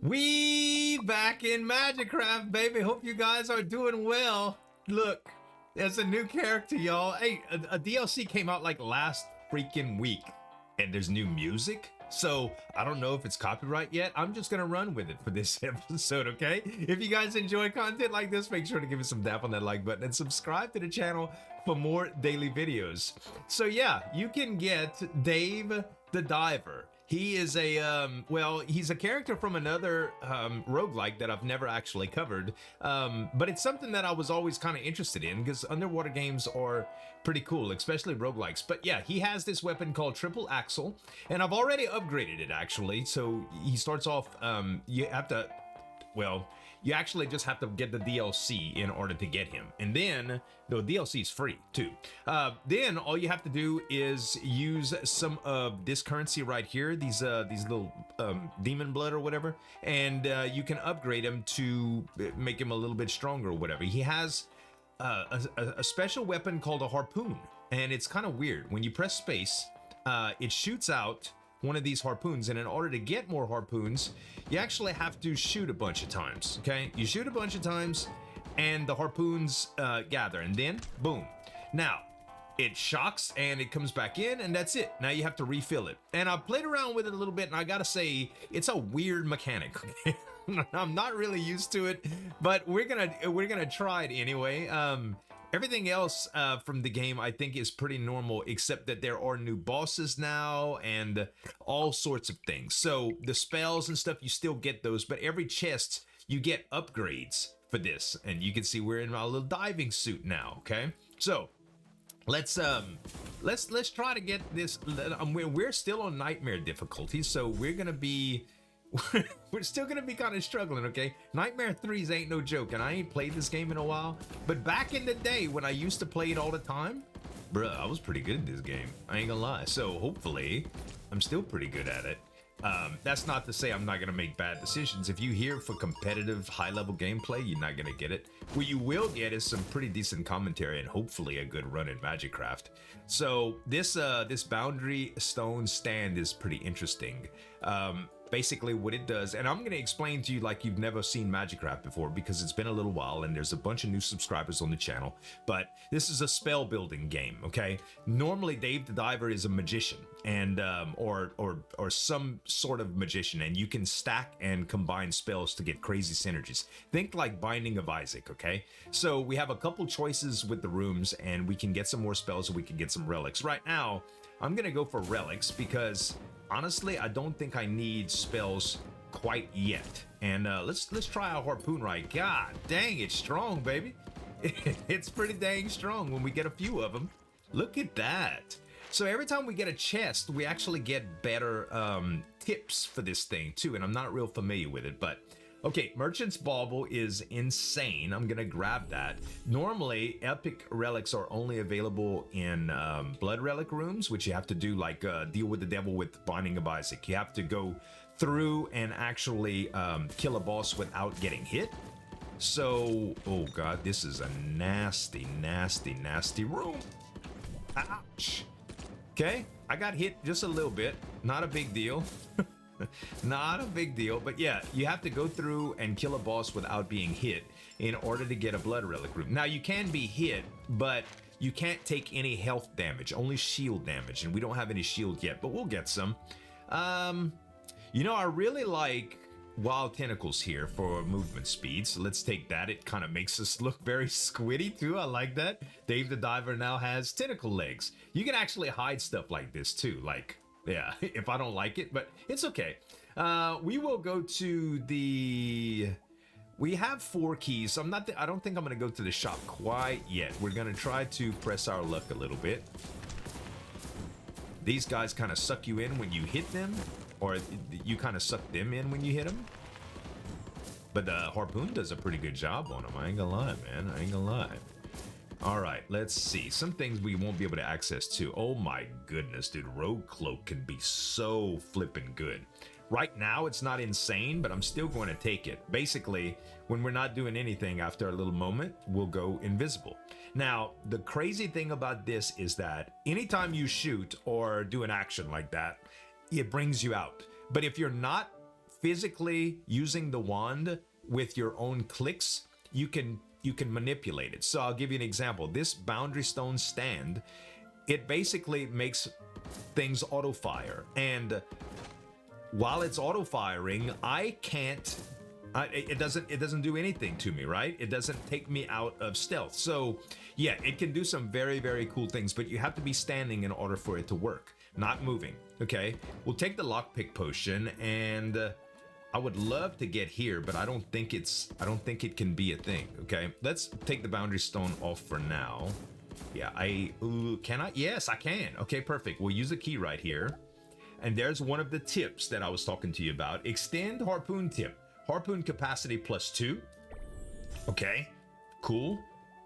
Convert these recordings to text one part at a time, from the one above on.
We back in Magicraft, baby. Hope you guys are doing well. Look, there's a new character, y'all. Hey, a DLC came out like last freaking week, and there's new music. So I don't know if it's copyright yet. I'm just gonna run with it for this episode, okay? If you guys enjoy content like this, make sure to give us some dap on that like button and subscribe to the channel for more daily videos. So yeah, you can get Dave the Diver. He is a, well, he's a character from another roguelike that I've never actually covered, but it's something that I was always kind of interested in because underwater games are pretty cool, especially roguelikes. But yeah, he has this weapon called Triple Axle, and I've already upgraded it actually. So he starts off, you have to, well, you actually just have to get the DLC in order to get him. And then, the DLC is free too. Then all you have to do is use some of this currency right here, these little demon blood or whatever, and you can upgrade him to make him a little bit stronger or whatever. He has a special weapon called a Harpoon, and it's kind of weird. When you press space, it shoots out one of these harpoons, and in order to get more harpoons, you actually have to shoot a bunch of times, okay? You shoot a bunch of times, and the harpoons gather, and then, boom. Now, it shocks, and it comes back in, and that's it. Now you have to refill it. And I played around with it a little bit, and I gotta say, it's a weird mechanic, okay? I'm not really used to it, but we're gonna try it anyway. Everything else from the game I think is pretty normal, except that there are new bosses now and all sorts of things. So the spells and stuff, you still get those, but every chest you get upgrades for this. And you can see we're in our little diving suit now, okay? So let's try to get this. We're still on nightmare difficulty, so we're gonna be we're still gonna be kind of struggling, okay? Nightmare 3s ain't no joke, and I ain't played this game in a while, but back in the day when I used to play it all the time, bruh, I was pretty good at this game. I ain't gonna lie. So hopefully I'm still pretty good at it. That's not to say I'm not gonna make bad decisions. If you here for competitive high-level gameplay, you're not gonna get it. What you will get is some pretty decent commentary and hopefully a good run in Magicraft. So this boundary stone stand is pretty interesting. Basically what it does, and I'm going to explain to you like you've never seen Magicraft before because it's been a little while and there's a bunch of new subscribers on the channel, but this is a spell building game, okay? Normally Dave the Diver is a magician and or some sort of magician, and you can stack and combine spells to get crazy synergies. Think like Binding of Isaac, okay? So we have a couple choices with the rooms, and we can get some more spells, or we can get some relics. Right now I'm going to go for relics because honestly, I don't think I need spells quite yet. And let's try our harpoon right. God dang, it's strong, baby. It's pretty dang strong when we get a few of them. Look at that. So every time we get a chest, we actually get better tips for this thing too. And I'm not real familiar with it, but okay, Merchant's Bauble is insane. I'm gonna grab that. Normally, epic relics are only available in blood relic rooms, which you have to do like deal with the devil with Binding of Isaac. You have to go through and actually kill a boss without getting hit. So, oh god, this is a nasty, nasty, nasty room. Ouch. Okay, I got hit just a little bit. Not a big deal. Not a big deal, but yeah, you have to go through and kill a boss without being hit in order to get a blood relic room. Now you can be hit, but you can't take any health damage, only shield damage, and we don't have any shield yet, but we'll get some. You know, I really like wild tentacles here for movement speed, so let's take that. It kind of makes us look very squiddy too. I like that. Dave the Diver now has tentacle legs. You can actually hide stuff like this too, like, yeah, if I don't like it, but it's okay. We will go to the... We have 4 keys, so I don't think I'm going to go to the shop quite yet. We're going to try to press our luck a little bit. These guys kind of suck you in when you hit them, or you kind of suck them in when you hit them. But the Harpoon does a pretty good job on them. I ain't gonna lie, man. I ain't gonna lie. All right, let's see. Some things we won't be able to access too. Oh my goodness, dude. Rogue Cloak can be so flippin' good. Right now, it's not insane, but I'm still going to take it. Basically, when we're not doing anything after a little moment, we'll go invisible. Now, the crazy thing about this is that anytime you shoot or do an action like that, it brings you out. But if you're not physically using the wand with your own clicks, you can manipulate it. So I'll give you an example. This boundary stone stand, it basically makes things auto fire, and while it's auto firing, I can't. It doesn't do anything to me, right? It doesn't take me out of stealth. So yeah, it can do some very, very cool things, but you have to be standing in order for it to work, not moving. Okay, we'll take the lockpick potion, and I would love to get here, but I don't think it can be a thing. Okay, let's take the boundary stone off for now. Yeah, can I? Yes, I can. Okay, perfect. We'll use a key right here. And there's one of the tips that I was talking to you about. Extend Harpoon tip. Harpoon capacity +2. Okay, cool.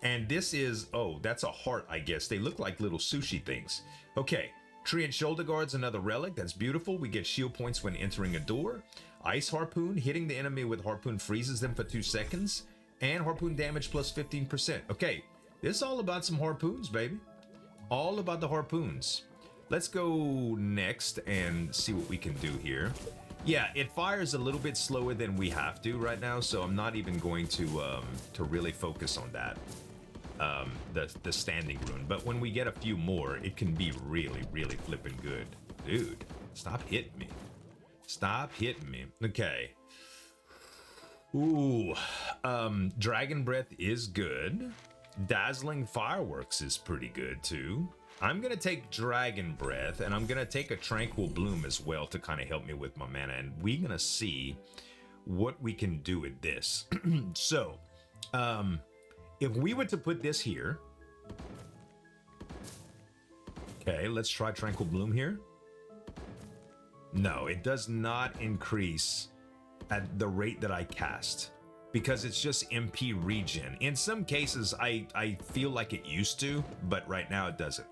And this is, oh, that's a heart, I guess. They look like little sushi things. Okay, tree and shoulder guards, another relic. That's beautiful. We get shield points when entering a door. Ice Harpoon, hitting the enemy with Harpoon freezes them for 2 seconds. And Harpoon damage +15%. Okay, this is all about some harpoons, baby. All about the harpoons. Let's go next and see what we can do here. Yeah, it fires a little bit slower than we have to right now, so I'm not even going to really focus on that. The standing rune, but when we get a few more, it can be really, really flipping good. Dude, stop hitting me. Stop hitting me. Okay. Ooh, Dragon Breath is good. Dazzling Fireworks is pretty good too. I'm gonna take Dragon Breath, and I'm gonna take a Tranquil Bloom as well to kind of help me with my mana, and we're gonna see what we can do with this. So, if we were to put this here, okay, let's try Tranquil Bloom here. No, it does not increase at the rate that I cast, because it's just MP regen. In some cases, I feel like it used to, but right now it doesn't.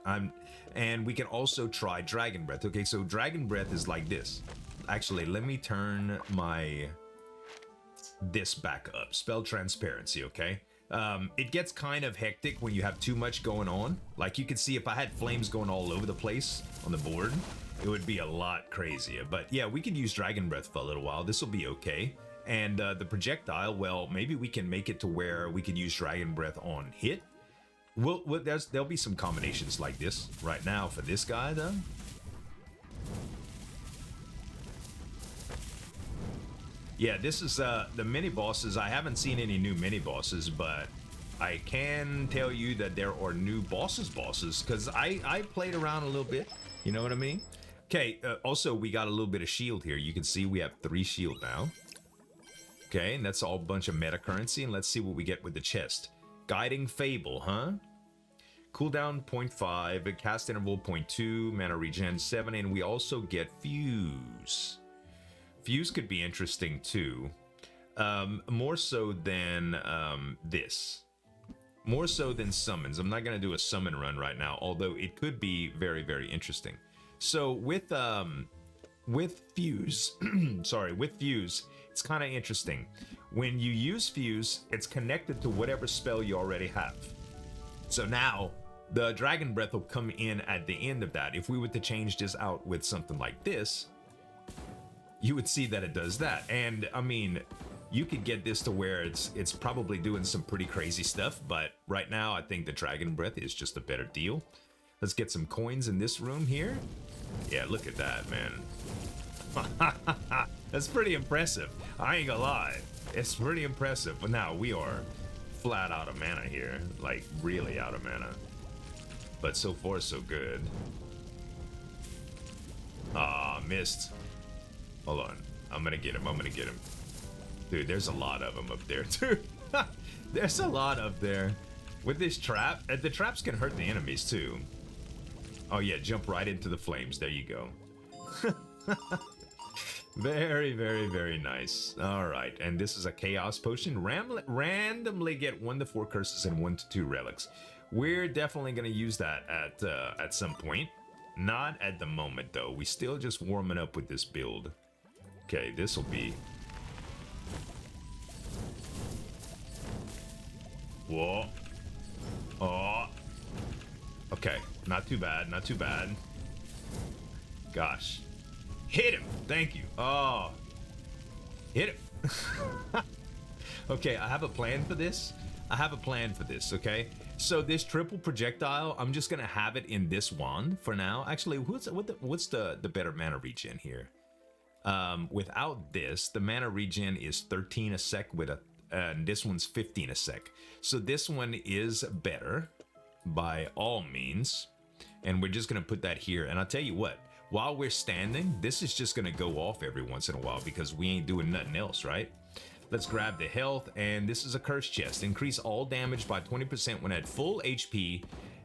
And we can also try Dragon Breath. Okay, so Dragon Breath is like this. Actually, let me turn this back up. Spell Transparency, okay? It gets kind of hectic when you have too much going on. Like you can see if I had flames going all over the place on the board, it would be a lot crazier. But yeah, we could use Dragon Breath for a little while. This will be okay. And the projectile, well, maybe we can make it to where we can use Dragon Breath on hit. There'll be some combinations like this right now for this guy, though. Yeah, this is the mini bosses. I haven't seen any new mini bosses, but I can tell you that there are new bosses, because I played around a little bit. You know what I mean? Okay, also, we got a little bit of shield here. You can see we have 3 shield now. Okay, and that's all a bunch of meta currency, and let's see what we get with the chest. Guiding Fable, huh? Cooldown 0.5, cast interval 0.2, mana regen 7, and we also get Fuse. Fuse could be interesting too. More so than this. More so than summons. I'm not going to do a summon run right now, although it could be very, very interesting. So with Fuse, sorry, with Fuse, it's kind of interesting. When you use Fuse, it's connected to whatever spell you already have. So now, the Dragon Breath will come in at the end of that. If we were to change this out with something like this, you would see that it does that. And, I mean, you could get this to where it's probably doing some pretty crazy stuff, but right now, I think the Dragon Breath is just a better deal. Let's get some coins in this room here. Yeah, look at that, man. That's pretty impressive. I ain't gonna lie. It's pretty impressive. But now we are flat out of mana here. Like, really out of mana. But so far, so good. Ah, missed. Hold on. I'm gonna get him. I'm gonna get him. Dude, there's a lot of them up there, too. There's a lot up there. With this trap, the traps can hurt the enemies, too. Oh, yeah, jump right into the flames. There you go. Very, very, very nice. All right, and this is a Chaos Potion. Randomly get 1 to 4 curses and 1 to 2 relics. We're definitely going to use that at some point. Not at the moment, though. We still just warming up with this build. Okay, this will be... Whoa. Oh. Okay, not too bad, not too bad. Gosh. Hit him! Thank you. Oh. Hit it. Okay, I have a plan for this. Okay? So this triple projectile, I'm just gonna have it in this wand for now. Actually, what's the better mana regen here? Without this, the mana regen is 13 a sec with a, and this one's 15 a sec. So this one is better by all means. And we're just gonna put that here. And I'll tell you what, while we're standing, this is just gonna go off every once in a while because we ain't doing nothing else, right? Let's grab the health, and this is a curse chest. Increase all damage by 20% when at full HP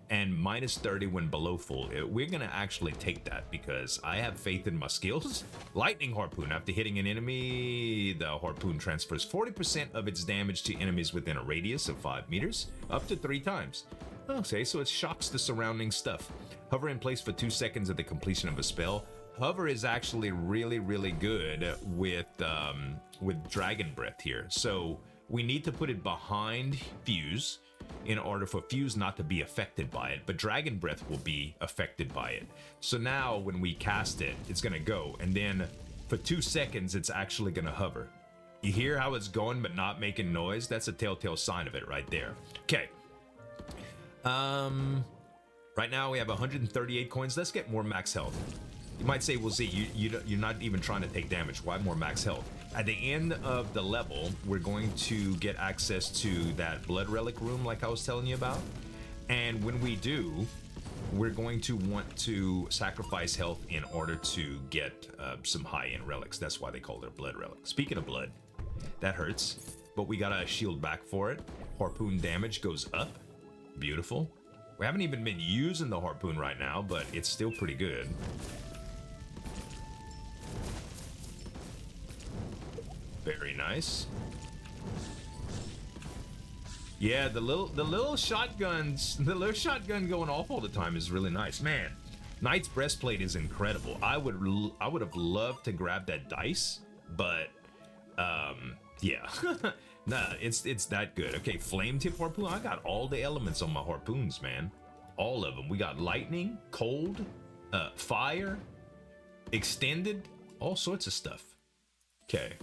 and minus 30 when below full. We're gonna actually take that because I have faith in my skills. Lightning Harpoon. After hitting an enemy, the Harpoon transfers 40% of its damage to enemies within a radius of 5 meters, up to 3 times. Okay, so it shocks the surrounding stuff. Hover in place for 2 seconds at the completion of a spell. Hover is actually really good with Dragon Breath here. So we need to put it behind Fuse in order for Fuse not to be affected by it, but Dragon Breath will be affected by it. So now when we cast it, it's gonna go, and then for 2 seconds, it's actually gonna hover. You hear how it's going but not making noise? That's a telltale sign of it right there. Okay. Right now we have 138 coins. Let's get more max health. You might say, well, Z, you're not even trying to take damage. Why more max health? At the end of the level, we're going to get access to that blood relic room like I was telling you about. And when we do, we're going to want to sacrifice health in order to get some high-end relics. That's why they call it blood relic. Speaking of blood, that hurts, but we got a shield back for it. Harpoon damage goes up. Beautiful. We haven't even been using the harpoon right now, but it's still pretty good. Very nice. Yeah, the little shotguns, the little shotgun going off all the time is really nice, man. Knight's breastplate is incredible. I would have loved to grab that dice, but yeah. Nah, it's that good. Okay, flame tip harpoon. I got all the elements on my harpoons, man. All of them. We got lightning, cold, fire, extended, all sorts of stuff. Okay.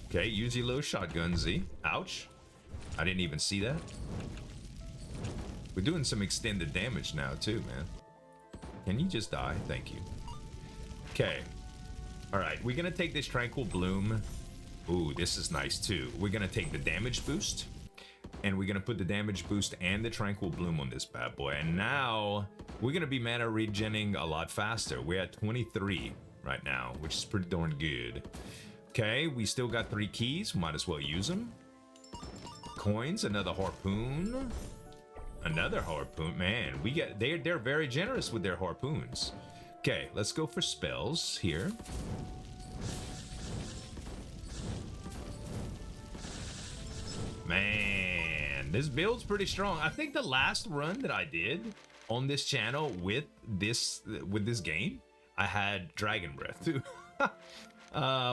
Okay, use your little shotgun, Z. Ouch. I didn't even see that. We're doing some extended damage now, too, man. Can you just die? Thank you. Okay. Alright, we're gonna take this Tranquil Bloom. Ooh, this is nice, too. We're gonna take the damage boost. And we're gonna put the damage boost and the Tranquil Bloom on this bad boy. And now, we're gonna be mana regenning a lot faster. We're at 23 right now, which is pretty darn good. Okay, we still got 3 keys. Might as well use them. Coins, another harpoon. Another harpoon. Man, we get they're very generous with their harpoons. Okay, let's go for spells here. Man, this build's pretty strong. I think the last run that I did on this channel with this game, I had Dragon Breath too.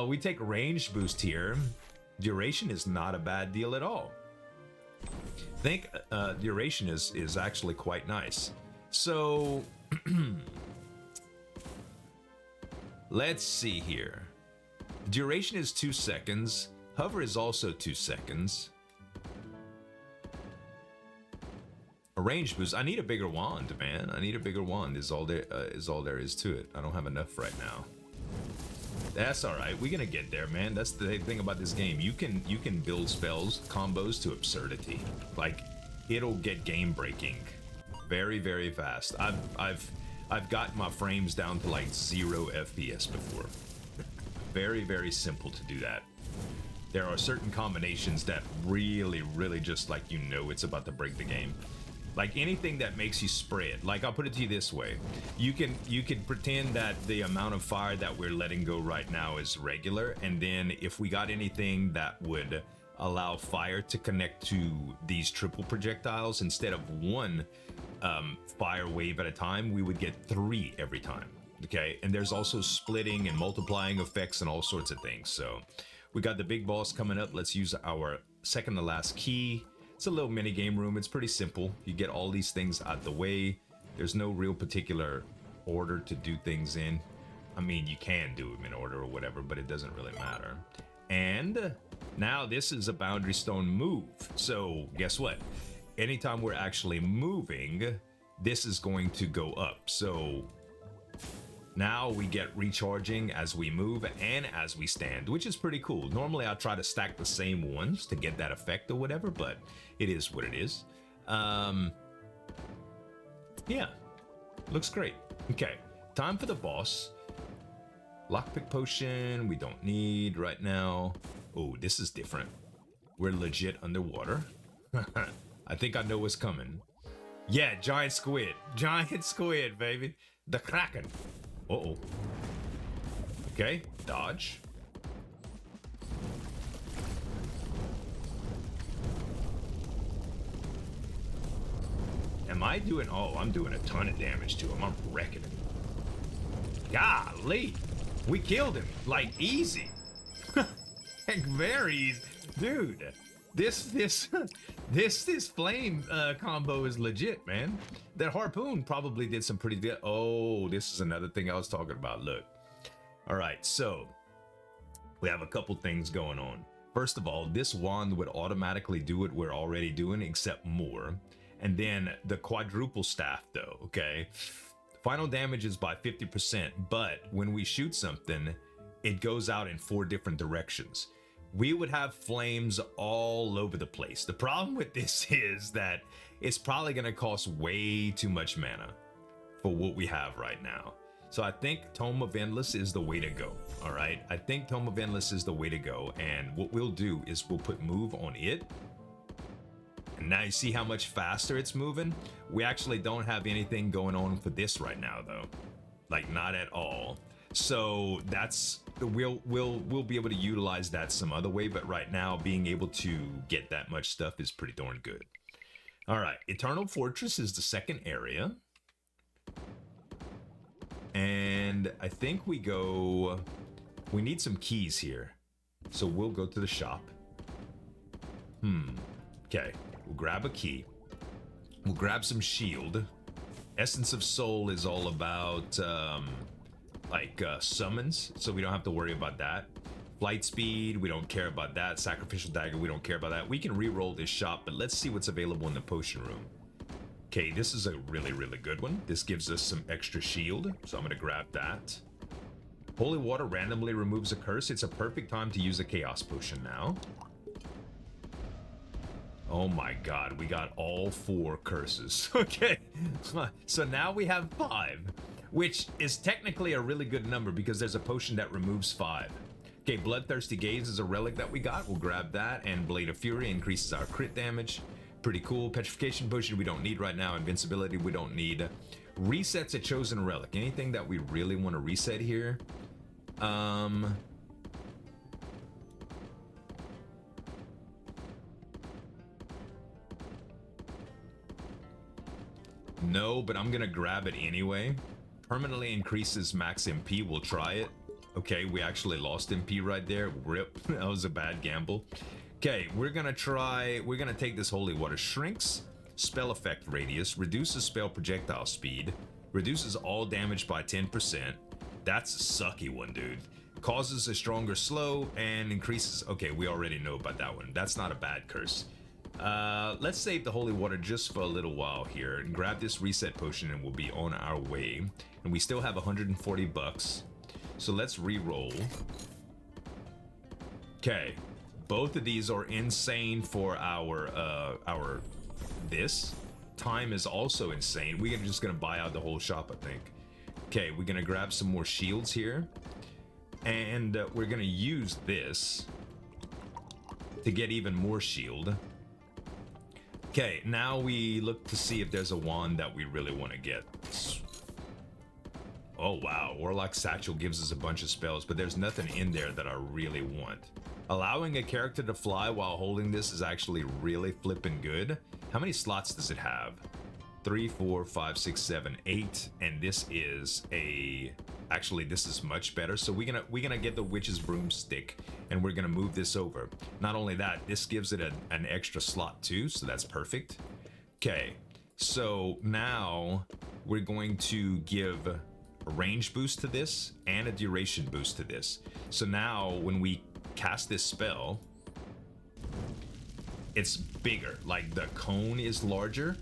We take range boost here. Duration is not a bad deal at all. I think duration is actually quite nice. So let's see here. Duration is 2 seconds. Hover is also 2 seconds. A range boost. I need a bigger wand, man. I need a bigger wand. Is all there is to it. I don't have enough right now. That's all right. We're gonna get there, man. That's the thing about this game. You can build spells combos to absurdity. Like, it'll get game breaking very, very fast. I've got my frames down to like 0 FPS before. Very, very simple to do that. There are certain combinations that really just like, you know, it's about to break the game. Like anything that makes you spread. Like, I'll put it to you this way. You can pretend that the amount of fire that we're letting go right now is regular, and then if we got anything that would allow fire to connect to these triple projectiles, instead of 1 fire wave at a time, we would get 3 every time. Okay, and there's also splitting and multiplying effects and all sorts of things. So we got the big boss coming up. Let's use our second to last key. It's a little mini game room. It's pretty simple. You get all these things out the way. There's no real particular order to do things in. I mean, you can do them in order or whatever, but it doesn't really matter. And now this is a boundary stone move. So guess what? Anytime we're actually moving, this is going to go up. So now we get recharging as we move and as we stand, which is pretty cool. Normally I try to stack the same ones to get that effect or whatever, but it is what it is. Yeah, looks great. Okay, time for the boss. Lockpick potion, we don't need right now. Oh, this is different. We're legit underwater. I think I know what's coming. Yeah, giant squid. Giant squid, baby. The Kraken. Uh-oh. Okay, dodge. Am I doing... Oh, I'm doing a ton of damage to him. I'm wrecking him. Golly. We killed him. Like, easy. Like, very easy. Dude, this flame combo is legit, man. That Harpoon probably did some pretty good... Oh, this is another thing I was talking about. Look. All right, so we have a couple things going on. First of all, this wand would automatically do what we're already doing, except more. And then the quadruple staff, though, okay? Final damage is by 50%, but when we shoot something, it goes out in 4 different directions. We would have flames all over the place. The problem with this is that it's probably going to cost way too much mana for what we have right now. So I think Tome of Endless is the way to go, all right? I think Tome of Endless is the way to go, and what we'll do is we'll put move on it. And now you see how much faster it's moving? We actually don't have anything going on for this right now, though. Like, not at all. So that's... We'll be able to utilize that some other way, but right now, being able to get that much stuff is pretty darn good. All right, Eternal Fortress is the second area. And I think we go... We need some keys here. So we'll go to the shop. Okay. We'll grab a key. We'll grab some shield. Essence of Soul is all about summons, so we don't have to worry about that. Flight speed, we don't care about that. Sacrificial dagger, we don't care about that. We can re-roll this shop, but let's see what's available in the potion room. Okay, this is a really, really good one. This gives us some extra shield, so I'm gonna grab that. Holy water randomly removes a curse. It's a perfect time to use a chaos potion now. Oh my god, we got all 4 curses. Okay, so now we have 5, which is technically a really good number because there's a potion that removes 5. Okay, Bloodthirsty Gaze is a relic that we got. We'll grab that, and Blade of Fury increases our crit damage. Pretty cool. Petrification Potion we don't need right now. Invincibility we don't need. Resets a chosen relic. Anything that we really want to reset here? No, but I'm gonna grab it anyway. Permanently increases max MP. We'll try it. Okay, we actually lost MP right there. Rip. That was a bad gamble. Okay, we're gonna take this Holy Water. Shrinks spell effect radius, reduces spell projectile speed, reduces all damage by 10%. That's a sucky one, dude. Causes a stronger slow and increases... Okay, we already know about that one. That's not a bad curse. Let's save the Holy Water just for a little while here and grab this reset potion and we'll be on our way. And we still have 140 bucks. So let's re-roll. Okay. Both of these are insane for our this. Time is also insane. We're just gonna buy out the whole shop, I think. Okay, we're gonna grab some more shields here. And we're gonna use this to get even more shield. Okay, now we look to see if there's a wand that we really want to get. Oh wow, Warlock Satchel gives us a bunch of spells, but there's nothing in there that I really want. Allowing a character to fly while holding this is actually really flippin' good. How many slots does it have? 3, 4, 5, 6, 7, 8, and this is a... Actually, this is much better. So we're gonna get the Witch's Broomstick, and we're gonna move this over. Not only that, this gives it an extra slot too, so that's perfect. Okay, so now we're going to give a range boost to this and a duration boost to this. So now when we cast this spell, it's bigger. Like the cone is larger,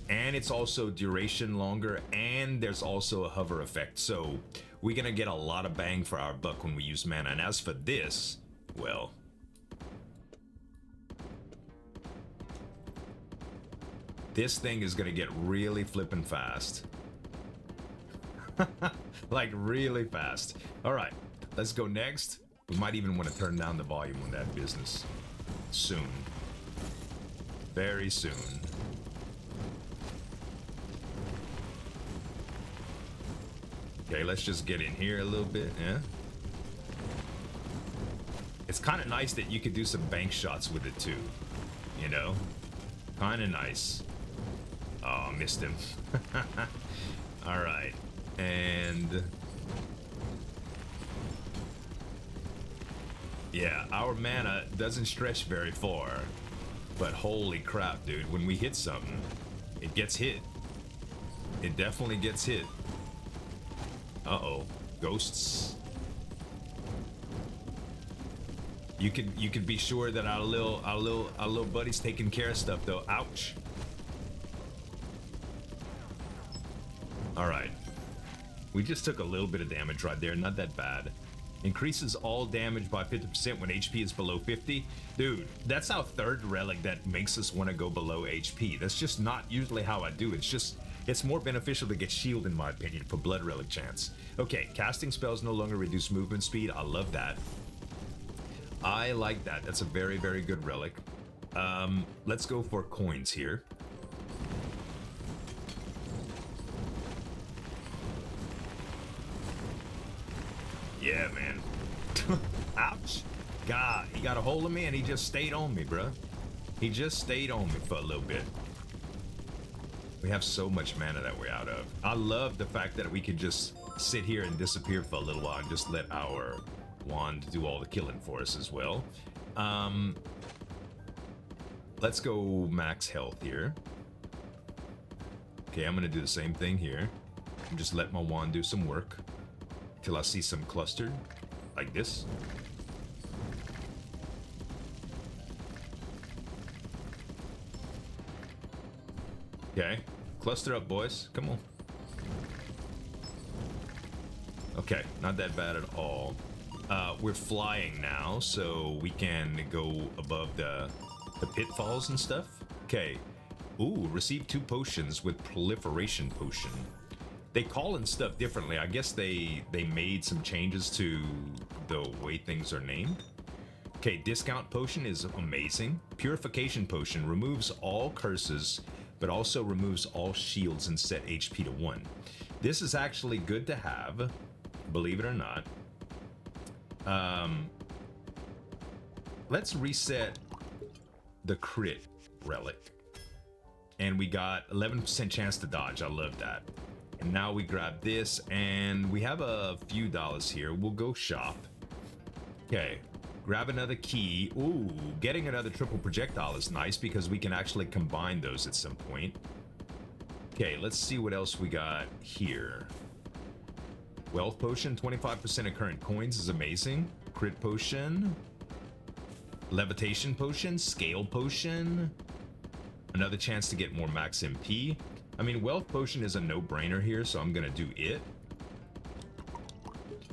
and it's also duration longer, and there's also a hover effect. So we're gonna get a lot of bang for our buck when we use mana. And as for this, well, this thing is gonna get really flippin' fast. Like really fast. All right, let's go next. We might even want to turn down the volume on that business soon. Very soon. Okay, let's just get in here a little bit, yeah? It's kind of nice that you could do some bank shots with it too, you know? Kind of nice. Oh, missed him. All right, and yeah, our mana doesn't stretch very far, but holy crap, dude, when we hit something, it gets hit. It definitely gets hit. Uh-oh, ghosts. You could be sure that our little buddy's taking care of stuff though. Ouch. All right, we just took a little bit of damage right there, not that bad. Increases all damage by 50% when HP is below 50. Dude, that's our third relic that makes us want to go below HP. That's just not usually how I do it. It's more beneficial to get shield, in my opinion, for blood relic chance. Okay, casting spells no longer reduce movement speed. I love that. I like that. That's a very, very good relic. Let's go for coins here. Yeah, man. Ouch. God, he got a hold of me and he just stayed on me, bruh. He just stayed on me for a little bit. We have so much mana that we're out of. I love the fact that we could just sit here and disappear for a little while and just let our wand do all the killing for us as well. Let's go max health here. Okay, I'm gonna do the same thing here. And just let my wand do some work till I see some cluster like this. Okay, cluster up, boys. Come on. Okay, not that bad at all. We're flying now, so we can go above the pitfalls and stuff. Okay. Ooh, receive 2 potions with proliferation potion. They call in stuff differently. I guess they made some changes to the way things are named. Okay, discount potion is amazing. Purification potion removes all curses, but also removes all shields and set HP to 1. This is actually good to have, believe it or not. Let's reset the crit relic. And we got 11% chance to dodge. I love that. And now we grab this, and we have a few dollars here. We'll go shop. Okay, grab another key. Ooh, getting another triple projectile is nice because we can actually combine those at some point. Okay, let's see what else we got here. Wealth potion, 25% of current coins is amazing. Crit potion. Levitation potion, scale potion. Another chance to get more max MP. I mean, wealth potion is a no-brainer here, so I'm gonna do it.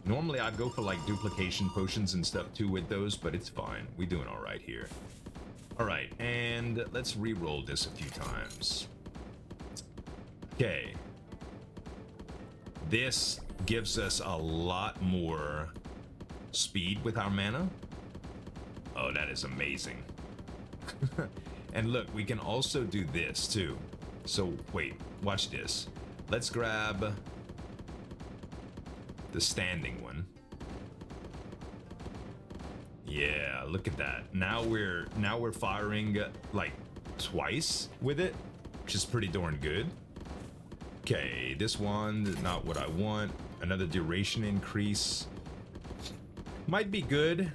Normally I'd go for like duplication potions and stuff too with those, but it's fine. We're doing all right here. All right, and let's re-roll this a few times. Okay. This gives us a lot more speed with our mana. Oh, that is amazing. And look, we can also do this too. So wait, watch this. Let's grab the standing one. Yeah, look at that. Now we're firing like twice with it, which is pretty darn good. Okay, this one, not what I want. Another duration increase. Might be good.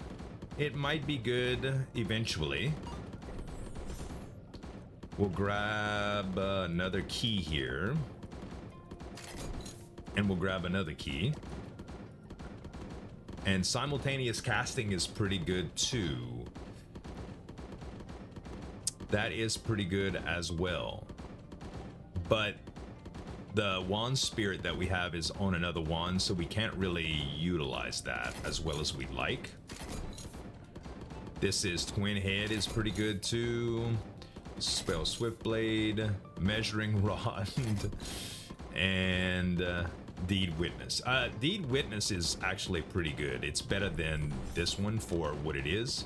It might be good eventually. We'll grab another key here. And we'll grab another key. And simultaneous casting is pretty good too. That is pretty good as well. But the wand spirit that we have is on another wand, so we can't really utilize that as well as we'd like. This is Twin Head is pretty good too. Spell Swift Blade, Measuring Rod, and Deed Witness. Deed Witness is actually pretty good. It's better than this one for what it is.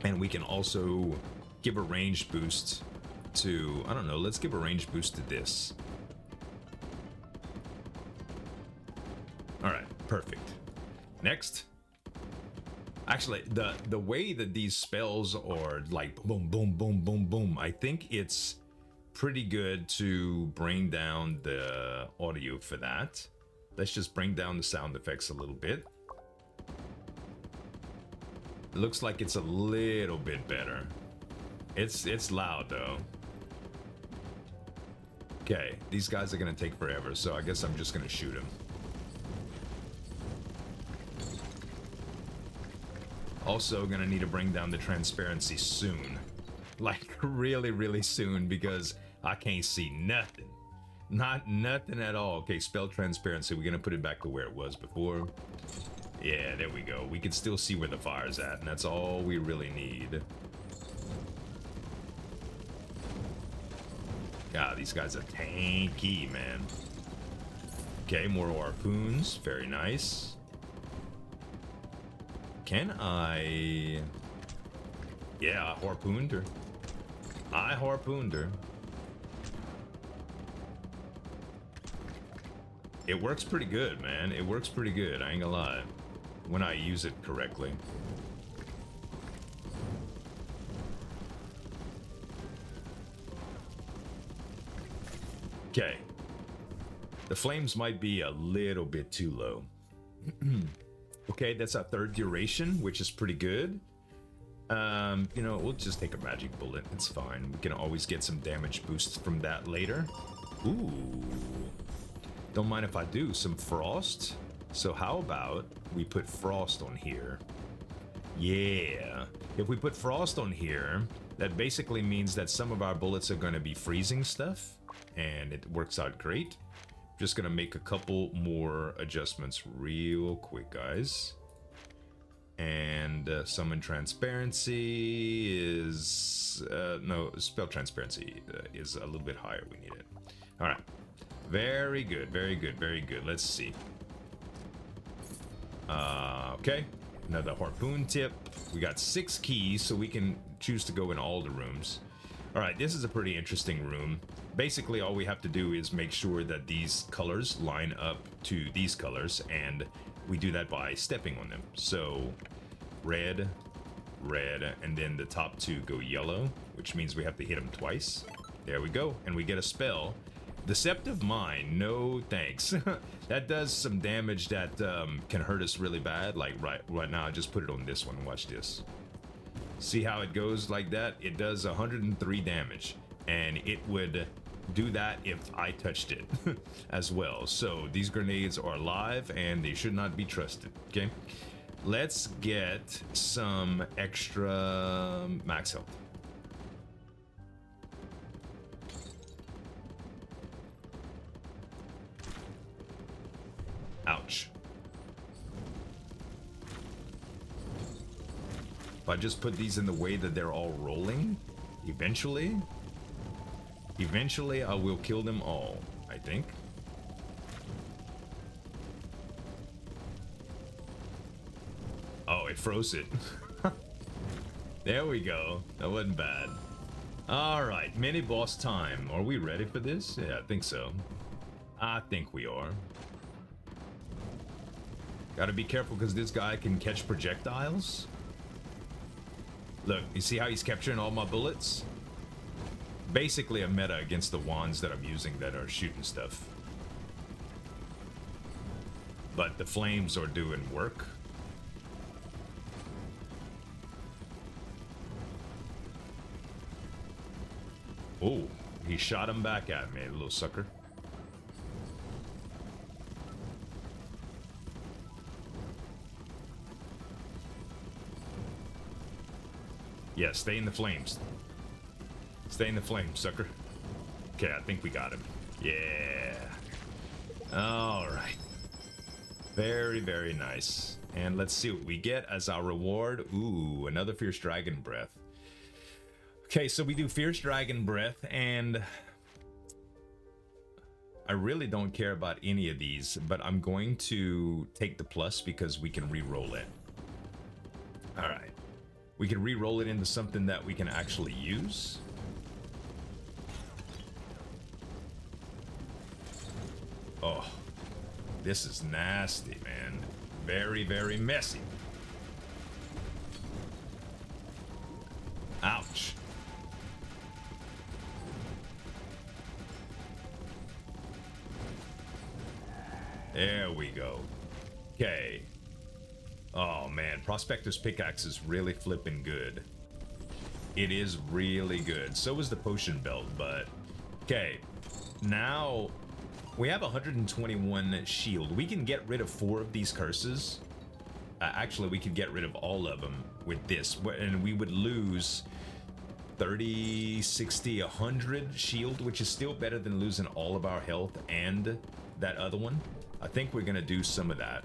And we can also give a range boost to, I don't know, let's give a range boost to this. All right, perfect. Next. Actually, the way that these spells are like boom, boom, boom, boom, boom, I think it's pretty good to bring down the audio for that. Let's just bring down the sound effects a little bit. It looks like it's a little bit better. It's loud though. Okay, these guys are gonna take forever, so I guess I'm just gonna shoot them. Also gonna need to bring down the transparency soon. Like really, really soon, because I can't see nothing. Nothing at all. Okay, spell transparency. We're gonna put it back to where it was before. Yeah, there we go. We can still see where the fire's at, and that's all we really need. God, these guys are tanky, man. Okay, more harpoons. Very nice. Can I... Yeah, I harpooned her. I harpooned her. It works pretty good, man. It works pretty good, I ain't gonna lie. When I use it correctly. Okay. The flames might be a little bit too low. Okay, that's our third duration, which is pretty good. You know, we'll just take a magic bullet. It's fine. We can always get some damage boosts from that later. Ooh. Don't mind if I do. Some frost. So how about we put frost on here? Yeah. If we put frost on here, that basically means that some of our bullets are going to be freezing stuff. And it works out great. Just gonna make a couple more adjustments real quick, guys. And summon transparency is no, spell transparency is a little bit higher. We need it. All right, very good, very good, very good. Let's see. Okay, another harpoon tip. We got 6 keys, so we can choose to go in all the rooms. All right, this is a pretty interesting room. Basically, all we have to do is make sure that these colors line up to these colors, and we do that by stepping on them. So, red, red, and then the top 2 go yellow, which means we have to hit them twice. There we go, and we get a spell. Deceptive Mind, no thanks. That does some damage that can hurt us really bad. Like right now, I just put it on this one. Watch this. See how it goes like that? It does 103 damage, and it would do that if I touched it as well. So these grenades are live and they should not be trusted. Okay, let's get some extra max health. Ouch. If I just put these in the way that they're all rolling, eventually I will kill them all, I think. Oh, it froze it. There we go. That wasn't bad. All right, mini boss time. Are we ready for this? Yeah, I think so. I think we are. Gotta be careful because this guy can catch projectiles. Look, you see how he's capturing all my bullets? Basically a meta against the wands that I'm using that are shooting stuff. But the flames are doing work. Oh, he shot him back at me, little sucker. Yeah, stay in the flames. Stay in the flames, sucker. Okay, I think we got him. Yeah. All right. Very, very nice. And let's see what we get as our reward. Ooh, another Fierce Dragon Breath. Okay, so we do Fierce Dragon Breath, and I really don't care about any of these, but I'm going to take the plus because we can re-roll it. All right. We can re-roll it into something that we can actually use. Oh, this is nasty, man. Very, very messy. Ouch. There we go. Okay. Oh man, Prospector's Pickaxe is really flipping good. It is really good. So is the Potion Belt, but... Okay. Now, we have 121 shield. We can get rid of 4 of these curses. Actually, we could get rid of all of them with this. And we would lose 30, 60, 100 shield, which is still better than losing all of our health and that other one. I think we're gonna do some of that.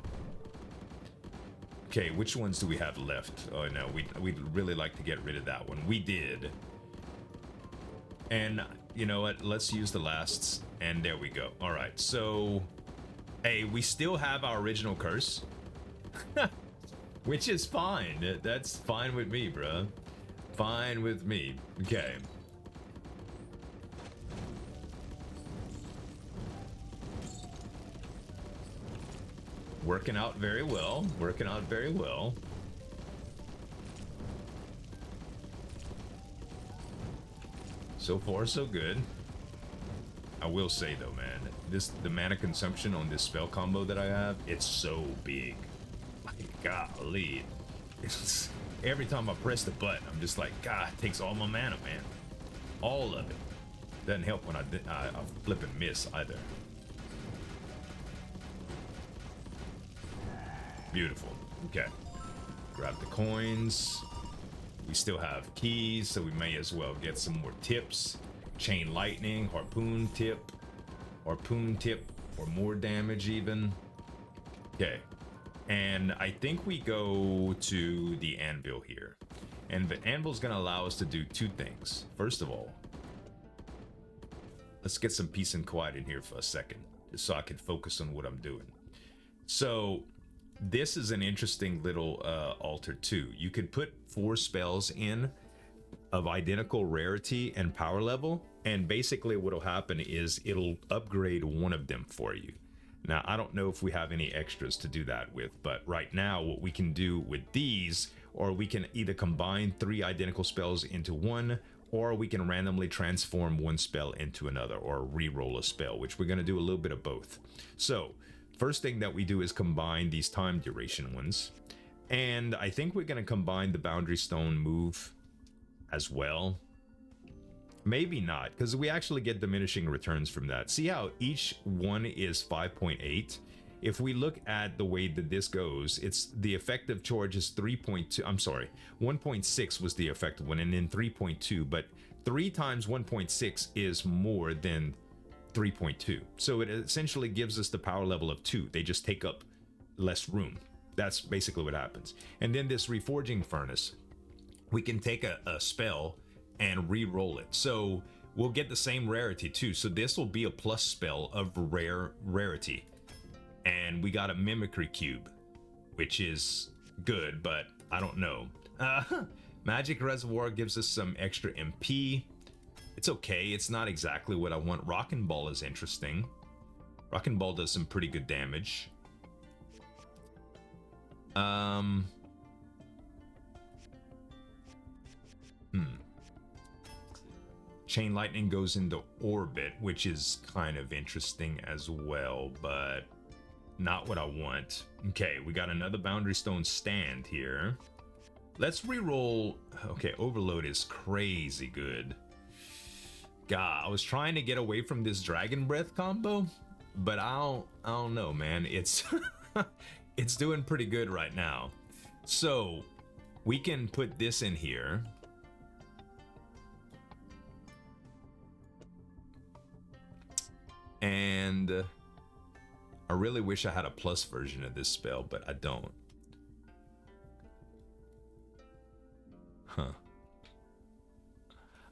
Okay, which ones do we have left? Oh no, we'd really like to get rid of that one. We did. And you know what? Let's use the lasts. And there we go. All right, so hey, we still have our original curse, which is fine. That's fine with me, bruh. Fine with me. Okay. Working out very well. Working out very well. So far, so good. I will say though, man, the mana consumption on this spell combo that I have, it's so big. Like, golly. It's, every time I press the button, I'm just like, God, it takes all my mana, man. All of it. Doesn't help when I flip and miss either. Beautiful. Okay. Grab the coins. We still have keys, so we may as well get some more tips. Chain lightning, harpoon tip, or more damage even. Okay. And I think we go to the anvil here. And the anvil's gonna allow us to do 2 things. First of all, let's get some peace and quiet in here for a second, just so I can focus on what I'm doing. So this is an interesting little altar too. You could put 4 spells in of identical rarity and power level, and basically what'll happen is it'll upgrade one of them for you. Now, I don't know if we have any extras to do that with, but right now what we can do with these, or we can either combine 3 identical spells into one, or we can randomly transform one spell into another, or re-roll a spell, which we're going to do a little bit of both. So first thing that we do is combine these time duration ones, and I think we're going to combine the Boundary Stone move as well. Maybe not, because we actually get diminishing returns from that. See how each one is 5.8? If we look at the way that this goes, it's the effective charge is 3.2. I'm sorry, 1.6 was the effective one, and then 3.2. But 3 times 1.6 is more than 3.2. So it essentially gives us the power level of 2. They just take up less room. That's basically what happens. And then this Reforging Furnace, we can take a spell and re-roll it, so we'll get the same rarity too. So this will be a plus spell of rarity, and we got a Mimicry Cube, which is good, but I don't know. Magic Reservoir gives us some extra MP. It's okay, it's not exactly what I want. Rockin' Ball is interesting. Rockin' Ball does some pretty good damage. Chain Lightning goes into orbit, which is kind of interesting as well, but not what I want. Okay, we got another Boundary Stone stand here. Let's re-roll. Okay, Overload is crazy good. God, I was trying to get away from this Dragon Breath combo, but I don't know, man. It's it's doing pretty good right now. So we can put this in here. I really wish I had a plus version of this spell, but I don't. Huh.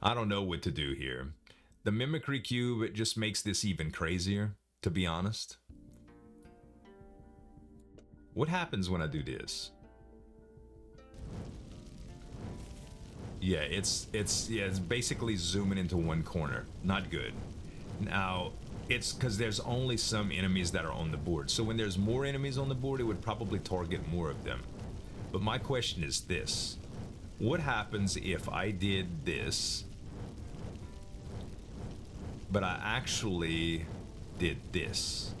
I don't know what to do here. The Mimicry Cube, it just makes this even crazier, to be honest. What happens when I do this? Yeah, it's basically zooming into one corner. Not good. Now, it's because there's only some enemies that are on the board. So when there's more enemies on the board, it would probably target more of them. But my question is this. What happens if I did this, but I actually did this?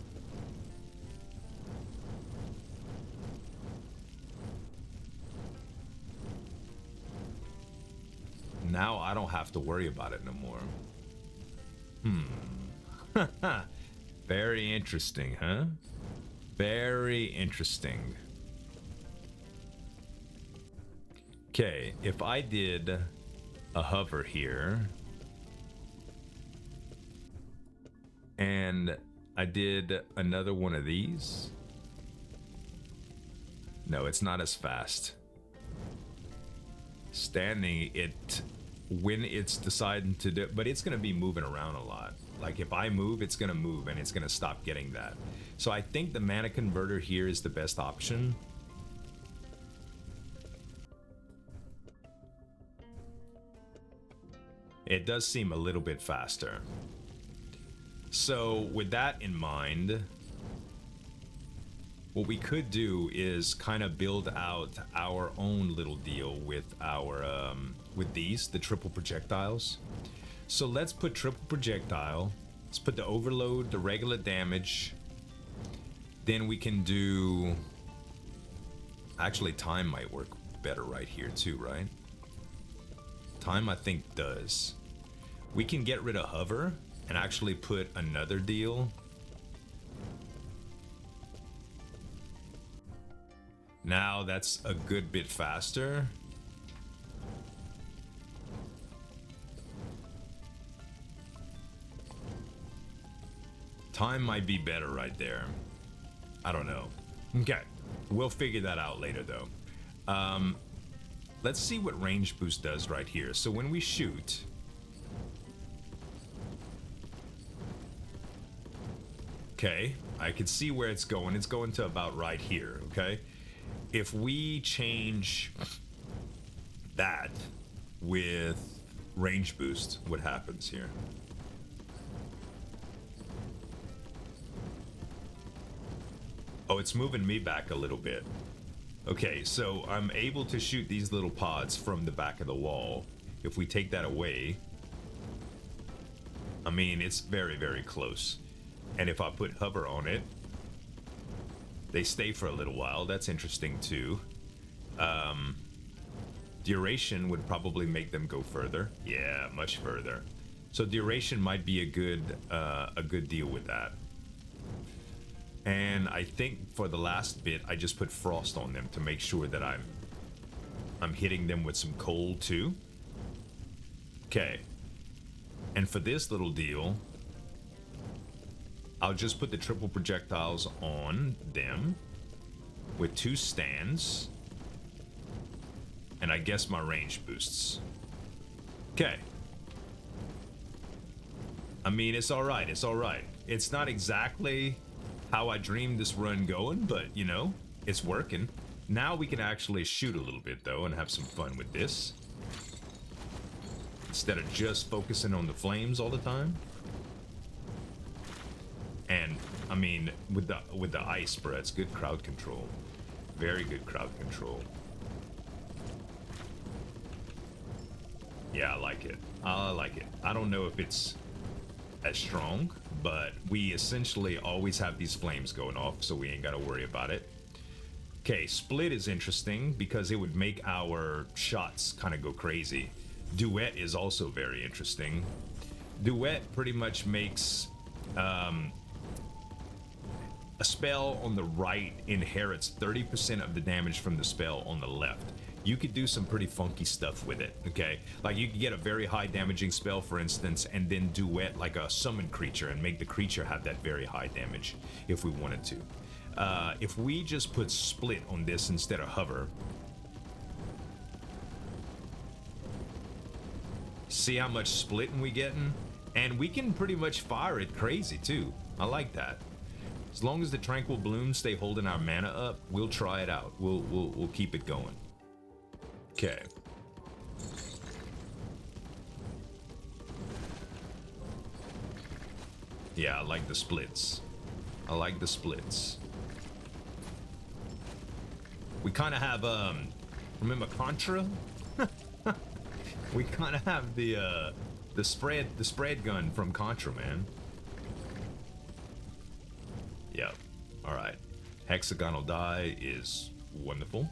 Now I don't have to worry about it no more. Very interesting, huh? Very interesting. Okay, if I did a hover here, and I did another one of these. No, it's not as fast. Standing, when it's deciding to do, but it's gonna be moving around a lot. Like if I move, it's gonna move and it's gonna stop getting that. So I think the mana converter here is the best option. It does seem a little bit faster. So with that in mind, what we could do is kind of build out our own little deal with our with the triple projectiles. So let's put triple projectile. Let's put the overload, the regular damage. Then we can do, actually time might work better right here too, right? Time I think does. We can get rid of hover and actually put another deal. Now that's a good bit faster. Time might be better right there. I don't know. Okay, we'll figure that out later though. Let's see what range boost does right here. So when we shoot, okay, I can see where it's going. It's going to about right here, okay? If we change that with range boost, what happens here? Oh, it's moving me back a little bit. Okay, so I'm able to shoot these little pods from the back of the wall. If we take that away, I mean, it's very, very close. And if I put hover on it, they stay for a little while. That's interesting too. Duration would probably make them go further. Yeah, much further. So duration might be a good deal with that. And I think for the last bit, I just put frost on them to make sure that I'm hitting them with some cold too. Okay. And for this little deal, I'll just put the triple projectiles on them with 2 stands. And I guess my range boosts. Okay. I mean, it's all right. It's all right. It's not exactly how I dreamed this run going, but you know, it's working. Now we can actually shoot a little bit though and have some fun with this. Instead of just focusing on the flames all the time. And I mean, with the ice, bro, it's good crowd control. Very good crowd control. Yeah, I like it. I like it. I don't know if it's as strong, but we essentially always have these flames going off, so we ain't gotta worry about it. Okay, split is interesting because it would make our shots kind of go crazy. Duet is also very interesting. Duet pretty much makes a spell on the right inherits 30% of the damage from the spell on the left. you could do some pretty funky stuff with it, okay? Like you could get a very high damaging spell, for instance, and then duet like a summon creature and make the creature have that very high damage if we wanted to. If we just put split on this instead of hover, see how much splitting we getting? And we can pretty much fire it crazy too. I like that. As long as the tranquil blooms stay holding our mana up, we'll try it out. We'll keep it going. Okay. Yeah, I like the splits. I like the splits. We kind of have remember Contra? We kind of have the spread gun from Contra, man. Yep. All right. Hexagonal die is wonderful.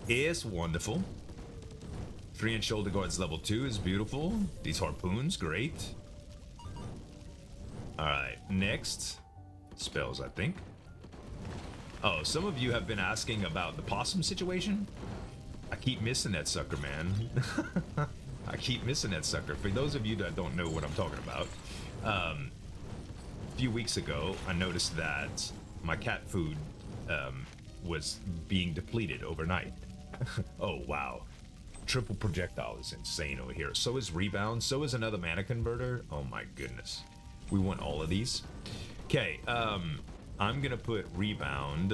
Is wonderful. 3-inch shoulder guards level 2 is beautiful. These harpoons, great. All right. Next, spells, I think. Oh, some of you have been asking about the Possum situation. I keep missing that sucker, man. I keep missing that sucker. For those of you that don't know what I'm talking about, a few weeks ago, I noticed that my cat food was being depleted overnight. Oh, wow. Triple projectile is insane over here. So is rebound. So is another mana converter. Oh, my goodness. We want all of these. Okay, I'm going to put rebound.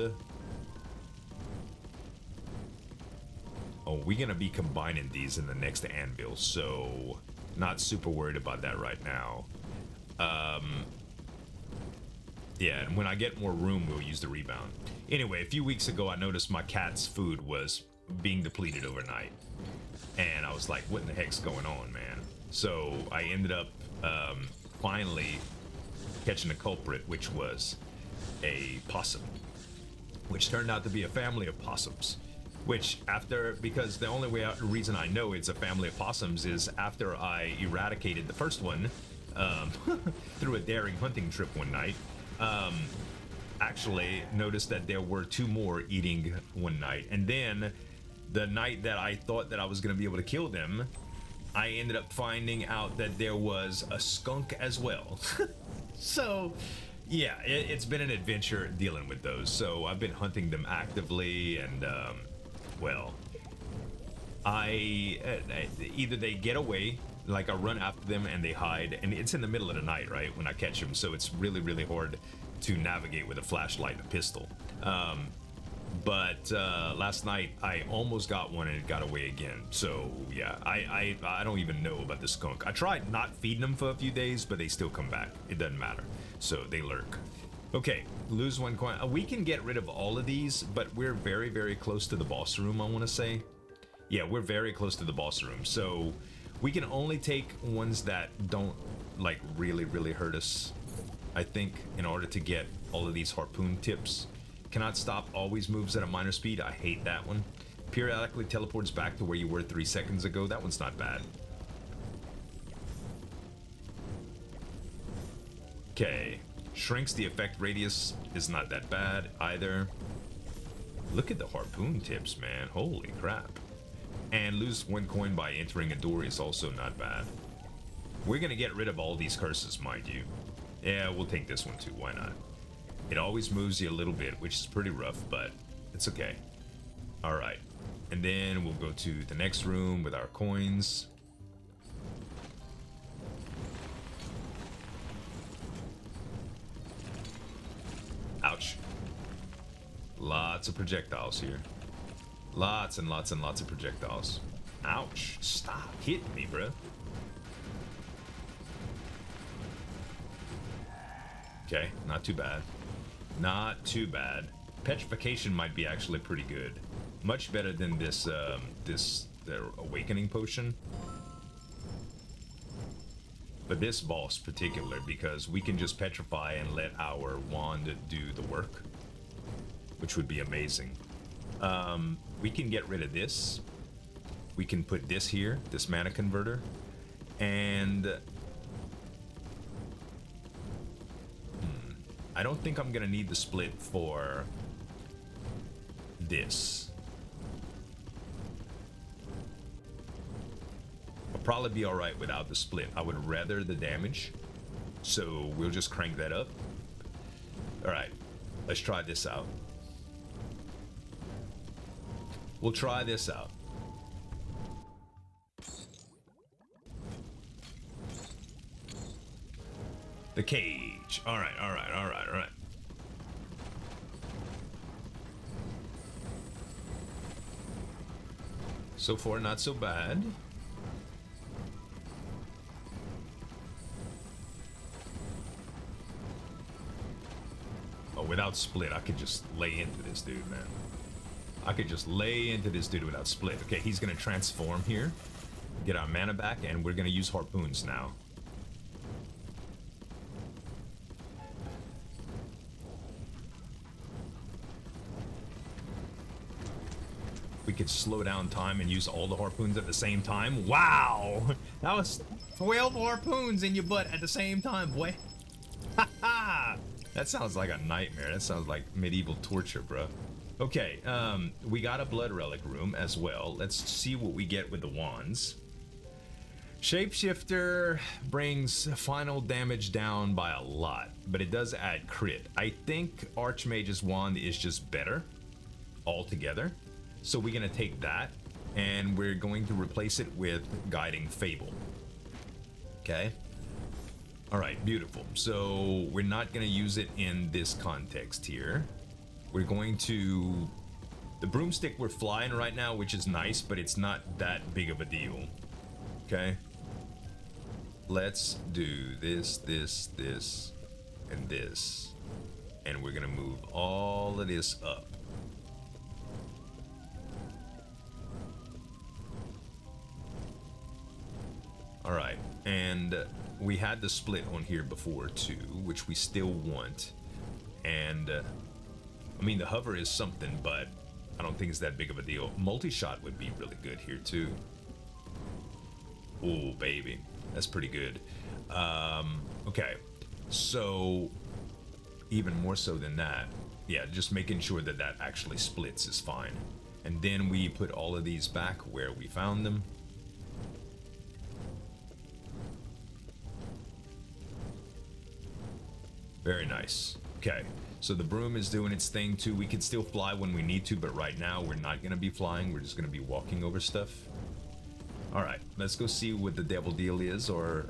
Oh, we're going to be combining these in the next anvil, so not super worried about that right now. Yeah, and when I get more room, we'll use the rebound. Anyway, a few weeks ago, I noticed my cat's food was being depleted overnight. And I was like, what in the heck's going on, man? So I ended up finally catching a culprit, which was a possum, which turned out to be a family of possums. Which because the only reason I know it's a family of possums is after I eradicated the first one through a daring hunting trip one night. Actually noticed that there were 2 more eating one night, and then the night that I thought that I was going to be able to kill them, I ended up finding out that there was a skunk as well. So yeah, it's been an adventure dealing with those. So I've been hunting them actively, and well, either they get away, like I run after them and they hide, and it's in the middle of the night, right, when I catch them, so it's really, really hard to navigate with a flashlight and a pistol. But last night I almost got one and it got away again. So yeah, I don't even know about the skunk. I tried not feeding them for a few days, but they still come back. It doesn't matter. So they lurk. Okay, lose 1 coin. We can get rid of all of these, but we're very, very close to the boss room, I want to say. Yeah, we're very close to the boss room. So we can only take ones that don't like really, really hurt us, I think, in order to get all of these harpoon tips. Cannot stop, always moves at a minor speed. I hate that one. Periodically teleports back to where you were 3 seconds ago. That one's not bad. Okay. Shrinks the effect radius is not that bad either. Look at the harpoon tips, man. Holy crap. And lose 1 coin by entering a door is also not bad. We're gonna get rid of all these curses, mind you. Yeah, we'll take this one too. Why not? It always moves you a little bit, which is pretty rough, but it's okay. All right. And then we'll go to the next room with our coins. Ouch. Lots of projectiles here. Lots and lots and lots of projectiles. Ouch. Stop hitting me, bro. Okay, not too bad. Not too bad. Petrification might be actually pretty good. Much better than this, the awakening potion. But this boss particular, because we can just petrify and let our wand do the work, which would be amazing. We can get rid of this. We can put this here, this mana converter, and I don't think I'm gonna need the split for this. probably be all right without the split. I would rather the damage, so we'll just crank that up. All right, let's try this out. We'll try this out. The cage. All right, all right, all right, all right. So far, not so bad. Oh, without split, I could just lay into this dude, man. I could just lay into this dude without split. Okay, he's gonna transform here, get our mana back, and we're gonna use harpoons now. We could slow down time and use all the harpoons at the same time. Wow! That was 12 harpoons in your butt at the same time, boy. Ha ha! That sounds like a nightmare. That sounds like medieval torture, bro. Okay, we got a blood relic room as well. Let's see what we get with the wands. Shapeshifter brings final damage down by a lot, but it does add crit. I think Archmage's wand is just better altogether. So we're gonna take that and we're going to replace it with Guiding Fable. Okay. All right, beautiful. So we're not gonna use it in this context here. We're going to, the broomstick we're flying right now, which is nice, but it's not that big of a deal. Okay. Let's do this, this, this, and this. And we're gonna move all of this up. All right, and we had the split on here before too, which we still want. And I mean, the hover is something, but I don't think it's that big of a deal. Multi-shot would be really good here too. Oh, baby, that's pretty good. Okay, so even more so than that, yeah, just making sure that that actually splits is fine. And then we put all of these back where we found them. Very nice. Okay, so the broom is doing its thing too. We can still fly when we need to, but right now we're not gonna be flying. We're just gonna be walking over stuff. All right, let's go see what the devil deal is, or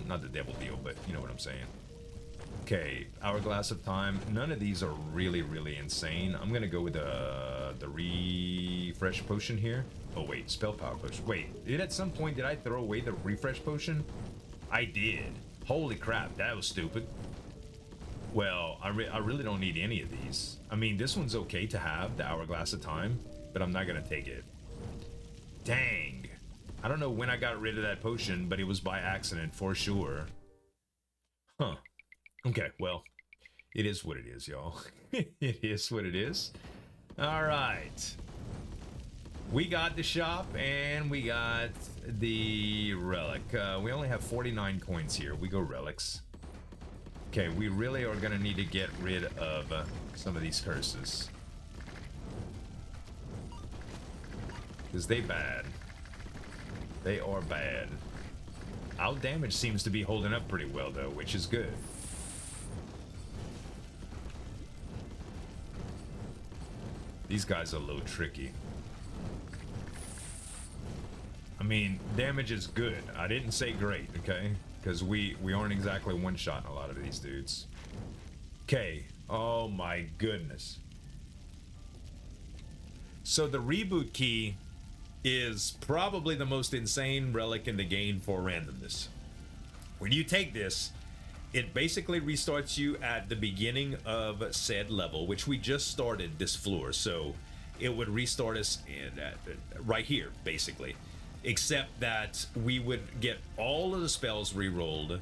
not the devil deal, but you know what I'm saying. Okay, Hourglass of Time. None of these are really, really insane. I'm gonna go with the refresh potion here. Oh wait, spell power potion. Wait, at some point did I throw away the refresh potion? I did. Holy crap, that was stupid. Well, I really don't need any of these. I mean, this one's okay to have, the Hourglass of Time, but I'm not gonna take it. Dang. I don't know when I got rid of that potion, but it was by accident for sure. Huh. Okay, well, it is what it is, y'all. It is what it is. All right. We got the shop, and we got the relic. We only have 49 coins here. We go relics. Okay, we really are gonna need to get rid of some of these curses. Because they bad. They are bad. Our damage seems to be holding up pretty well though, which is good. These guys are a little tricky. I mean, damage is good. I didn't say great, okay? Because we aren't exactly one-shot in a lot of these dudes. Okay. Oh my goodness. So the Reboot Key is probably the most insane relic in the game for randomness. When you take this, it basically restarts you at the beginning of said level, which we just started this floor. So it would restart us right here, basically. Except that we would get all of the spells re-rolled,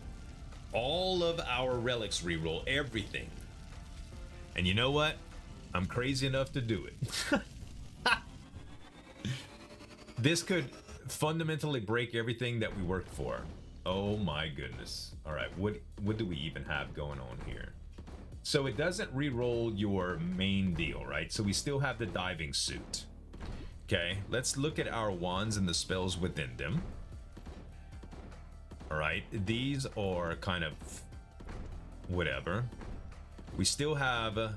all of our relics re-roll, everything. And you know what? I'm crazy enough to do it. This could fundamentally break everything that we worked for. Oh my goodness. All right, what do we even have going on here? So it doesn't re-roll your main deal, right? So we still have the diving suit. Okay, let's look at our wands and the spells within them. All right, these are kind of whatever. We still have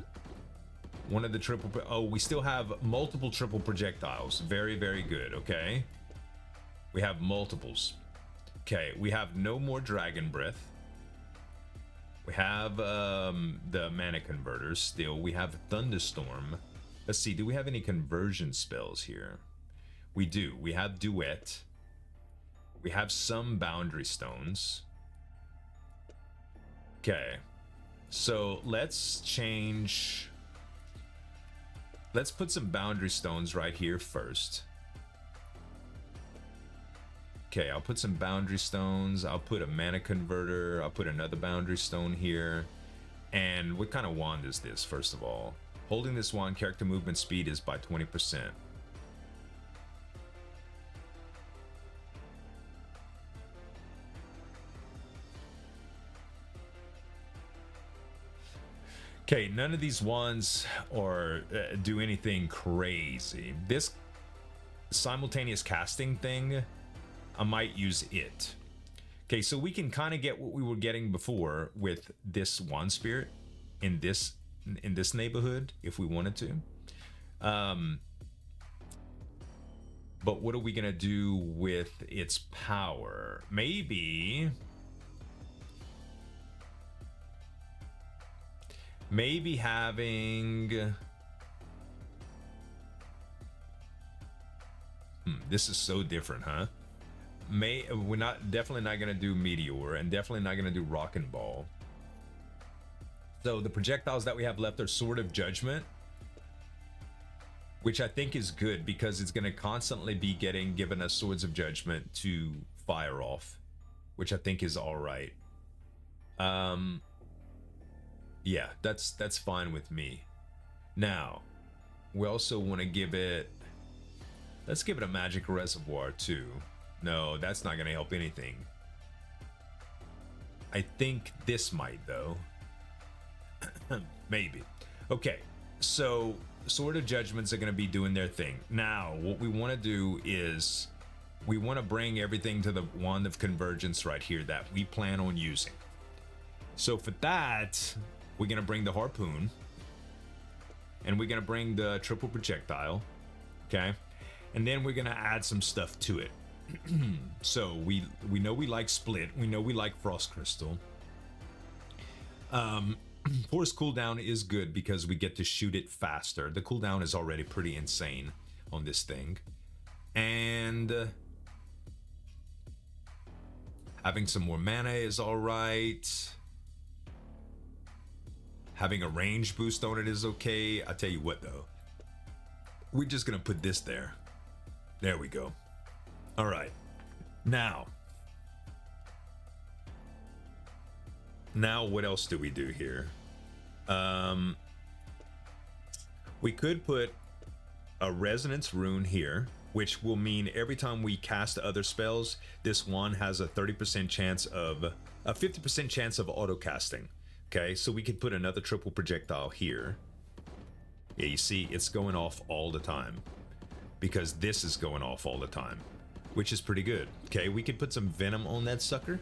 one of the triple. Oh, we still have multiple triple projectiles. Very, very good. Okay, we have multiples. Okay, we have no more dragon breath. We have the mana converters still. We have thunderstorm. Let's see, do we have any conversion spells here? We do. We have duet. We have some boundary stones. Okay, so let's change. Let's put some boundary stones right here first. Okay, I'll put some boundary stones. I'll put a mana converter. I'll put another boundary stone here. And what kind of wand is this, first of all? Holding this wand, character movement speed is by 20%. Okay, none of these wands are do anything crazy. This simultaneous casting thing, I might use it. Okay, so we can kind of get what we were getting before with this wand spirit in this neighborhood if we wanted to. But what are we gonna do with its power? Maybe having this is so different, huh? We're definitely not gonna do meteor, and definitely not gonna do rock and ball. So the projectiles that we have left are Sword of Judgment, which I think is good because it's gonna constantly be given us Swords of Judgment to fire off, which I think is all right. Yeah, that's fine with me. Now, we also want to give it. Let's give it a magic reservoir too. No, that's not going to help anything. I think this might, though. Maybe. Okay, so Sword of Judgments are going to be doing their thing. Now, what we want to do is we want to bring everything to the Wand of Convergence right here that we plan on using. So for that, we're going to bring the Harpoon. And we're going to bring the triple projectile. Okay? And then we're going to add some stuff to it. So we know we like Split. We know we like Frost Crystal. Force cooldown is good because we get to shoot it faster. The cooldown is already pretty insane on this thing. And having some more mana is alright. Having a range boost on it is okay. I'll tell you what though. We're just gonna put this there. There we go. Alright. Now what else do we do here? We could put a resonance rune here, which will mean every time we cast other spells, this one has a 30% chance of a 50% chance of auto casting. Okay, so we could put another triple projectile here. Yeah, you see, it's going off all the time because this is going off all the time, which is pretty good. Okay, we could put some venom on that sucker.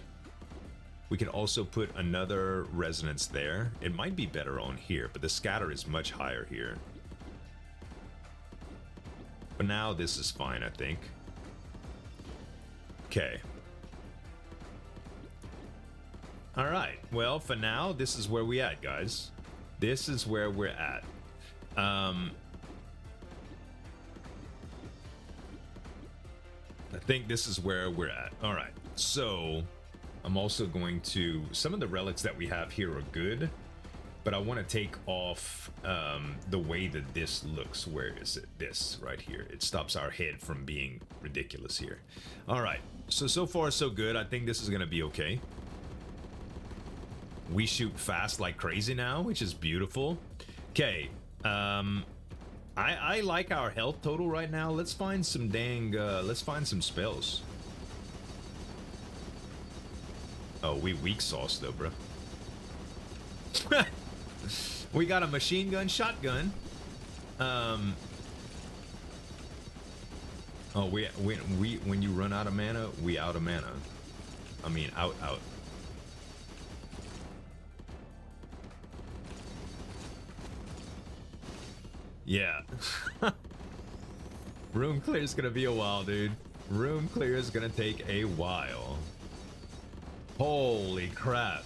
We can also put another resonance there. It might be better on here, but the scatter is much higher here. But now this is fine, I think. Okay. All right. Well, for now, this is where we at, guys. This is where we're at. I think this is where we're at. All right. So I'm also going to, some of the relics that we have here are good, but I want to take off the way that this looks. Where is it? This right here. It stops our head from being ridiculous here. All right. So far so good. I think this is going to be okay. We shoot fast like crazy now, which is beautiful. Okay. I like our health total right now. Let's find some let's find some spells. Oh, we weak sauce though, bro. We got a machine gun shotgun. Oh, when you run out of mana, we out of mana. I mean, out. Yeah. Room clear is gonna be a while, dude. Room clear is gonna take a while. Holy crap.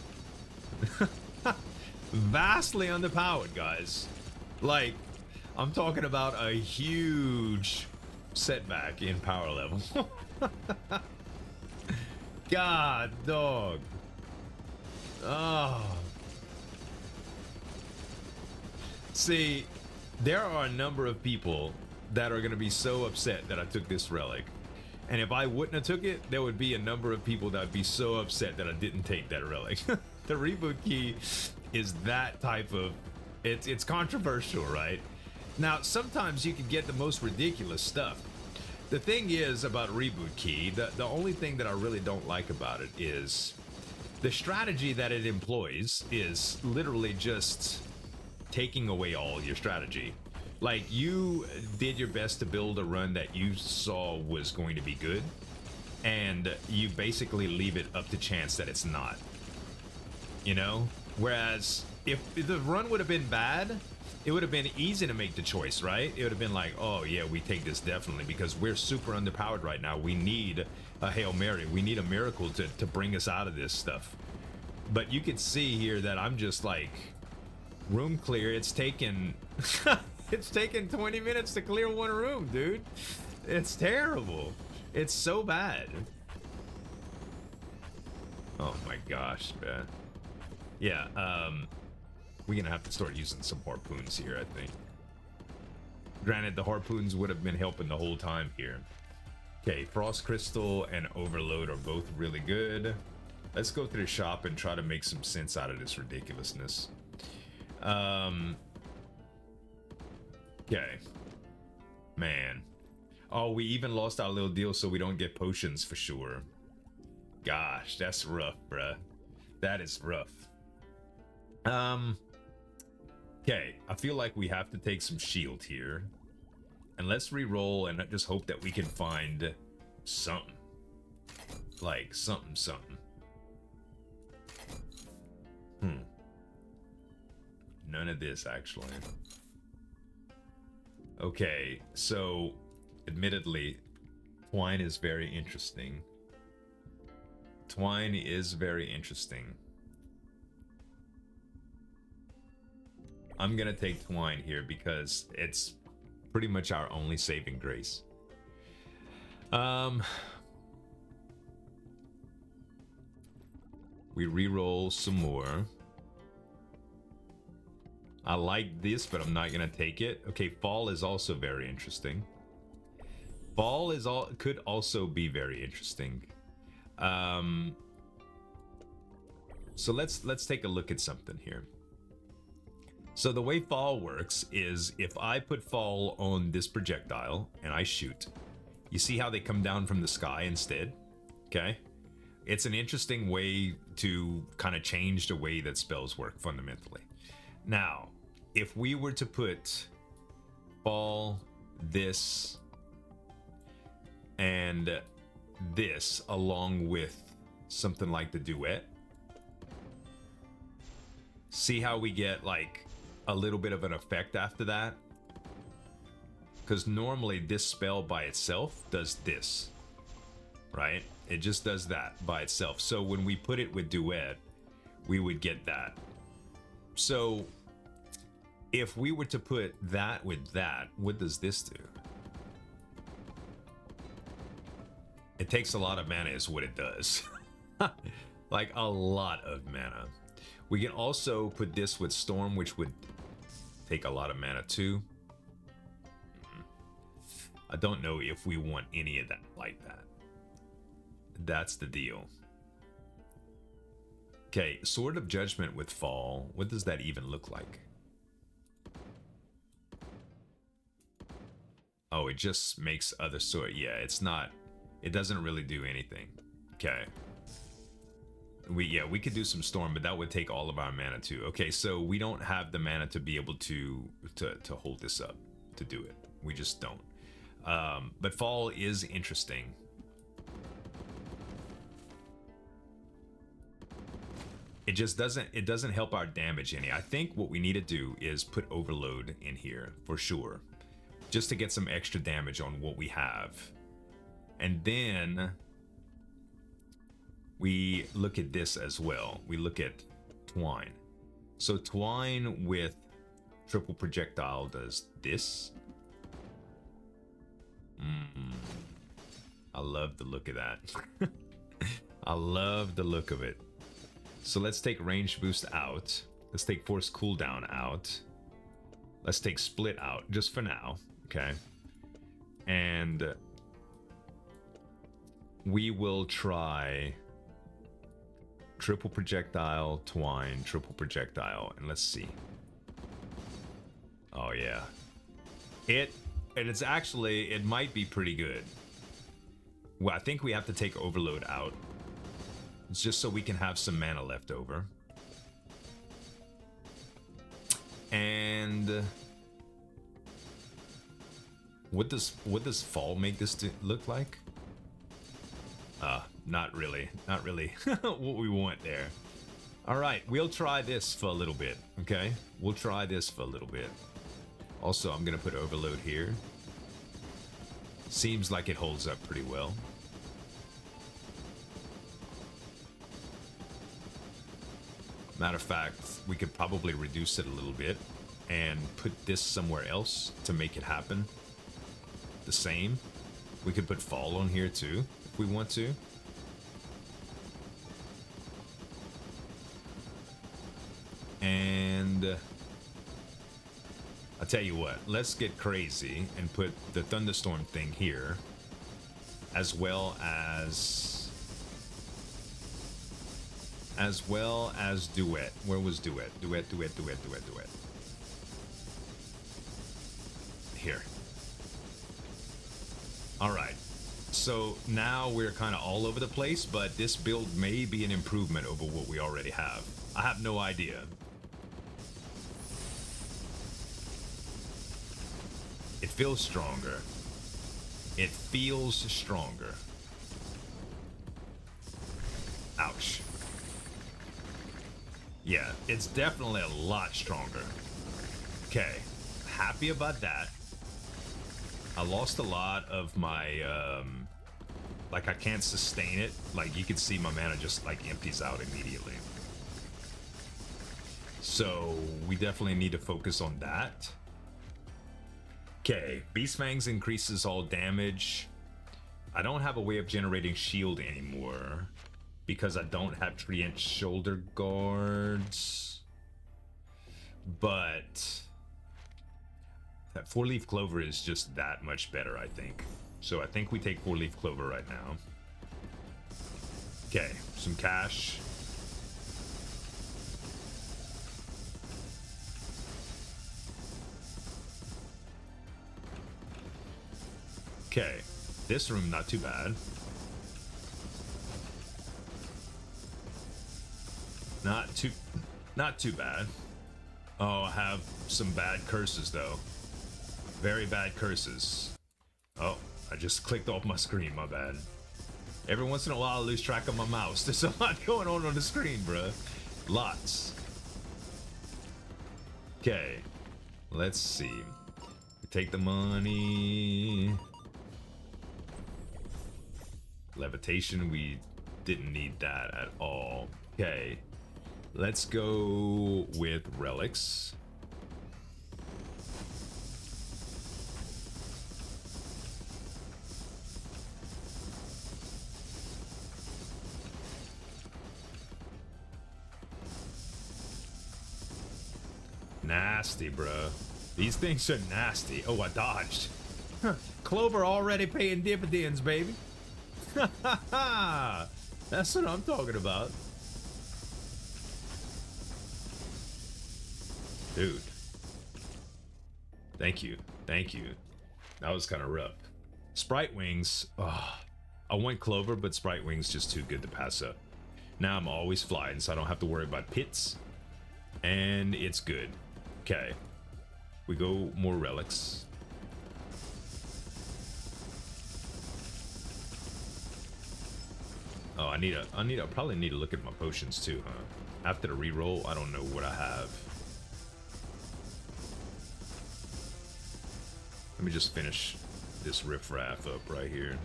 Vastly underpowered, guys. Like, I'm talking about a huge setback in power level. God, dog. Oh. See, there are a number of people that are going to be so upset that I took this relic. And if I wouldn't have took it, there would be a number of people that would be so upset that I didn't take that relic. The reboot key is that type of... It's controversial, right? Now, sometimes you can get the most ridiculous stuff. The thing is about reboot key, the only thing that I really don't like about it is the strategy that it employs is literally just taking away all your strategy. Like, you did your best to build a run that you saw was going to be good, and you basically leave it up to chance that it's not. You know? Whereas, if the run would have been bad, it would have been easy to make the choice, right? It would have been like, oh yeah, we take this definitely because we're super underpowered right now. We need a Hail Mary. We need a miracle to bring us out of this stuff. But you can see here that I'm just like, room clear. It's taken... It's taken 20 minutes to clear one room, dude. It's terrible. It's so bad. Oh my gosh, man. Yeah, we're gonna have to start using some harpoons here, I think. Granted, the harpoons would have been helping the whole time here. Okay, Frost Crystal and Overload are both really good. Let's go through the shop and try to make some sense out of this ridiculousness. Okay. Man. Oh, we even lost our little deal so we don't get potions for sure. Gosh, that's rough, bruh. That is rough. Okay, I feel like we have to take some shield here. And let's re-roll and just hope that we can find something. Like, something. None of this, actually. Okay, so, admittedly, Twine is very interesting. Twine is very interesting. I'm gonna take Twine here because it's pretty much our only saving grace. We re-roll some more. I like this, but I'm not gonna take it. Okay, Fall is also very interesting. Fall is could also be very interesting. So let's take a look at something here. So the way Fall works is if I put Fall on this projectile and I shoot, you see how they come down from the sky instead? Okay? It's an interesting way to kind of change the way that spells work fundamentally. Now, if we were to put Fall, this, and this along with something like the duet, see how we get like a little bit of an effect after that? Because normally this spell by itself does this, right? It just does that by itself. So when we put it with duet, we would get that. So if we were to put that with that, what does this do? It takes a lot of mana is what it does. Like a lot of mana. We can also put this with Storm, which would take a lot of mana too. I don't know if we want any of that like that. That's the deal. Okay, Sword of Judgment with Fall. What does that even look like? Oh, it just makes other sword. Yeah, it's not. It doesn't really do anything. Okay. We could do some Storm, but that would take all of our mana too. Okay, so we don't have the mana to be able to hold this up, to do it. We just don't. But Fall is interesting. it just doesn't help our damage any. I think what we need to do is put overload in here for sure, just to get some extra damage on what we have. And then we look at this as well. We look at Twine. So Twine with triple projectile does this. I love the look of that. I love the look of it. So let's take range boost out. Let's take force cooldown out. Let's take split out just for now. Okay. And we will try triple projectile, Twine, triple projectile, and let's see. Oh yeah. It's actually, it might be pretty good. Well, I think we have to take overload out. It's just so we can have some mana left over. And what does fall make this look like? Not really what we want there. All right, we'll try this for a little bit. Okay, we'll try this for a little bit. Also, I'm gonna put overload here. Seems like it holds up pretty well. Matter of fact, we could probably reduce it a little bit and put this somewhere else to make it happen. The same. We could put fall on here too, if we want to. And I'll tell you what, let's get crazy and put the thunderstorm thing here, as well as duet. Where was duet? Duet. Here. All right. So now we're kind of all over the place, but this build may be an improvement over what we already have. I have no idea. It feels stronger. It feels stronger. Ouch. Yeah, it's definitely a lot stronger. Okay, happy about that. I lost a lot of my, like I can't sustain it. Like you can see my mana just like empties out immediately. So we definitely need to focus on that. Okay, Beast Fangs increases all damage. I don't have a way of generating shield anymore because I don't have Treant shoulder guards. But that 4-leaf clover is just that much better, I think. So I think we take 4-leaf clover right now. Okay, some cash. Okay, this room not too bad. Not too bad. Oh, I have some bad curses though. Very bad curses. Oh, I just clicked off my screen, my bad. Every once in a while I lose track of my mouse. There's a lot going on the screen, bruh. Lots. Okay, let's see. Take the money. Levitation, we didn't need that at all. Okay, let's go with relics. Nasty, bro. These things are nasty. Oh, I dodged. Clover already paying dividends, baby. That's what I'm talking about. Dude. Thank you. Thank you. That was kind of rough. Sprite Wings. Oh, I want Clover, but Sprite Wings just too good to pass up. Now I'm always flying, so I don't have to worry about pits. And it's good. Okay. We go more relics. Oh, probably need to look at my potions too, huh? After the reroll, I don't know what I have. Let me just finish this riffraff up right here.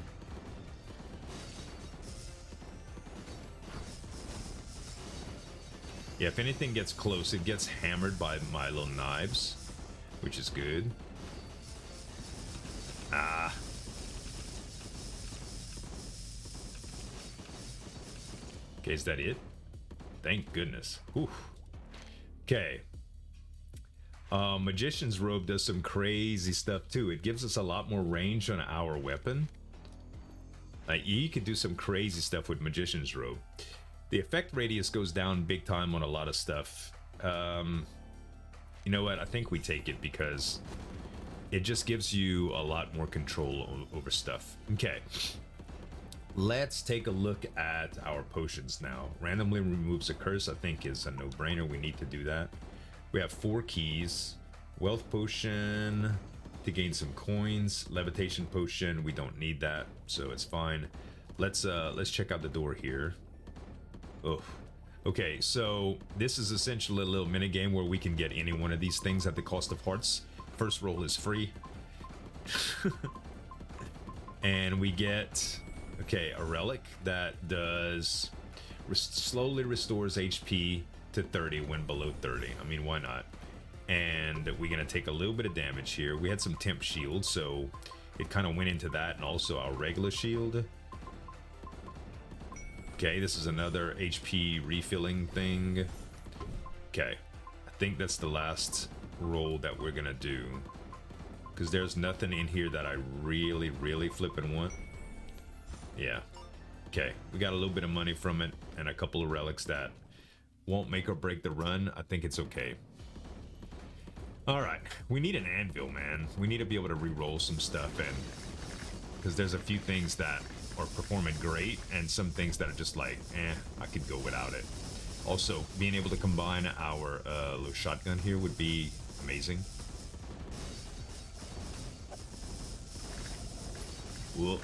Yeah, if anything gets close, it gets hammered by my little knives, which is good. Ah. Okay, is that it? Thank goodness. Whew. Okay. Magician's Robe does some crazy stuff too. It gives us a lot more range on our weapon. Like, you could do some crazy stuff with Magician's Robe. The effect radius goes down big time on a lot of stuff. You know what? I think we take it because it just gives you a lot more control over stuff. Okay. Let's take a look at our potions now. Randomly removes a curse, I think, is a no-brainer. We need to do that. We have 4 keys. Wealth potion to gain some coins. Levitation potion, we don't need that, so it's fine. Let's check out the door here. Oh, okay, so this is essentially a little mini game where we can get any one of these things at the cost of hearts. First roll is free. And we get, okay, a relic that does slowly restores HP to 30 when below 30. I mean, why not? And we're gonna take a little bit of damage here. We had some temp shield, so it kind of went into that, and also our regular shield. Okay, this is another HP refilling thing. Okay, I think that's the last roll that we're gonna do, because there's nothing in here that I really flippin' want. Yeah. Okay, we got a little bit of money from it and a couple of relics that won't make or break the run. I think it's okay. All right, we need an anvil, man. We need to be able to re-roll some stuff, and because there's a few things that are performing great and some things that are just like, I could go without it. Also, being able to combine our little shotgun here would be amazing. Whoa.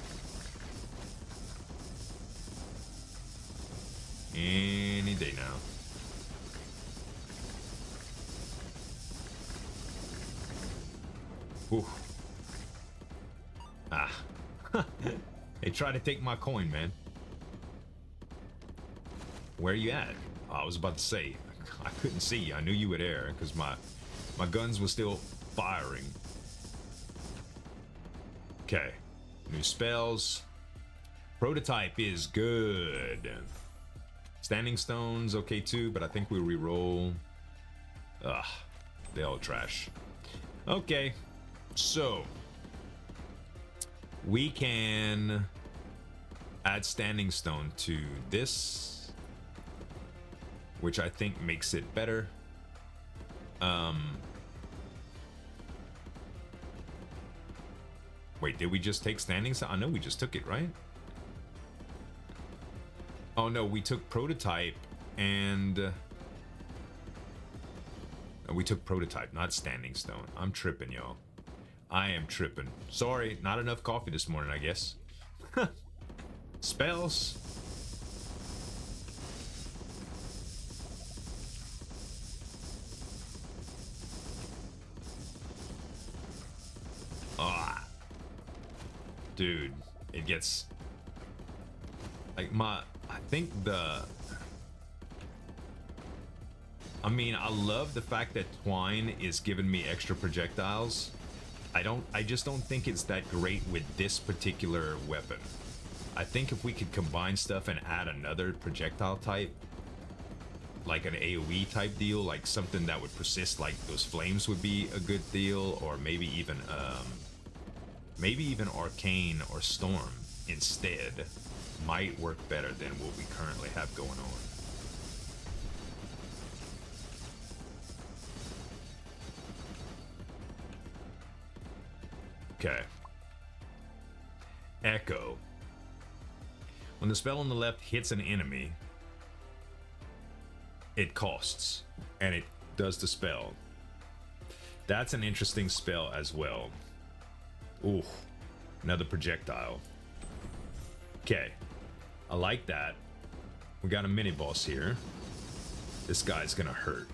Any day now. Whew. Ah. They tried to take my coin, man. Where you at? Oh, I was about to say, I couldn't see you. I knew you were there because my guns were still firing. Okay. New spells. Prototype is good. Standing stones, okay too, but I think we re-roll. Ugh, they all trash. Okay, so we can add standing stone to this, which I think makes it better. Wait, did we just take standing stone? I know we just took it, right? Oh no, we took prototype and we took prototype, not standing stone. I'm tripping, y'all. I am tripping. Sorry, not enough coffee this morning, I guess. Spells. Ah, dude, it gets like I think I mean, I love the fact that Twine is giving me extra projectiles. I just don't think it's that great with this particular weapon. I think if we could combine stuff and add another projectile type, like an AoE type deal, like something that would persist, like those flames would be a good deal, or maybe even Arcane or Storm instead might work better than what we currently have going on. Okay. Echo. When the spell on the left hits an enemy, it costs, and it does the spell. That's an interesting spell as well. Ooh, another projectile. Okay, I like that. We got a mini boss here. This guy's gonna hurt.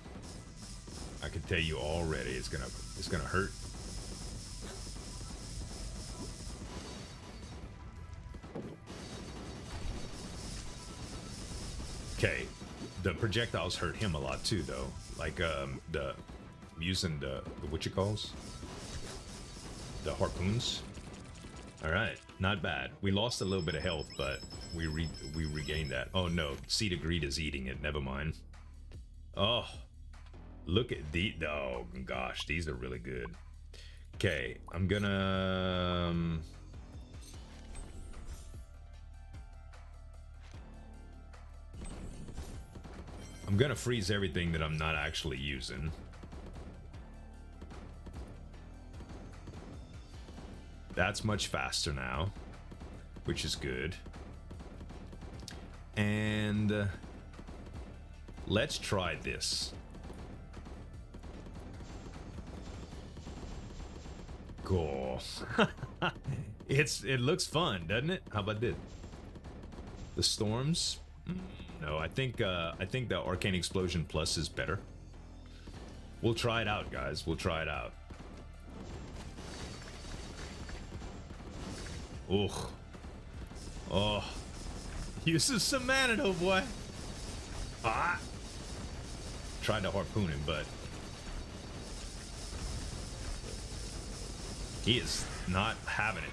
I can tell you already, it's gonna hurt. Okay, the projectiles hurt him a lot too, though. Like using the what you calls the harpoons. All right, not bad. We lost a little bit of health, but we regained that. Oh no, Seed of Greed is eating it. Never mind. Oh, look at the. Oh gosh, these are really good. Okay, I'm gonna. I'm gonna freeze everything that I'm not actually using. That's much faster now, which is good. And let's try this. Cool. It looks fun, doesn't it? How about this? The storms? No, I think the Arcane Explosion Plus is better. We'll try it out, guys. We'll try it out. Ugh. Oh. Uses some mana, though, boy. Ah. Tried to harpoon him, but he is not having it.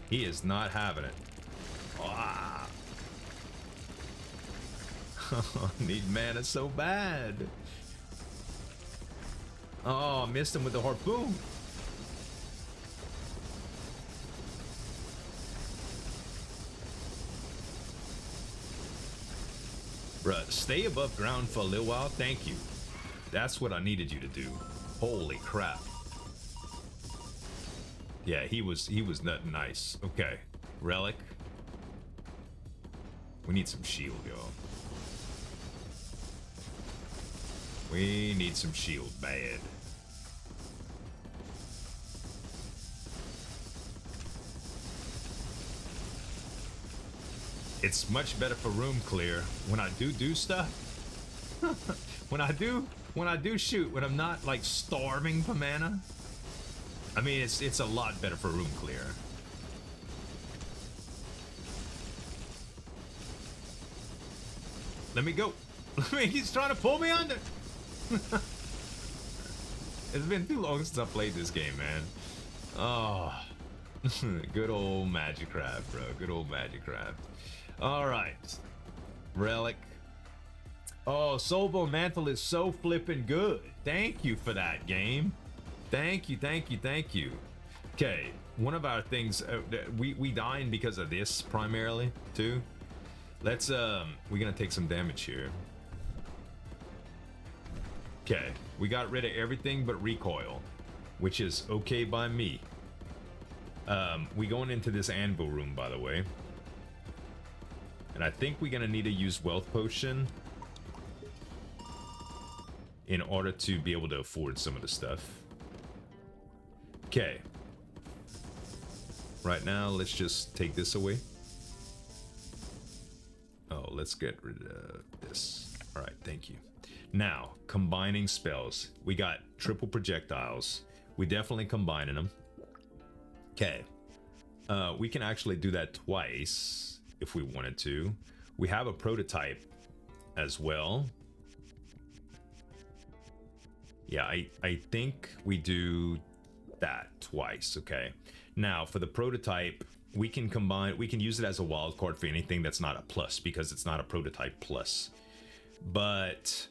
He is not having it. Ah. Need mana so bad. Oh, I missed him with the harpoon. Bruh, stay above ground for a little while. Thank you. That's what I needed you to do. Holy crap. Yeah, he was not nice. Okay. Relic. We need some shield, yo. We need some shield bad. It's much better for room clear when I do stuff. when I do shoot, when I'm not like starving for mana. I mean, it's a lot better for room clear. Let me go. He's trying to pull me under. It's been too long since I played this game, man. Oh, good old Magicraft, bro. Good old Magicraft. All right, Relic. Oh, Soulbone Mantle is so flippin' good. Thank you for that, game. Thank you, thank you, thank you. Okay, one of our things we dying because of this primarily too. Let's we're gonna take some damage here. Okay, we got rid of everything but recoil, which is okay by me. We going into this anvil room, by the way. And I think we're gonna need to use Wealth Potion in order to be able to afford some of the stuff. Okay. Right now, let's just take this away. Oh, let's get rid of this. All right, thank you. Now, combining spells. We got triple projectiles. We definitely combining them. Okay. We can actually do that twice if we wanted to. We have a prototype as well. Yeah, I think we do that twice. Okay. Now, for the prototype, we can use it as a wild card for anything that's not a plus because it's not a prototype plus. But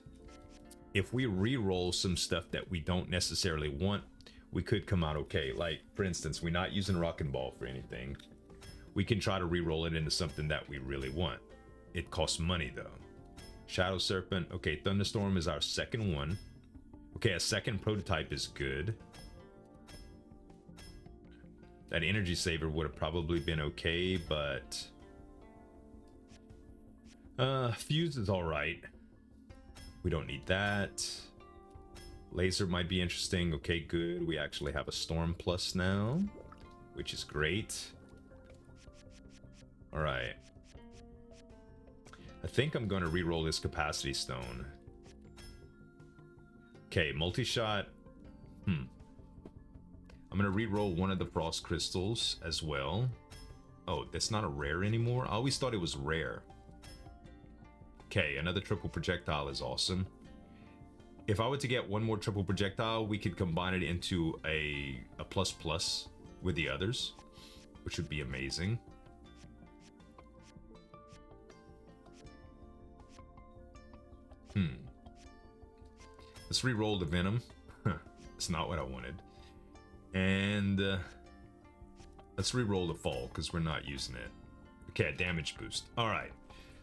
if we re-roll some stuff that we don't necessarily want, we could come out okay. Like, for instance, we're not using Rockin' Ball for anything. We can try to re-roll it into something that we really want. It costs money, though. Shadow Serpent. Okay, Thunderstorm is our second one. Okay, a second prototype is good. That Energy Saver would have probably been okay, but Fuse is all right. We don't need that. Laser might be interesting. Okay, good. We actually have a Storm Plus now, which is great. All right. I think I'm going to re-roll this capacity stone. Okay, multi-shot. I'm going to re-roll one of the frost crystals as well. Oh, that's not a rare anymore? I always thought it was rare. Okay, another triple projectile is awesome. If I were to get one more triple projectile, we could combine it into a plus with the others, which would be amazing. Let's re-roll the venom. It's not what I wanted. And let's re-roll the fall because we're not using it. Okay, a damage boost. All right.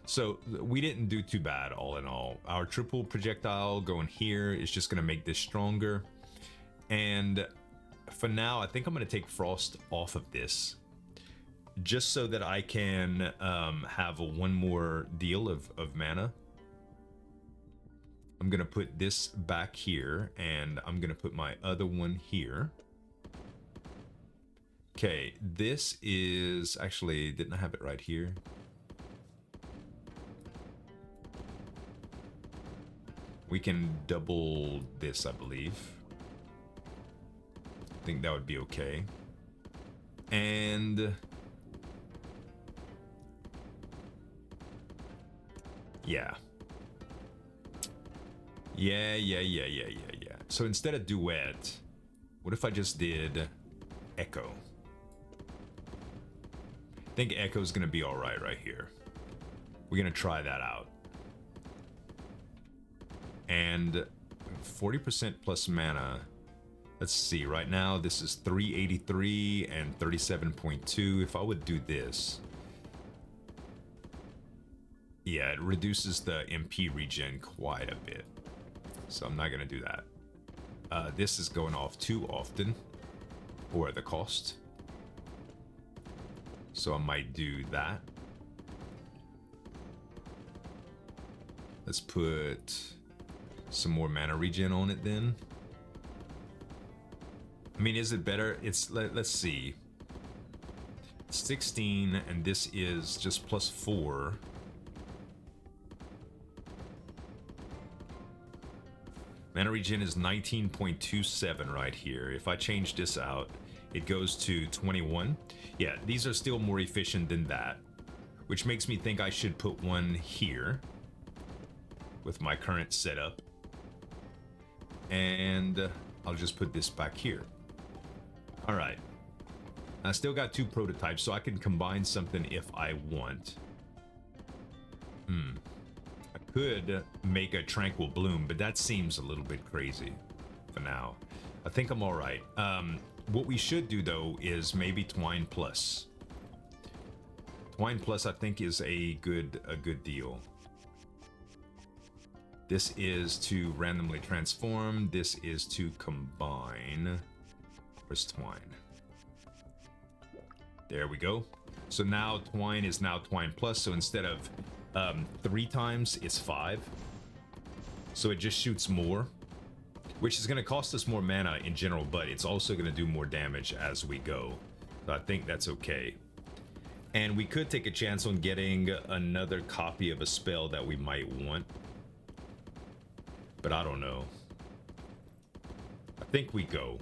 So we didn't do too bad all in all. Our triple projectile going here is just going to make this stronger. And for now, I think I'm going to take frost off of this. Just so that I can have one more deal of mana. I'm going to put this back here, and I'm going to put my other one here. Okay, this is... Actually, didn't I have it right here? We can double this, I believe. I think that would be okay. And... Yeah. Yeah. So instead of duet, what if I just did echo? I think echo is going to be all right here. We're going to try that out. And 40% plus mana. Let's see, right now this is 383 and 37.2. If I would do this, yeah, it reduces the MP regen quite a bit. So I'm not going to do that. This is going off too often, or at the cost. So I might do that. Let's put some more mana regen on it then. I mean, is it better? It's, let's see. 16, and this is just plus 4. Mana regen is 19.27 right here. If I change this out, it goes to 21. Yeah, these are still more efficient than that, which makes me think I should put one here with my current setup. And I'll just put this back here. All right. I still got 2 prototypes, so I can combine something if I want. I could make a Tranquil Bloom, but that seems a little bit crazy for now. I think I'm all right. What we should do, though, is maybe Twine Plus. Twine Plus, I think, is a good deal. This is to randomly transform. This is to combine. Where's Twine? There we go. So now Twine is now Twine Plus. So instead of 3 times, it's 5. So it just shoots more, which is going to cost us more mana in general, but it's also going to do more damage as we go. So I think that's okay. And we could take a chance on getting another copy of a spell that we might want. But I don't know. I think we go.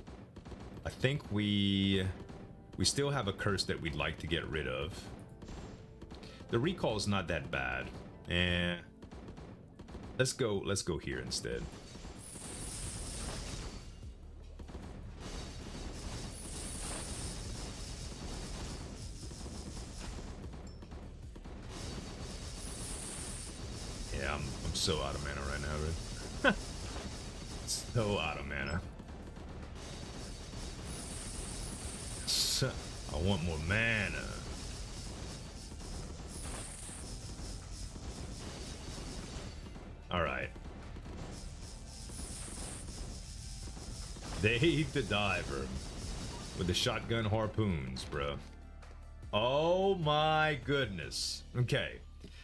I think we still have a curse that we'd like to get rid of. The recall is not that bad. Let's go here instead. Yeah, I'm so out of mana right now, Red. So out of mana. So, I want more mana. Alright. They eat the diver with the shotgun harpoons, bro. Oh my goodness. Okay.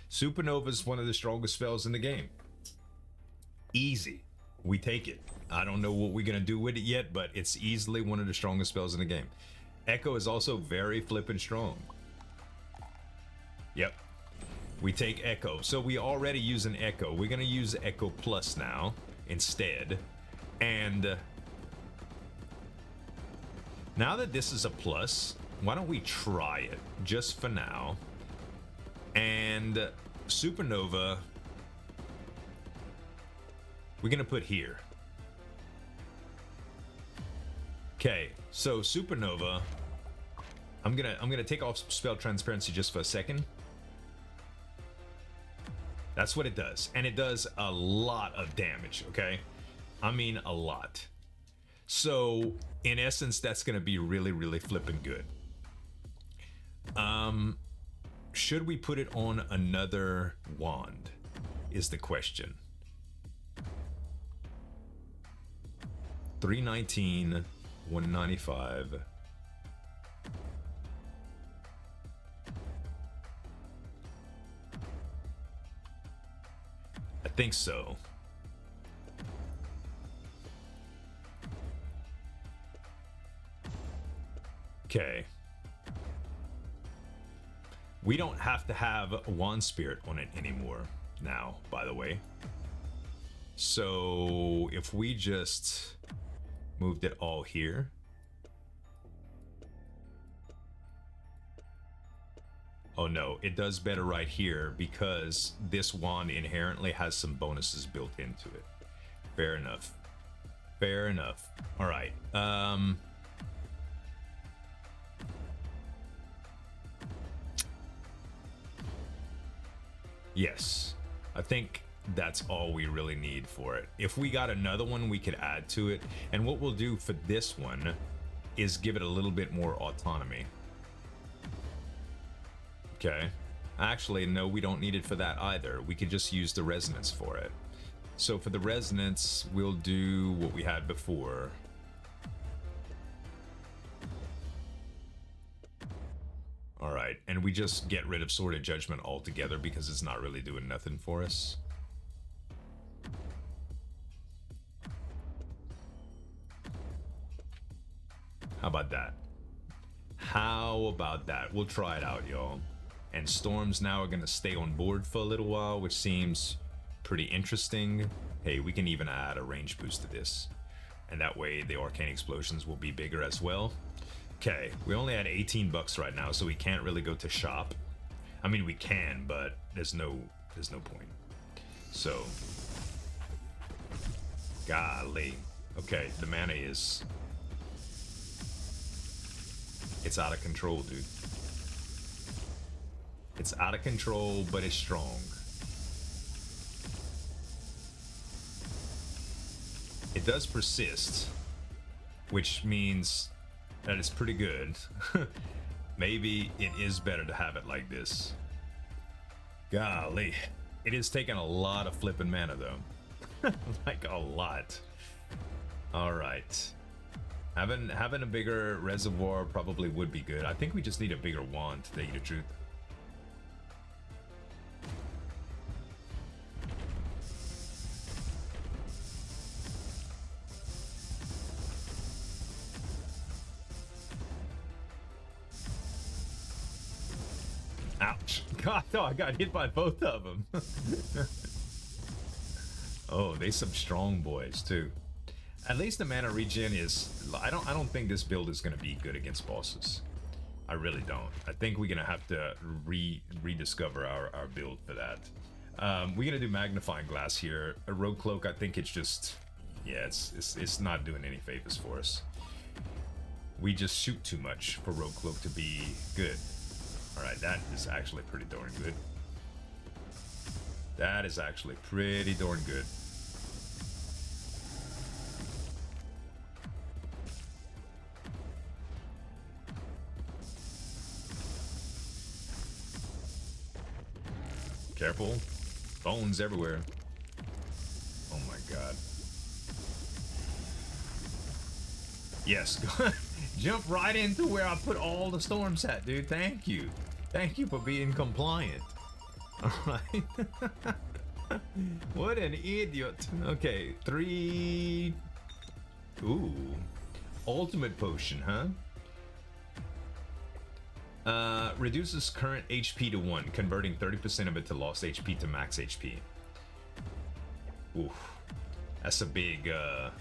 Supernova is one of the strongest spells in the game. Easy. We take it. I don't know what we're going to do with it yet, but it's easily one of the strongest spells in the game. Echo is also very flippin' strong. Yep. We take Echo. So we already use an Echo. We're gonna use Echo Plus now instead. And now that this is a plus, why don't we try it just for now? And Supernova, we're gonna put here. Okay, so Supernova, I'm gonna take off spell transparency just for a second. That's what it does, and it does a lot of damage. Okay, I mean a lot. So in essence, that's gonna be really, really flipping good. Should we put it on another wand? Is the question. 319, 195. I think so. Okay. We don't have to have a wand spirit on it anymore now, by the way. So if we just moved it all here. Oh no, it does better right here because this wand inherently has some bonuses built into it. Fair enough. Fair enough. All right. Yes, I think that's all we really need for it. If we got another one, we could add to it. And what we'll do for this one is give it a little bit more autonomy. Okay. Actually, no, we don't need it for that either. We could just use the resonance for it. So for the resonance, we'll do what we had before. All right, and we just get rid of Sword of Judgment altogether because it's not really doing nothing for us. How about that? How about that? We'll try it out, y'all. And storms now are gonna stay on board for a little while, which seems pretty interesting. Hey, we can even add a range boost to this. And that way the arcane explosions will be bigger as well. Okay, we only had 18 bucks right now, so we can't really go to shop. I mean, we can, but there's no point. So, golly. Okay, the mana is... It's out of control, dude. It's out of control, but it's strong. It does persist, which means that it's pretty good. Maybe it is better to have it like this. Golly. It is taking a lot of flipping mana, though. Like, a lot. Alright. Having a bigger reservoir probably would be good. I think we just need a bigger wand, to tell you the truth. Ouch. God, no, I got hit by both of them. Oh, they some strong boys, too. At least the mana regen is... I don't think this build is going to be good against bosses. I really don't. I think we're going to have to rediscover our build for that. We're going to do Magnifying Glass here. A Rogue Cloak, I think it's just... Yeah, it's not doing any favors for us. We just shoot too much for Rogue Cloak to be good. Alright, that is actually pretty darn good. That is actually pretty darn good. Careful. Bones everywhere. Oh my god. Yes. Jump right into where I put all the storms at, dude. Thank you. Thank you for being compliant. Alright. What an idiot. Okay, 3... Ooh. Ultimate potion, huh? Reduces current HP to 1, converting 30% of it to lost HP to max HP. Oof. That's a big, I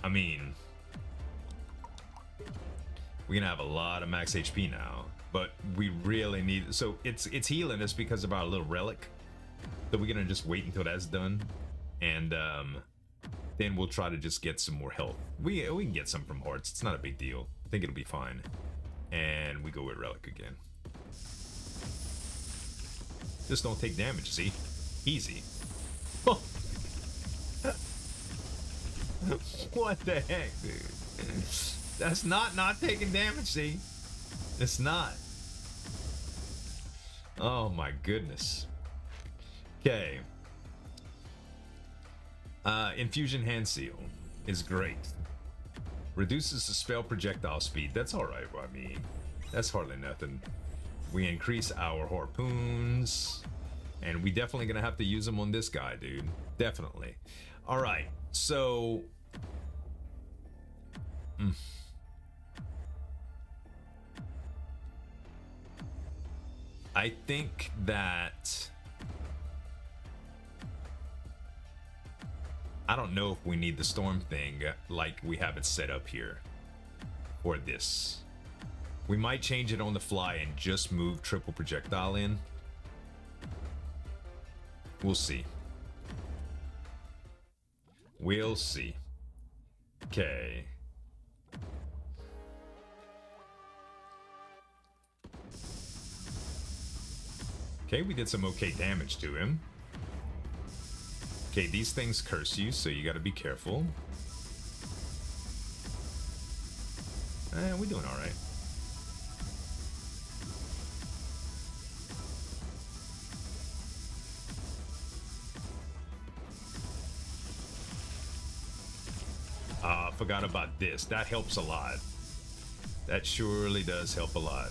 mean, we're gonna have a lot of max HP now, but we really need, so it's healing us because of our little relic. So we're gonna just wait until that's done, and then we'll try to just get some more health. We can get some from hearts, it's not a big deal. I think it'll be fine. And we go with relic again. Just don't take damage, see? Easy. What the heck, dude? That's not taking damage, see? It's not. Oh my goodness. Okay. Infusion Hand Seal is great. Reduces the spell projectile speed. That's alright, I mean. That's hardly nothing. We increase our harpoons. And we definitely gonna have to use them on this guy, dude. Definitely. Alright, so... I think that... I don't know if we need the storm thing like we have it set up here for this. We might change it on the fly and just move triple projectile in. We'll see. We'll see. Okay. Okay, we did some okay damage to him. Okay, these things curse you, so you gotta be careful. We're doing alright. Forgot about this. That helps a lot. That surely does help a lot.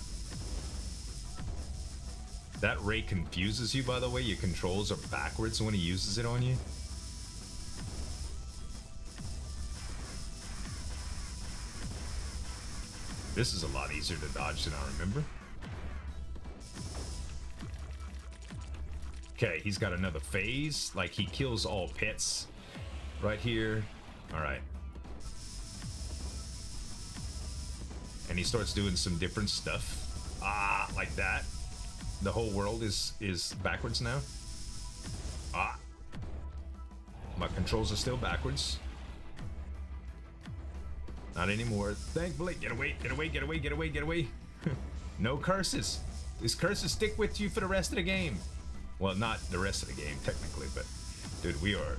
That ray confuses you, by the way. Your controls are backwards when he uses it on you. This is a lot easier to dodge than I remember. Okay, he's got another phase. Like, he kills all pets right here. All right. And he starts doing some different stuff. Like that. The whole world is backwards now. My controls are still backwards. Not anymore. Thankfully. Get away, get away, get away, get away, get away. No curses. These curses stick with you for the rest of the game. Well, not the rest of the game, technically, but... Dude, we are...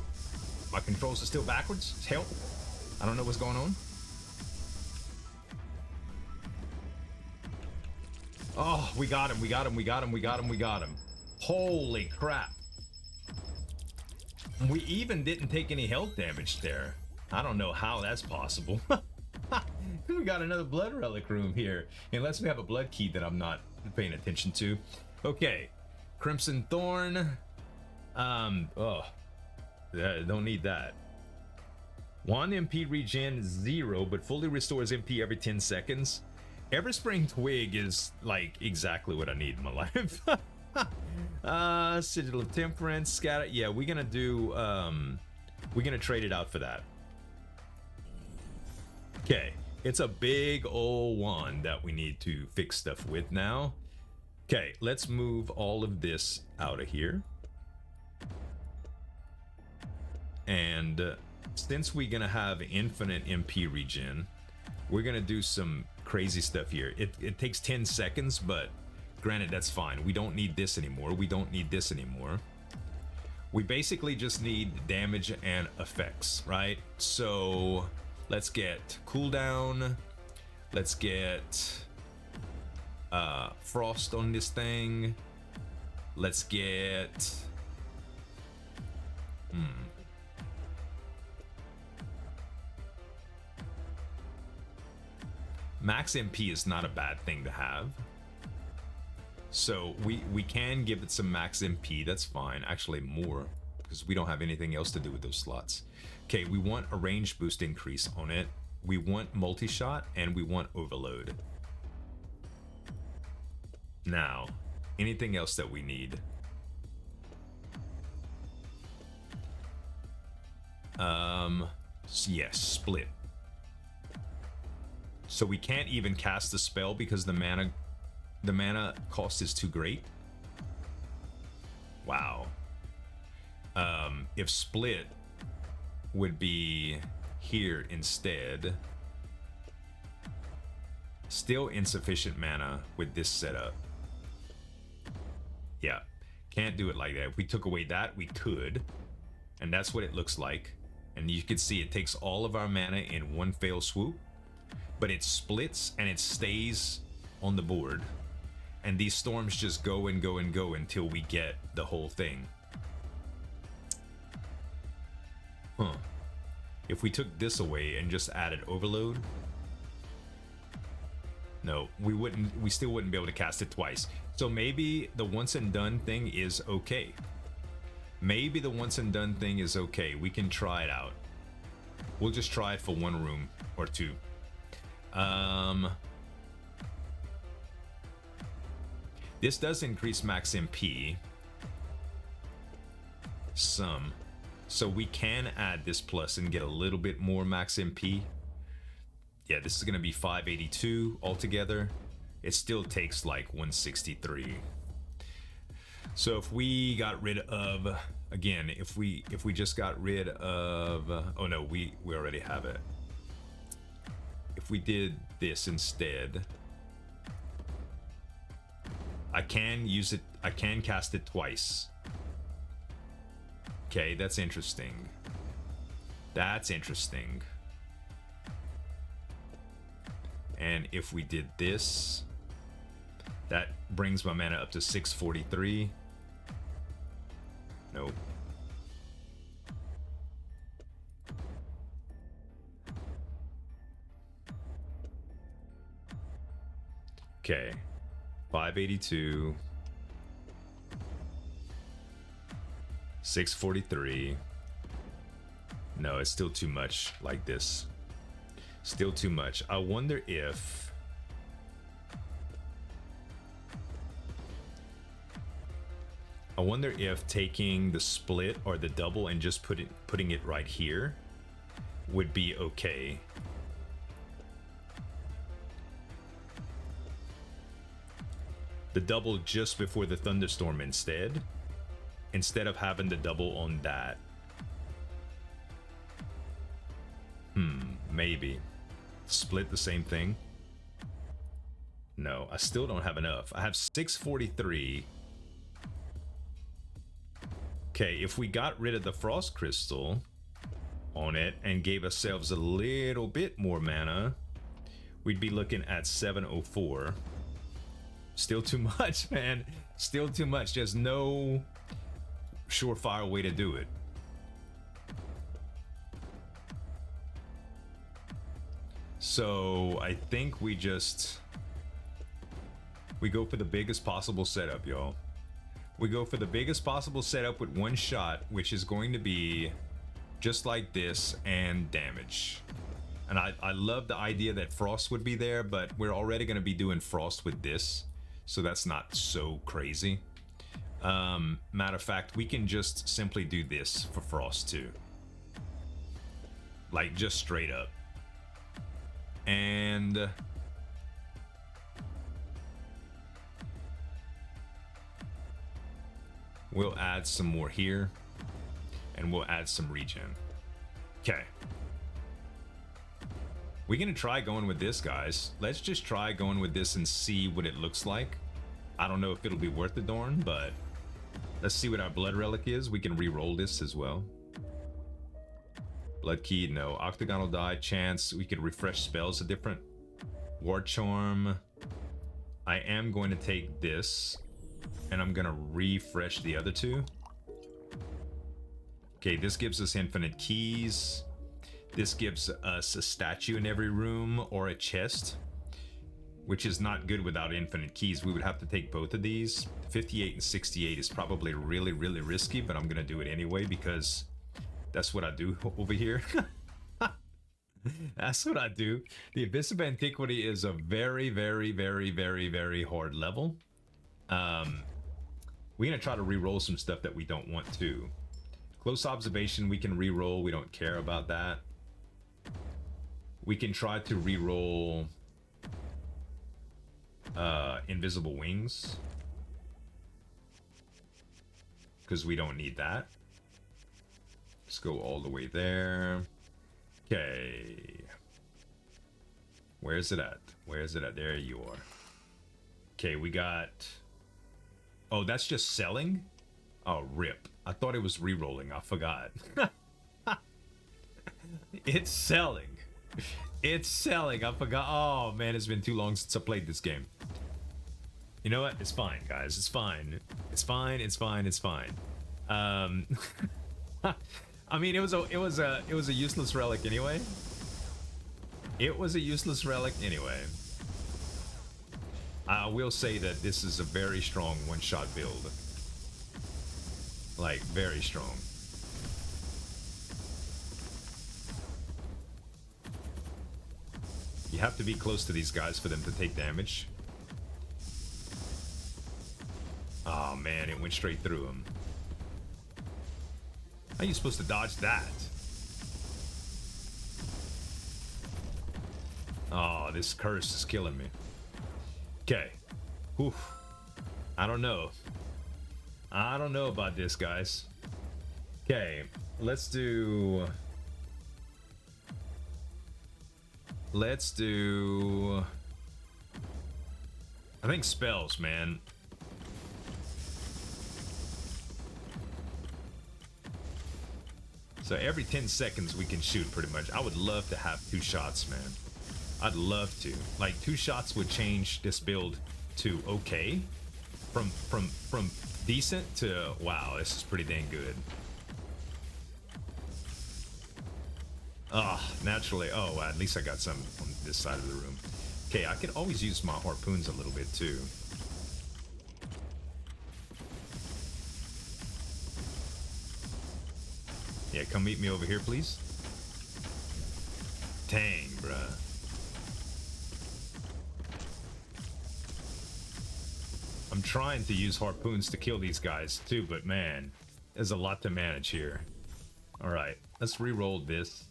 My controls are still backwards. Help. I don't know what's going on. Oh, we got him, we got him, we got him, we got him, we got him. Holy crap. We even didn't take any health damage there. I don't know how that's possible. We got another blood relic room here. Unless we have a blood key that I'm not paying attention to. Okay. Crimson Thorn. Don't need that. 1 MP regen 0, but fully restores MP every 10 seconds. Everspring Twig is like exactly what I need in my life. Sigil of Temperance, Scatter. Yeah, we're gonna do we're gonna trade it out for that. Okay, it's a big old one that we need to fix stuff with now. Okay, let's move all of this out of here. And since we're gonna have infinite MP regen, we're gonna do some crazy stuff here. It takes 10 seconds, but granted, that's fine. We don't need this anymore. We don't need this anymore. We basically just need damage and effects, right? So let's get cooldown. Let's get frost on this thing. Let's get max MP is not a bad thing to have. So we can give it some max MP, that's fine. Actually more, because we don't have anything else to do with those slots. Okay, we want a range boost increase on it. We want multi-shot and we want overload. Now, anything else that we need? Yes, split. So we can't even cast the spell because the mana cost is too great. Wow. If split would be here instead, still insufficient mana with this setup. Yeah, can't do it like that. If we took away that, we could, and that's what it looks like. And you can see it takes all of our mana in one fell swoop, but it splits and it stays on the board. And these storms just go and go and go until we get the whole thing. Huh. If we took this away and just added overload, no, we still wouldn't be able to cast it twice. So maybe the once and done thing is okay. Maybe the once and done thing is okay. We can try it out. We'll just try it for one room or two. This does increase max MP. Some. So we can add this plus and get a little bit more max MP. Yeah, this is going to be 582 altogether. It still takes like 163. So if we got rid of, again, if we just got rid of, oh no, we already have it. If we did this instead, I can use it, I can cast it twice. Okay, that's interesting. That's interesting. And if we did this, that brings my mana up to 643. Nope. Okay. 582. 643. No, it's still too much like this. Still too much. I wonder if taking the split or the double and just putting it right here would be okay. The double just before the thunderstorm instead of having the double on that. Maybe. Split the same thing? No, I still don't have enough. I have 643. Okay, if we got rid of the frost crystal on it and gave ourselves a little bit more mana, we'd be looking at 704. Still too much, man. Still too much. There's no surefire way to do it. So I think we go for the biggest possible setup, y'all. We go for the biggest possible setup with one shot, which is going to be just like this and damage. And I love the idea that frost would be there, but we're already going to be doing frost with this, so that's not so crazy. Matter of fact, we can just simply do this for frost too. Like just straight up. And we'll add some more here, and we'll add some regen. Okay. We're gonna try going with this, guys. Let's just try going with this and see what it looks like. I don't know if it'll be worth the darn, but let's see what our blood relic is. We can re-roll this as well. Blood key, no. Octagonal die, chance. We could refresh spells, a different war charm. I am going to take this, and I'm gonna refresh the other two. Okay, this gives us infinite keys. This gives us a statue in every room or a chest, which is not good without infinite keys. We would have to take both of these. 58 and 68 is probably really, really risky, but I'm gonna do it anyway because that's what I do over here. That's what I do. The Abyss of Antiquity is a very, very, very, very, very hard level. We're gonna try to re-roll some stuff that we don't want to. Close observation, we can re-roll. We don't care about that. We can try to re-roll invisible wings, because we don't need that. Let's go all the way there. Okay. Where's it at? Where's it at? There you are. Okay, we got... Oh, that's just selling? Oh, rip. I thought it was re-rolling. I forgot. It's selling. It's selling. I forgot. Oh, man, it's been too long since I played this game. You know what? It's fine, guys. It's fine. It's fine. It's fine. It's fine. I mean, it was a useless relic anyway. It was a useless relic anyway. I will say that this is a very strong one-shot build. Like, very strong. You have to be close to these guys for them to take damage. Oh man, it went straight through him. How are you supposed to dodge that? Oh, this curse is killing me. Okay. Oof. I don't know. I don't know about this, guys. Okay, let's do... I think spells, man. So every 10 seconds we can shoot pretty much. I would love to have 2 shots, man. I'd love to. Like 2 shots would change this build to okay. From decent to wow, this is pretty dang good. Ah, naturally. Oh, well, at least I got some on this side of the room. Okay, I could always use my harpoons a little bit too. Yeah, come meet me over here, please. Dang, bruh. I'm trying to use harpoons to kill these guys too, but man, there's a lot to manage here. All right, let's re-roll this.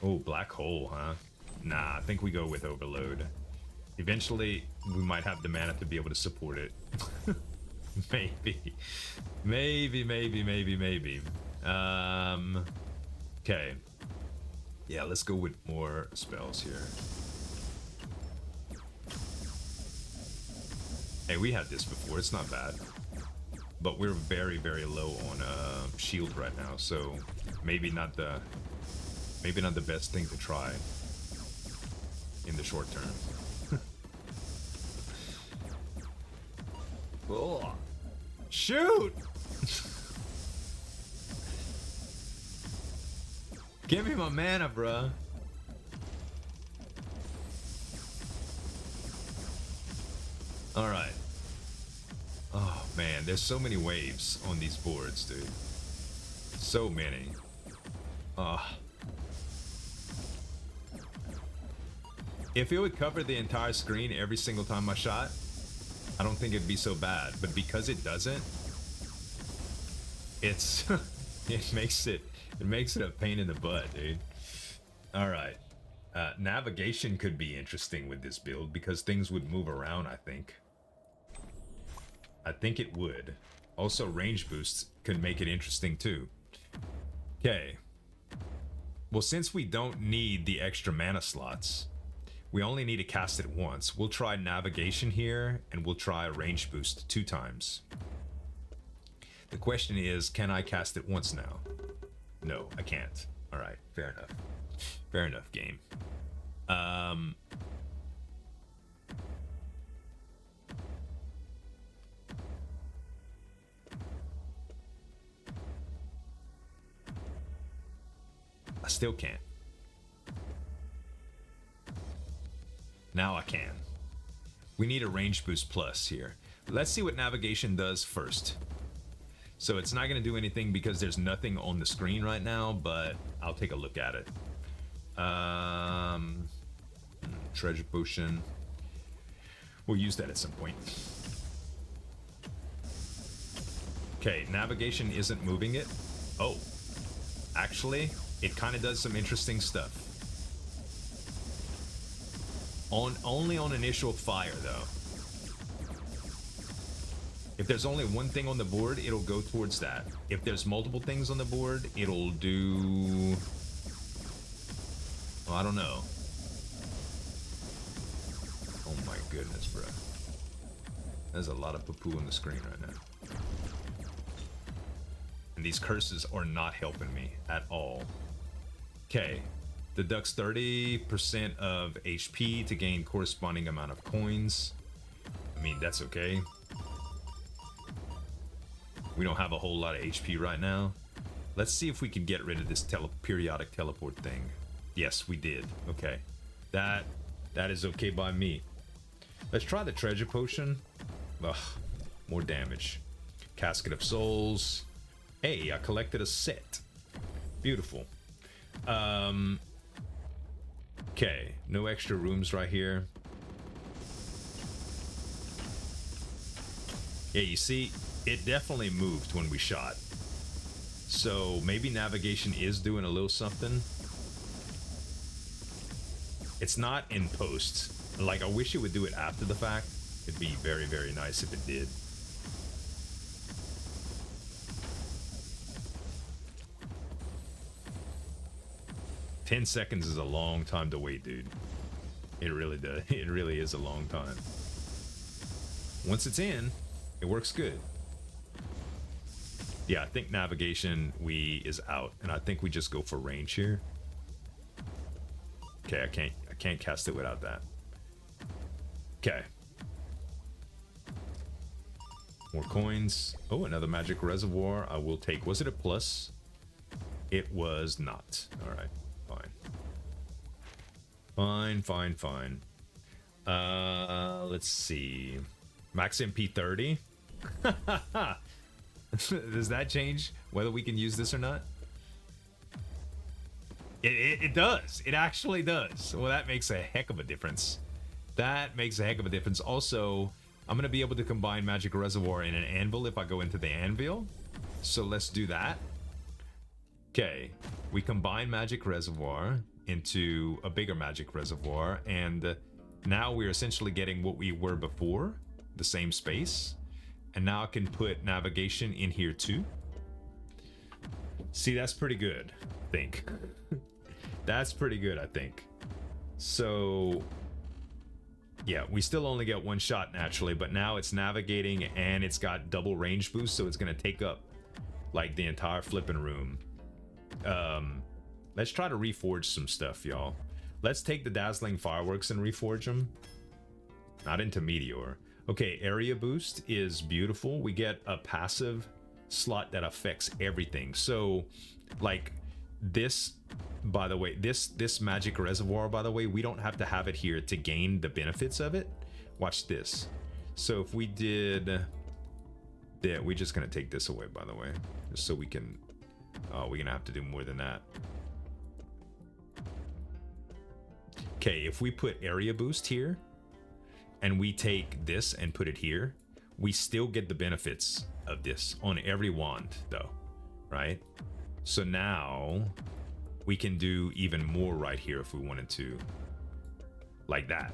Oh, black hole, huh? Nah, I think we go with overload. Eventually, we might have the mana to be able to support it. Maybe. Maybe. Okay. Yeah, let's go with more spells here. Hey, we had this before. It's not bad. But we're very, very low on shield right now, so maybe not the best thing to try in the short term. Oh, shoot! Give me my mana, bruh. All right. Oh man, there's so many waves on these boards, dude. So many. If it would cover the entire screen every single time I shot, I don't think it'd be so bad. But because it doesn't, it's it makes it a pain in the butt, dude. All right. Navigation could be interesting with this build because things would move around, I think. I think it would. Also, range boosts could make it interesting too. Okay. Well, since we don't need the extra mana slots, we only need to cast it once. We'll try navigation here, and we'll try range boost 2 times. The question is, can I cast it once now? No, I can't. All right, fair enough. Fair enough, game. I still can't. Now I can. We need a range boost plus here. Let's see what navigation does first. So it's not going to do anything because there's nothing on the screen right now, but I'll take a look at it. Treasure potion. We'll use that at some point. Okay, navigation isn't moving it. Oh, actually, it kind of does some interesting stuff. Only on initial fire, though. If there's only one thing on the board, it'll go towards that. If there's multiple things on the board, it'll do... well, I don't know. Oh my goodness, bro. There's a lot of poo-poo on the screen right now. And these curses are not helping me at all. Okay. Deducts 30% of HP to gain corresponding amount of coins. I mean, that's okay. We don't have a whole lot of HP right now. Let's see if we can get rid of this periodic teleport thing. Yes, we did. Okay. That is okay by me. Let's try the treasure potion. Ugh, more damage. Casket of Souls. Hey, I collected a set. Beautiful. Okay, no extra rooms right here. Yeah, you see, it definitely moved when we shot. So maybe navigation is doing a little something. It's not in post. Like, I wish it would do it after the fact. It'd be very, very nice if it did. "10 seconds is a long time to wait, dude. It really does. It really is a long time. Once it's in, it works good. Yeah, I think navigation is out, and I think we just go for range here. Okay, I can't cast it without that. Okay. More coins. Oh, another magic reservoir. I will take. Was it a plus? It was not. All right. Fine. Let's see. Max MP 30. Does that change whether we can use this or not? It does. It actually does. Well, that makes a heck of a difference. That makes a heck of a difference. Also, I'm going to be able to combine Magic Reservoir and an Anvil if I go into the Anvil. So let's do that. Okay. We combine Magic Reservoir into a bigger Magic Reservoir, and now we're essentially getting what we were before, the same space. And now I can put navigation in here too. See, that's pretty good, I think. That's pretty good, I think. So yeah, we still only get one shot naturally, but now it's navigating and it's got double range boost, so it's gonna take up like the entire flipping room. Let's try to reforge some stuff, y'all. Let's take the dazzling fireworks and reforge them. Not into meteor. Okay, area boost is beautiful. We get a passive slot that affects everything. So like this, by the way, this magic reservoir, by the way, we don't have to have it here to gain the benefits of it. Watch this. So if we did, yeah, we're just gonna take this away, by the way, just so we can, oh, we're gonna have to do more than that. Okay, if we put area boost here and we take this and put it here, we still get the benefits of this on every wand though, right? So now we can do even more right here if we wanted to, like that.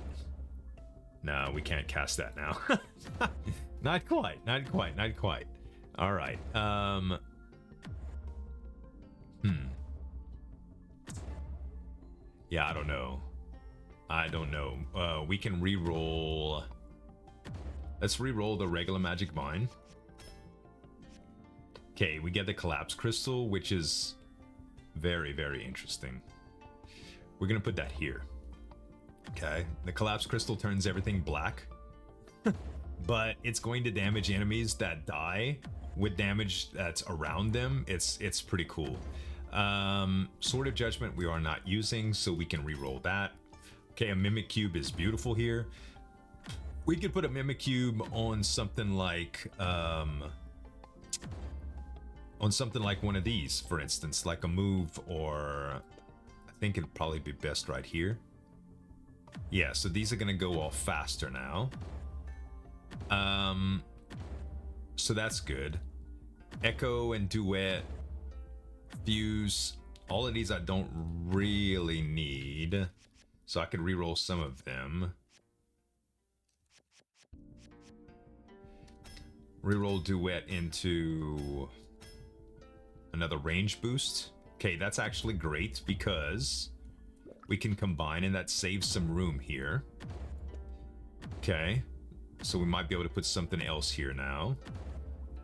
No, we can't cast that now. Not quite. All right. Yeah, I don't know. We can re-roll. Let's re-roll the regular magic mine. Okay, we get the collapse crystal, which is very, very interesting. We're gonna put that here. Okay, the collapse crystal turns everything black, but it's going to damage enemies that die with damage that's around them. It's pretty cool. Sword of Judgment we are not using, so we can re-roll that. Okay, a Mimic Cube is beautiful here. We could put a Mimic Cube on something like one of these, for instance, like a move, or I think it'd probably be best right here. Yeah, so these are gonna go off faster now. So that's good. Echo and Duet, Fuse. All of these I don't really need, so I could reroll some of them. Reroll Duet into another range boost. Okay, that's actually great because we can combine and that saves some room here. Okay, so we might be able to put something else here now.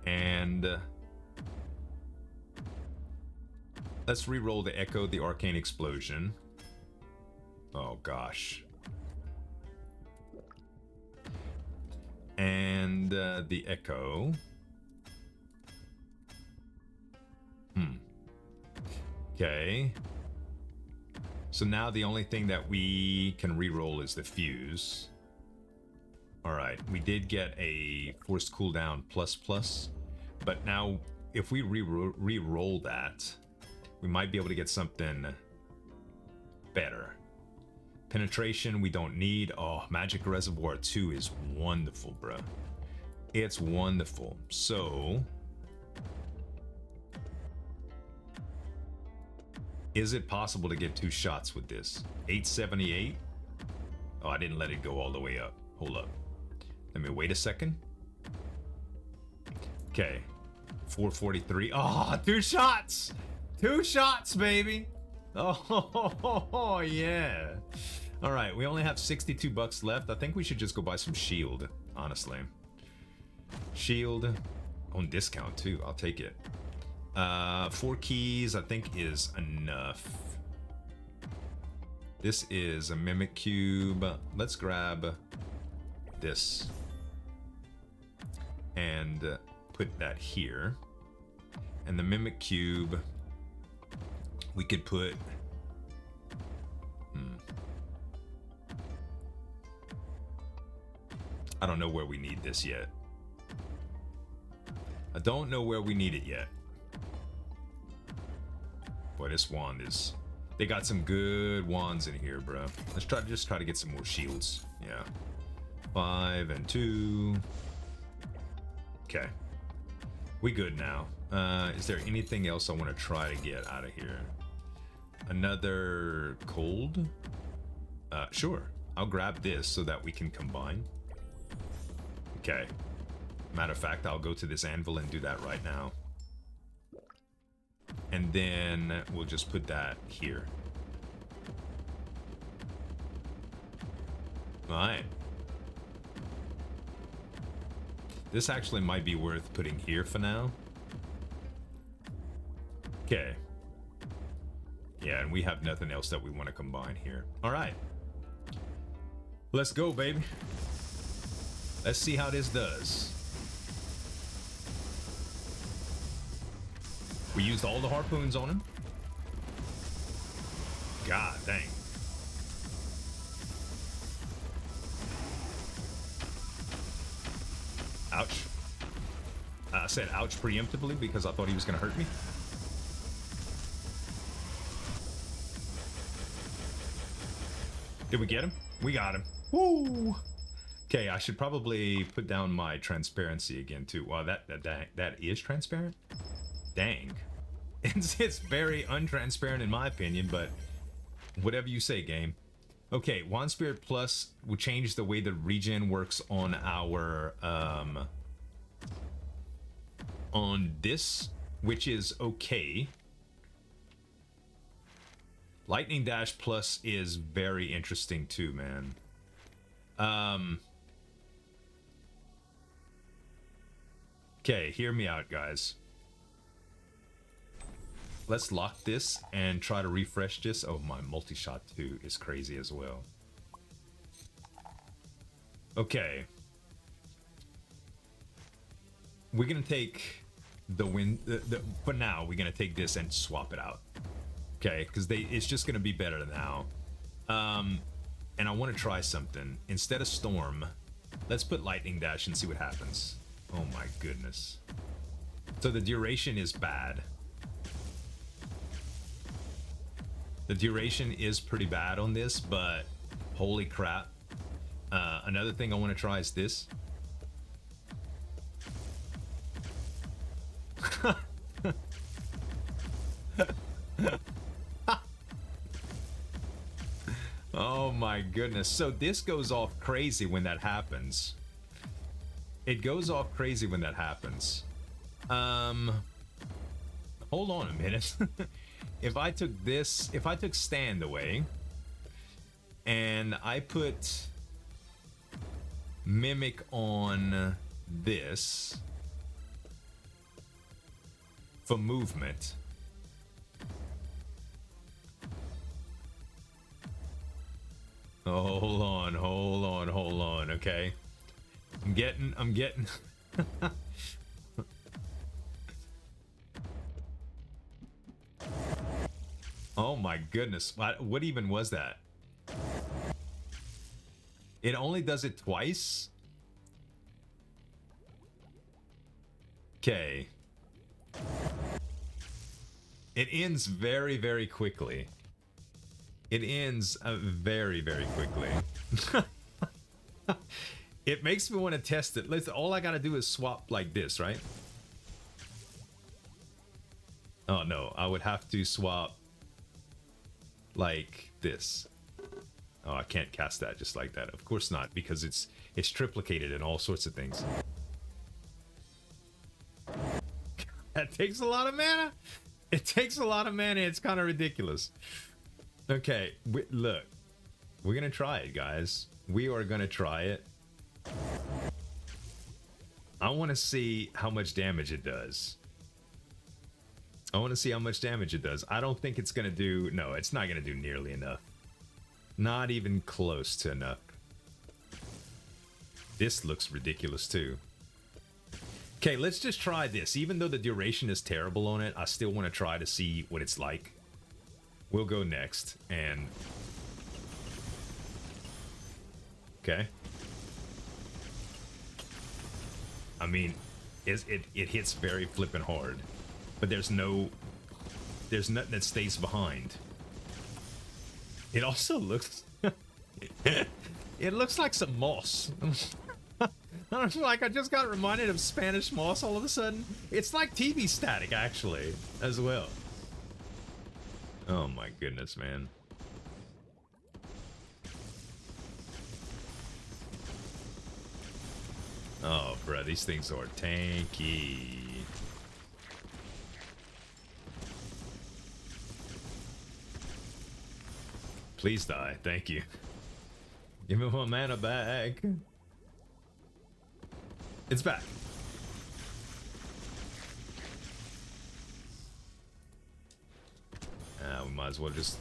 And let's re-roll the Echo, the Arcane Explosion. Oh gosh. And the Echo. Okay. So now the only thing that we can re-roll is the Fuse. Alright, we did get a forced cooldown ++, but now if we re-roll that, we might be able to get something better. Penetration we don't need. Oh, Magic Reservoir 2 is wonderful, bro. It's wonderful. So, is it possible to get 2 shots with this? 878? Oh, I didn't let it go all the way up. Hold up. Let me wait a second. Okay. 443. Oh, 2 shots! 2 shots, baby! Oh, yeah. Alright, we only have 62 bucks left. I think we should just go buy some shield, honestly. Shield. On discount, too. I'll take it. 4 keys, I think, is enough. This is a Mimic Cube. Let's grab this. And put that here. And the Mimic Cube, we could put... I don't know where we need this yet. I don't know where we need it yet. Boy, this wand is... They got some good wands in here, bro. Let's just try to get some more shields. Yeah. 5 and 2. Okay. We good now. Is there anything else I want to try to get out of here? Another cold? Sure. I'll grab this so that we can combine. Okay. Matter of fact, I'll go to this anvil and do that right now. And then we'll just put that here. Alright. This actually might be worth putting here for now. Okay. Yeah, and we have nothing else that we want to combine here. Alright. Let's go, baby. Let's see how this does. We used all the harpoons on him. God dang. Ouch. I said ouch preemptively because I thought he was going to hurt me. Did we get him? We got him. Woo! Okay, I should probably put down my transparency again too. Wow, that is transparent? Dang. It's very untransparent in my opinion, but whatever you say, game. Okay, Wand Spirit Plus will change the way the regen works on our on this, which is okay. Lightning Dash Plus is very interesting too, man. Okay, hear me out, guys. Let's lock this and try to refresh this. Oh, my multi-shot too is crazy as well. Okay. We're gonna take the win. For now, we're gonna take this and swap it out. Okay, because it's just gonna be better now. And I want to try something. Instead of Storm, let's put Lightning Dash and see what happens. Oh my goodness. So the duration is bad. The duration is pretty bad on this, but holy crap. Another thing I want to try is this. goodness. So this goes off crazy when that happens. It goes off crazy when that happens. Hold on a minute. If I took this, if I took stand away and I put mimic on this for movement. Oh, hold on, okay. I'm getting Oh my goodness, what even was that? It only does it twice? Okay. It ends very, very quickly. It ends very, very quickly. It makes me want to test it. Listen, all I gotta do is swap like this, right? Oh no, I would have to swap like this. Oh, I can't cast that just like that. Of course not, because it's triplicated and all sorts of things. That takes a lot of mana. It takes a lot of mana. It's kind of ridiculous. Okay, look. We're gonna try it, guys. We are gonna try it. I want to see how much damage it does. I want to see how much damage it does. I don't think it's gonna do... No, it's not gonna do nearly enough. Not even close to enough. This looks ridiculous too. Okay, let's just try this. Even though the duration is terrible on it, I still want to try to see what it's like. We'll go next, and... Okay. I mean, it hits very flippin' hard. But there's nothing that stays behind. It also looks... it looks like some moss. I don't know, like I just got reminded of Spanish moss all of a sudden. It's like TV static, actually, as well. Oh my goodness, man. Oh, bruh, these things are tanky. Please die, thank you. Give me my mana back. It's back. We might as well just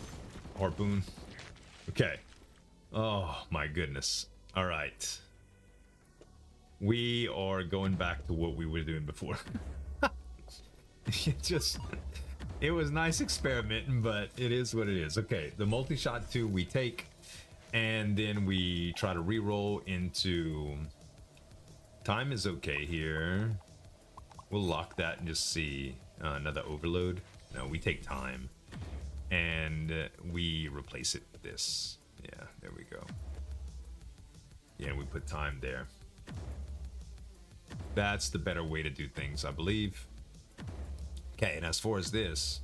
harpoon. Okay. Oh my goodness. All right. We are going back to what we were doing before. It was nice experimenting, but it is what it is. Okay, the multi-shot 2 we take, and then we try to re-roll into... Time is okay here. We'll lock that and just see another overload. No, we take time. And we replace it with this. Yeah, there we go. Yeah, and we put time there. That's the better way to do things, I believe. Okay, and as far as this,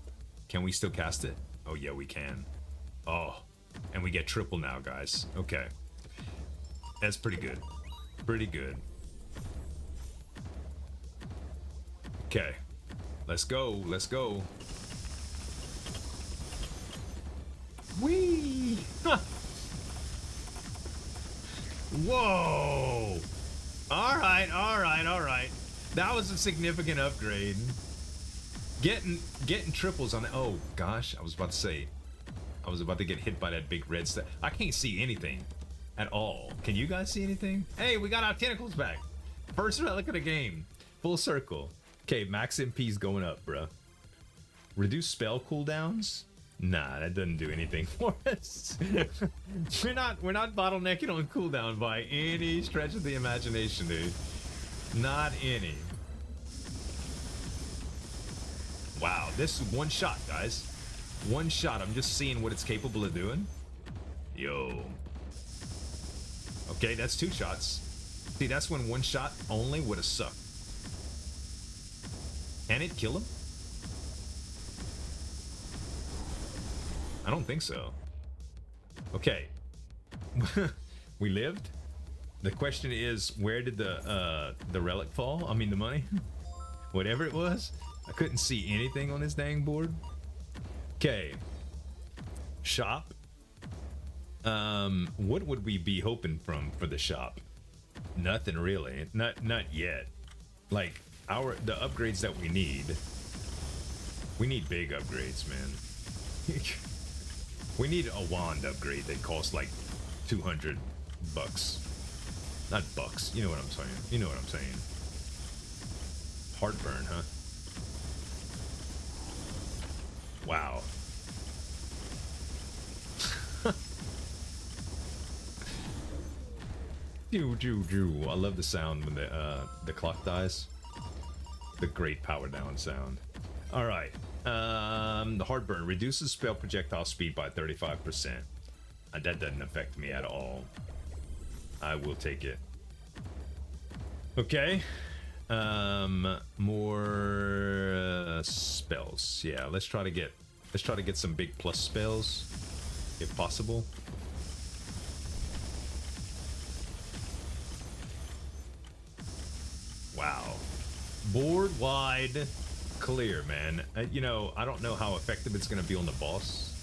can we still cast it? Oh, yeah, we can. Oh, and we get triple now, guys. Okay. That's pretty good. Pretty good. Okay. Let's go. Let's go. Whee! Whoa! Alright, alright, alright. That was a significant upgrade. Getting triples on it. Oh gosh, I was about to say, I was about to get hit by that big red stuff. I can't see anything at all. Can you guys see anything? Hey, we got our tentacles back. First relic of the game. Full circle. Okay, max MP's going up, bruh. Reduce spell cooldowns? Nah, that doesn't do anything for us. we're not bottlenecking on cooldown by any stretch of the imagination, dude. Not any. Wow, this is one shot, guys. One shot. I'm just seeing what it's capable of doing. Yo. Okay, that's 2 shots. See, that's when 1 shot only would have sucked. Can it kill him? I don't think so. Okay. we lived. The question is, where did the relic fall? I mean, the money. Whatever it was. I couldn't see anything on this dang board. Okay. Shop. What would we be hoping for the shop? Nothing really. Not yet. Like the upgrades that we need. We need big upgrades, man. We need a wand upgrade that costs like 200 bucks. Not bucks. You know what I'm saying. You know what I'm saying. Heartburn, huh? Wow. I love the sound when the clock dies. The great power down sound. All right. The Heartburn reduces spell projectile speed by 35%. That doesn't affect me at all. I will take it. Okay. More spells. Yeah, let's try to get some big plus spells if possible. Wow. Board wide clear, man. You know, I don't know how effective it's going to be on the boss.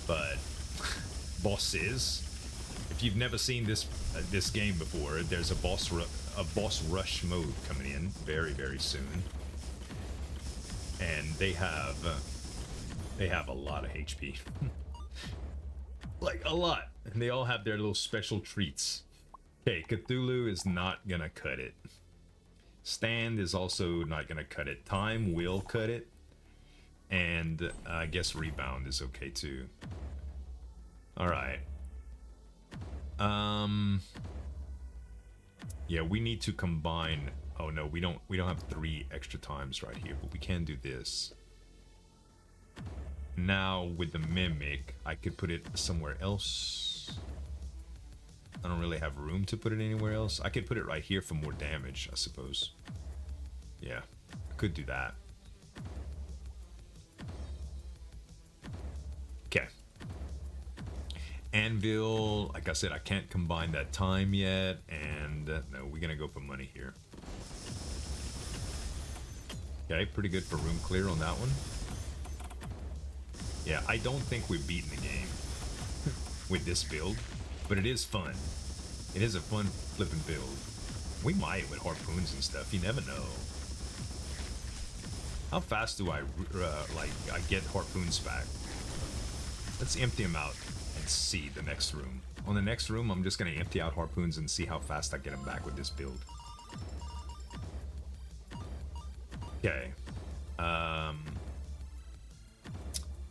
But bosses, if you've never seen this game before, there's a boss rush mode coming in very, very soon. And they have a lot of HP. Like a lot. And they all have their little special treats. Okay, Cthulhu is not gonna cut it. Stand is also not gonna cut it. Time will cut it. And I guess Rebound is okay too. Alright. Yeah, we need to combine. Oh no, we don't have 3 extra times right here, but we can do this. Now with the Mimic, I could put it somewhere else. I don't really have room to put it anywhere else. I could put it right here for more damage, I suppose. Yeah, I could do that. Okay. Anvil, like I said, I can't combine that time yet, and no, we're gonna go for money here. Okay, pretty good for room clear on that one. Yeah, I don't think we've beaten the game with this build, but it is fun. It is a fun flipping build. We might with harpoons and stuff, you never know. How fast do I get harpoons back? Let's empty them out and see the next room. On the next room, I'm just gonna empty out harpoons and see how fast I get them back with this build. Okay.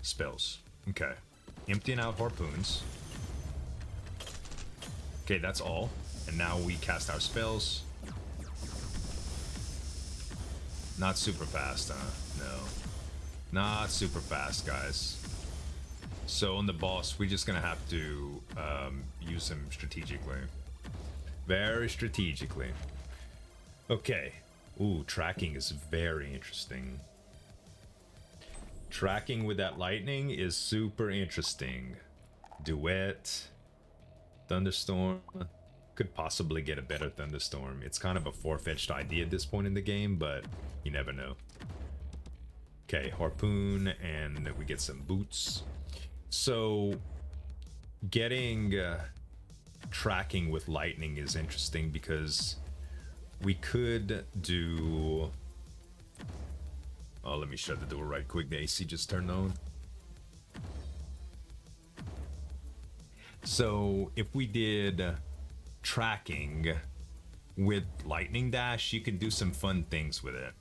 Spells. Okay. Emptying out harpoons. Okay, that's all. And now we cast our spells. Not super fast, huh? No. Not super fast, guys. So on the boss, we're just gonna have to use him strategically. Very strategically. Okay. Ooh, tracking is very interesting. Tracking with that lightning is super interesting. Duet. Thunderstorm. Could possibly get a better thunderstorm. It's kind of a far-fetched idea at this point in the game, but you never know. Okay, harpoon, and we get some boots. So getting tracking with lightning is interesting because we could do... Oh, let me shut the door right quick. The AC just turned on. So if we did tracking with lightning dash, you could do some fun things with it.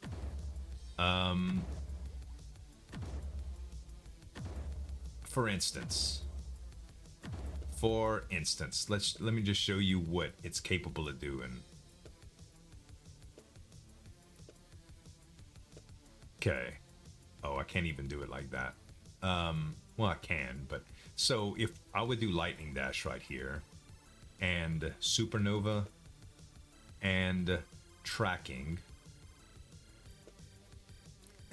For instance, let me just show you what it's capable of doing. Okay. Oh, I can't even do it like that. Well, I can, but so if I would do lightning dash right here and supernova and tracking,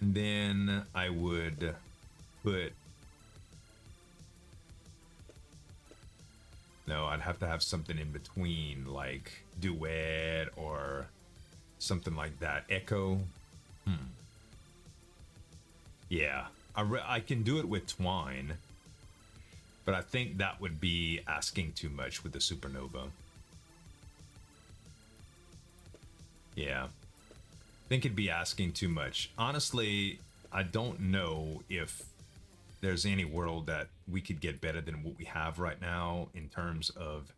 and then I would put No, I'd have to have something in between, like duet or something like that. Echo. Yeah, I can do it with Twine, but I think that would be asking too much with the supernova. Yeah, I think it'd be asking too much. Honestly, I don't know if there's any world that we could get better than what we have right now in terms of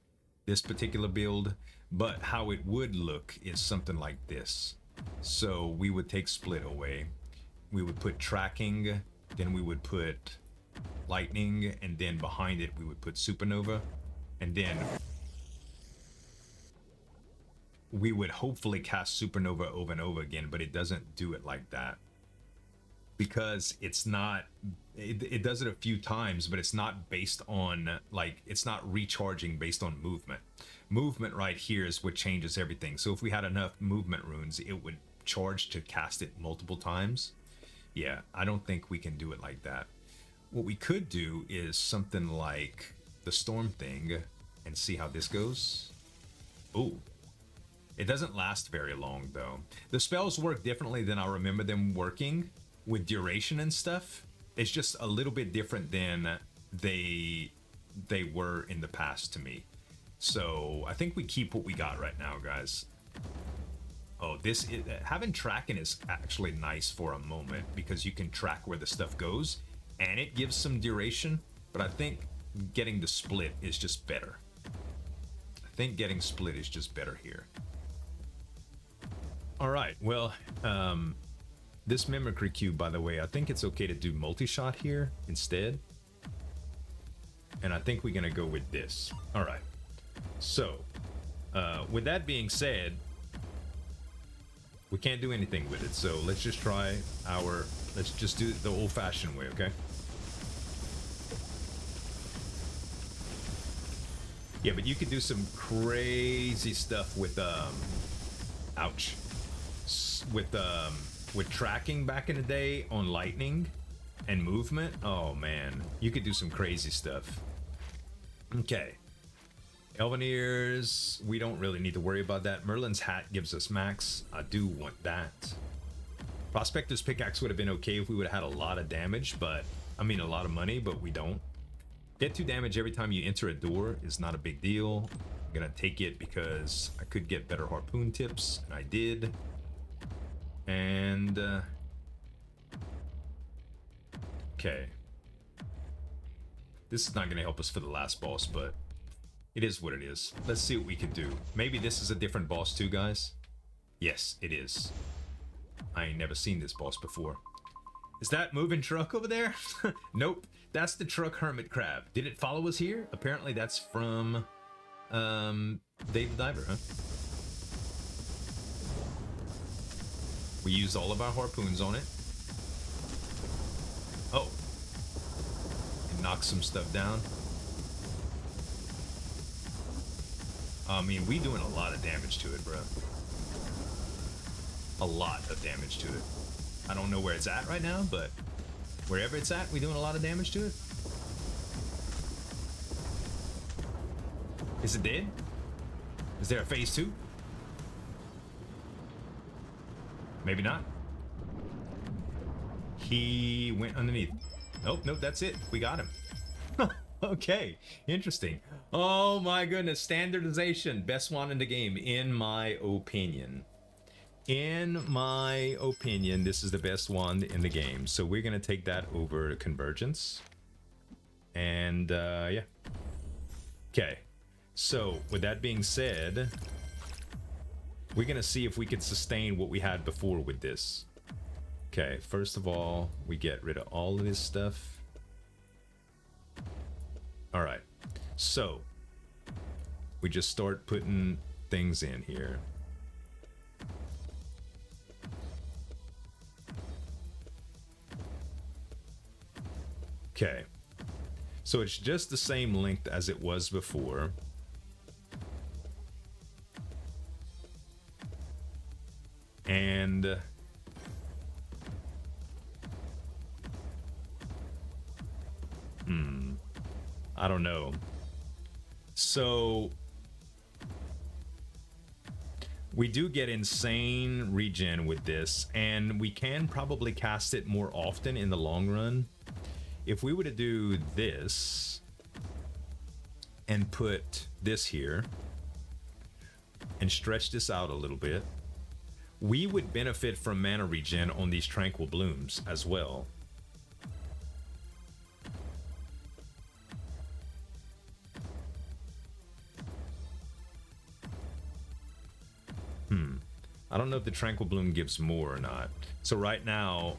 this particular build, but how it would look is something like this. So we would take split away, we would put tracking, then we would put lightning, and then behind it we would put supernova, and then we would hopefully cast supernova over and over again, but it doesn't do it like that because it's not, it does it a few times, but it's not based on, like, it's not recharging based on movement. Movement right here is what changes everything. So if we had enough movement runes, it would charge to cast it multiple times. Yeah, I don't think we can do it like that. What we could do is something like the storm thing and see how this goes. Oh, it doesn't last very long though. The spells work differently than I remember them working with duration and stuff. It's just a little bit different than they were in the past to me. So I think we keep what we got right now, guys. Oh, having tracking is actually nice for a moment because you can track where the stuff goes and it gives some duration, but I think getting the split is just better. I think getting split is just better here. All right, well, this mimicry cube, by the way, I think it's okay to do multi-shot here instead. And I think we're gonna go with this. All right, so with that being said, we can't do anything with it, so let's just try let's just do it the old-fashioned way, okay? Yeah, but you could do some crazy stuff with ouch, with tracking back in the day on lightning and movement. Oh man, you could do some crazy stuff. Okay, Elven Ears, we don't really need to worry about that. Merlin's hat gives us max. I do want that. Prospector's Pickaxe would have been okay if we would have had a lot of damage, but I mean a lot of money, but we don't. Get 2 damage every time you enter a door is not a big deal. I'm gonna take it because I could get better harpoon tips, and I did. And okay, this is not gonna help us for the last boss, but it is what it is. Let's see what we can do. Maybe this is a different boss too, guys. Yes, it is. I ain't never seen this boss before. Is that moving truck over there? Nope, that's the truck hermit crab. Did it follow us here? Apparently that's from Dave the Diver, huh? We used all of our harpoons on it. Oh, it knocked some stuff down. I mean, we doing a lot of damage to it, bro. A lot of damage to it. I don't know where it's at right now, but wherever it's at, we doing a lot of damage to it. Is it dead? Is there a phase 2? Maybe not. He went underneath. Nope, nope, that's it. We got him. Okay, interesting. Oh my goodness, standardization. Best one in the game, in my opinion. In my opinion, this is the best one in the game. So we're gonna take that over convergence. And yeah. Okay, so with that being said, we're gonna see if we can sustain what we had before with this. Okay, first of all, we get rid of all of this stuff. All right, so we just start putting things in here. Okay, so it's just the same length as it was before. And I don't know. So we do get insane regen with this, and we can probably cast it more often in the long run. If we were to do this and put this here and stretch this out a little bit, we would benefit from mana regen on these Tranquil Blooms as well. I don't know if the Tranquil Bloom gives more or not. So right now,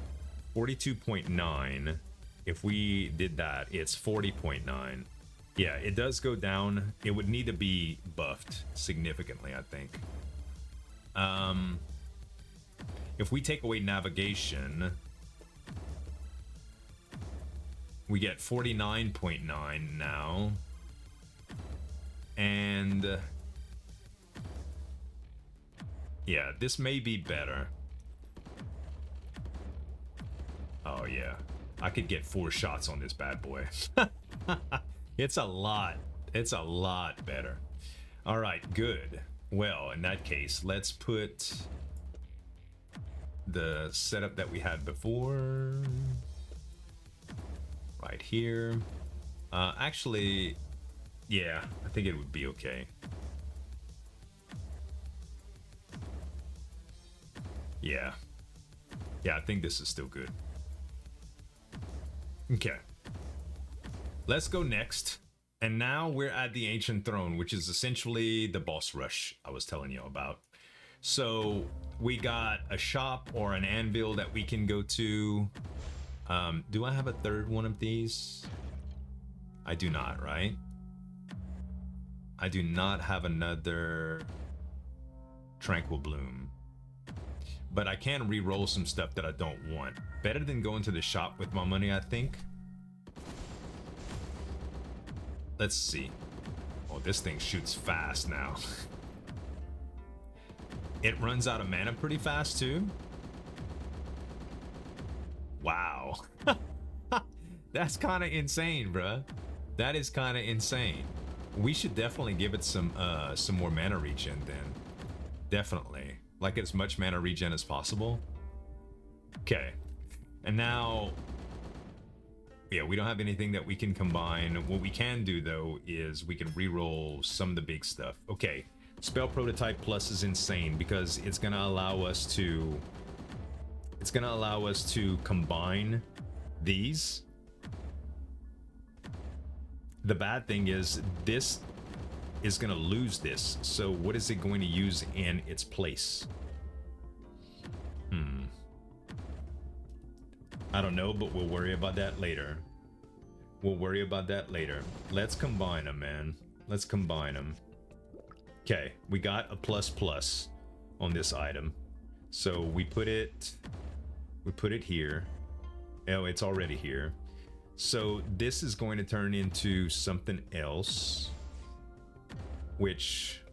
42.9. If we did that, it's 40.9. Yeah, it does go down. It would need to be buffed significantly, I think. If we take away navigation, we get 49.9 now. And yeah, this may be better. Oh yeah, I could get 4 shots on this bad boy. It's a lot better. All right, good. Well, in that case, let's put the setup that we had before right here. Actually, yeah, I think it would be okay. Yeah, I think this is still good. Okay, let's go next. And now we're at the Ancient Throne, which is essentially the boss rush I was telling you about. So we got a shop or an anvil that we can go to. Do I have a third one of these? I do not, right? I do not have another Tranquil Bloom. But I can re-roll some stuff that I don't want. Better than going to the shop with my money, I think. Let's see. Oh, this thing shoots fast now. It runs out of mana pretty fast too. Wow. That's kind of insane, bruh. That is kind of insane. We should definitely give it some more mana regen then. Definitely. Like as much mana regen as possible. Okay. And now, yeah, we don't have anything that we can combine. What we can do though is we can reroll some of the big stuff. Okay, spell prototype plus is insane because it's gonna allow us to combine these. The bad thing is this is gonna lose this. So what is it going to use in its place? I don't know, but we'll worry about that later. Let's combine them, man. Let's combine them. Okay, we got a ++ on this item. So we put it here. Oh, it's already here. So this is going to turn into something else, which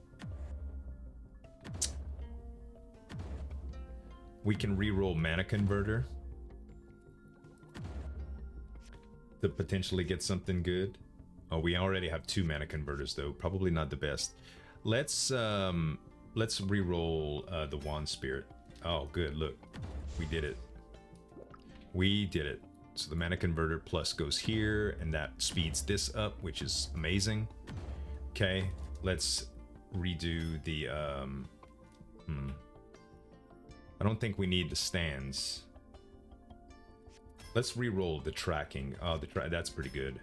we can reroll Mana Converter to potentially get something good. Oh, we already have 2 Mana Converters though. Probably not the best. Let's reroll the Wand Spirit. Oh, good. Look, we did it. So the Mana Converter plus goes here, and that speeds this up, which is amazing. Okay, let's redo the I don't think we need the stands. Let's re-roll the tracking. Oh, that's pretty good.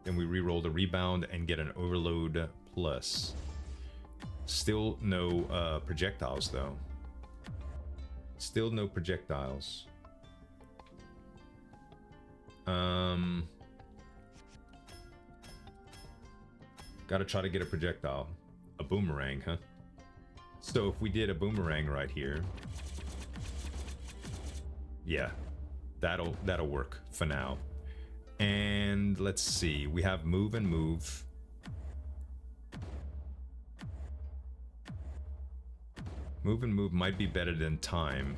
Then we re-roll the rebound and get an overload plus. Still no projectiles though. Still no projectiles. Gotta try to get a projectile. A boomerang, huh? So if we did a boomerang right here, yeah, that'll work for now. And let's see, we have move and move. Move and move might be better than time.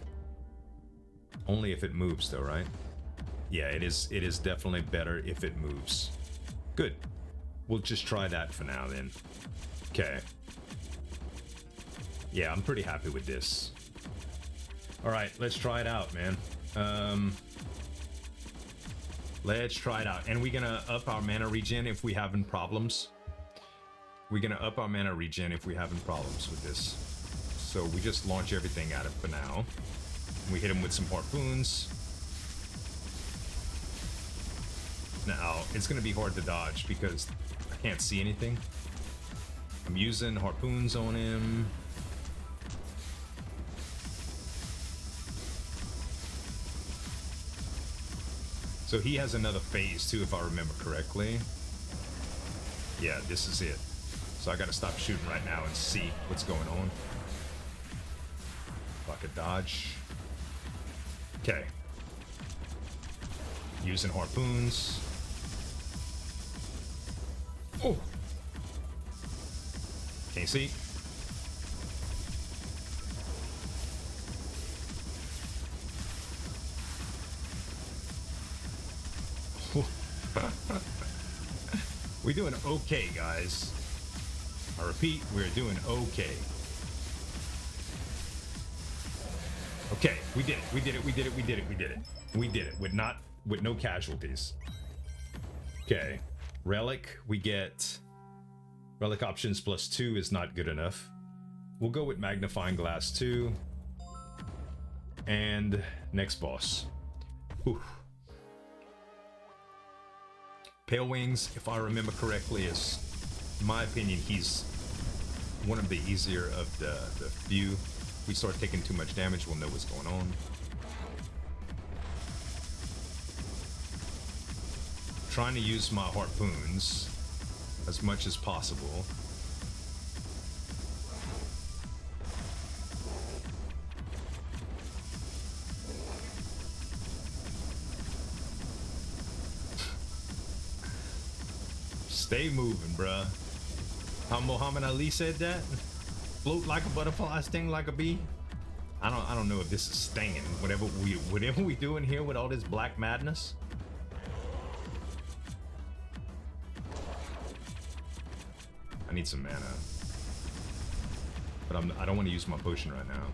Only if it moves though, right? Yeah, it is definitely better if it moves. Good. we'll just try that for now then. Okay. Yeah, I'm pretty happy with this. All right, let's try it out, man. Let's try it out. And we're gonna up our mana regen if we having problems. We're gonna up our mana regen if we having problems with this. So we just launch everything at it for now. We hit him with some harpoons. Now, it's gonna be hard to dodge because I can't see anything. I'm using harpoons on him. So he has another phase too, if I remember correctly. Yeah, this is it. So I gotta stop shooting right now and see what's going on. If I could dodge. Okay. Using harpoons. Oh! Can't see. We're doing okay, guys. I repeat, we're doing okay. Okay, we did it. We did it. We did it. We did it. We did it. We did it with no casualties. Okay, relic. We get relic options +2 is not good enough. We'll go with magnifying glass 2. And next boss. Whew. Pale Wings, if I remember correctly, is, in my opinion, he's one of the easier of the few. If we start taking too much damage, we'll know what's going on. Trying to use my harpoons as much as possible. Stay moving, bruh. How Muhammad Ali said that? Float like a butterfly, sting like a bee. I don't know if this is stinging. Whatever we doing here with all this black madness. I need some mana, but I don't want to use my potion right now.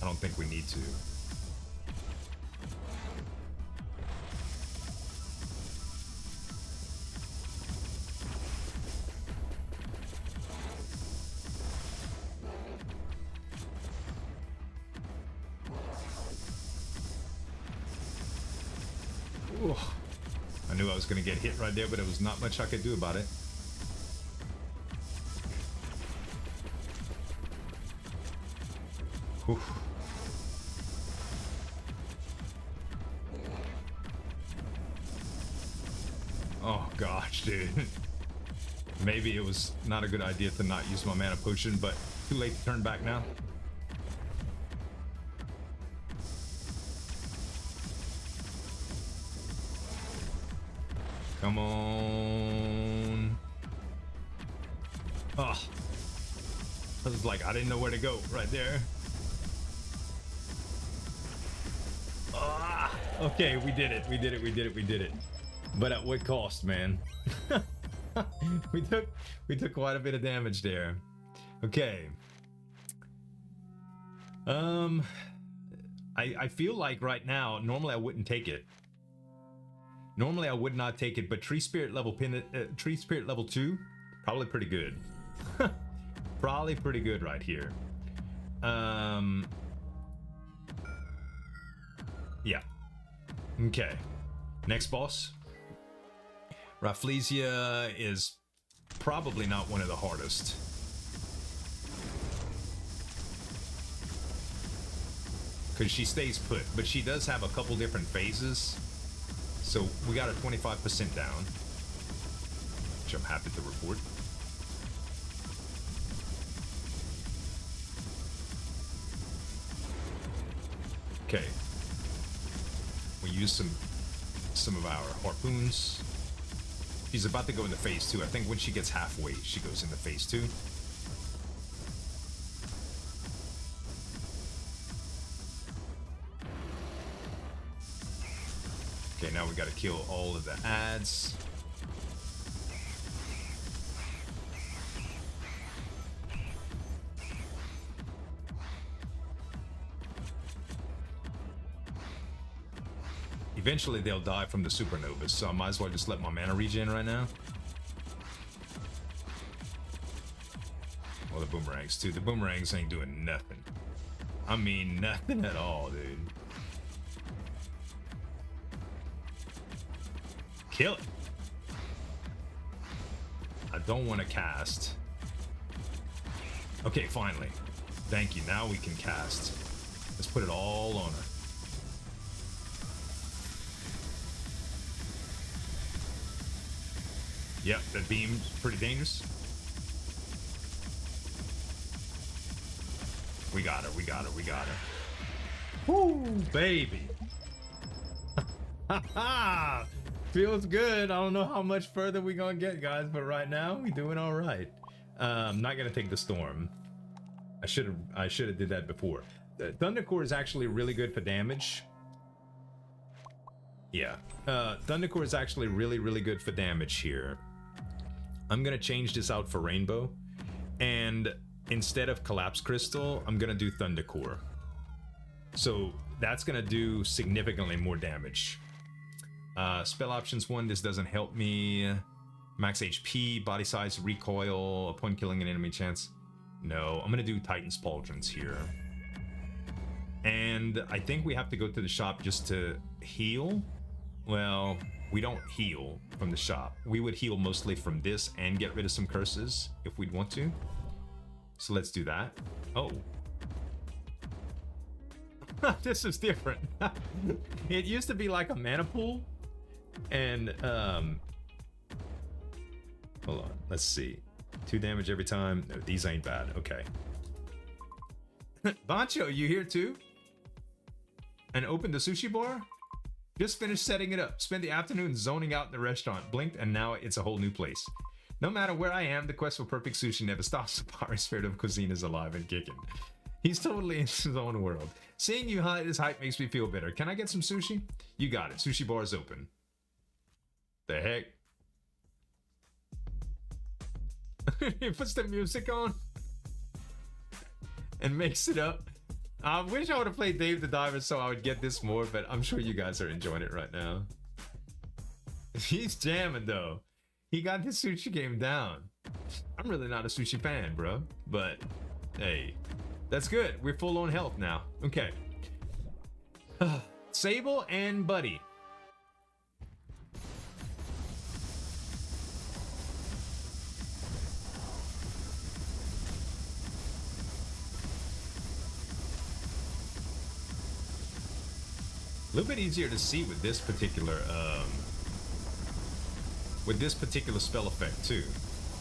I don't think we need to. Ooh. I knew I was going to get hit right there, but there was not much I could do about it. Whew. Oh gosh, dude. Maybe it was not a good idea to not use my mana potion, but too late to turn back now. Come on. Oh. I was like, I didn't know where to go right there. Ah, okay, we did it. We did it. We did it. We did it. But at what cost, man? we took quite a bit of damage there. Okay. I feel like right now, normally I wouldn't take it. Normally I would not take it, but Tree Spirit level 2, probably pretty good. Probably pretty good right here. Yeah. Okay. Next boss. Rafflesia is probably not one of the hardest. Because she stays put, but she does have a couple different phases. So we got her 25% down, which I'm happy to report. Okay. We use some of our harpoons. She's about to go into phase 2. I think when she gets halfway, she goes into phase 2. Okay, now we gotta kill all of the ads. Eventually they'll die from the supernovas, so I might as well just let my mana regen right now. Well, the boomerangs too. The boomerangs ain't doing nothing. I mean, nothing at all, dude. Kill it. I don't want to cast. Okay, finally. Thank you. Now we can cast. Let's put it all on her. Yep, that beam's pretty dangerous. We got her, we got her, we got her. Woo, baby. Ha Feels good. I don't know how much further we gonna get, guys, but right now we doing all right. I'm not gonna take the storm. I should have did that before. The Thundercore is actually really good for damage. Yeah, Thundercore is actually really good for damage here. I'm gonna change this out for Rainbow, and instead of Collapse Crystal, I'm gonna do Thundercore. So that's gonna do significantly more damage. Spell options 1, this doesn't help me. Max HP, body size, recoil, upon killing an enemy chance. No, I'm gonna do Titan's Pauldrons here. And I think we have to go to the shop just to heal. Well, we don't heal from the shop. We would heal mostly from this and get rid of some curses if we'd want to. So let's do that. Oh. This is different. It used to be like a mana pool. And, hold on, let's see. 2 damage every time. No, these ain't bad. Okay. Bancho, you here too? And opened the sushi bar? Just finished setting it up. Spent the afternoon zoning out in the restaurant. Blinked, and now it's a whole new place. No matter where I am, the quest for perfect sushi never stops. The power spirit of cuisine is alive and kicking. He's totally in his own world. Seeing you hide this hype makes me feel better. Can I get some sushi? You got it. Sushi bar is open. The heck? He puts the music on and makes it up. I wish I would have played Dave the Diver so I would get this more, but I'm sure you guys are enjoying it right now. He's jamming though. He got his sushi game down. I'm really not a sushi fan, bro, but hey, that's good. We're full on health now. Okay. Sable and Buddy. A little bit easier to see with this particular spell effect too.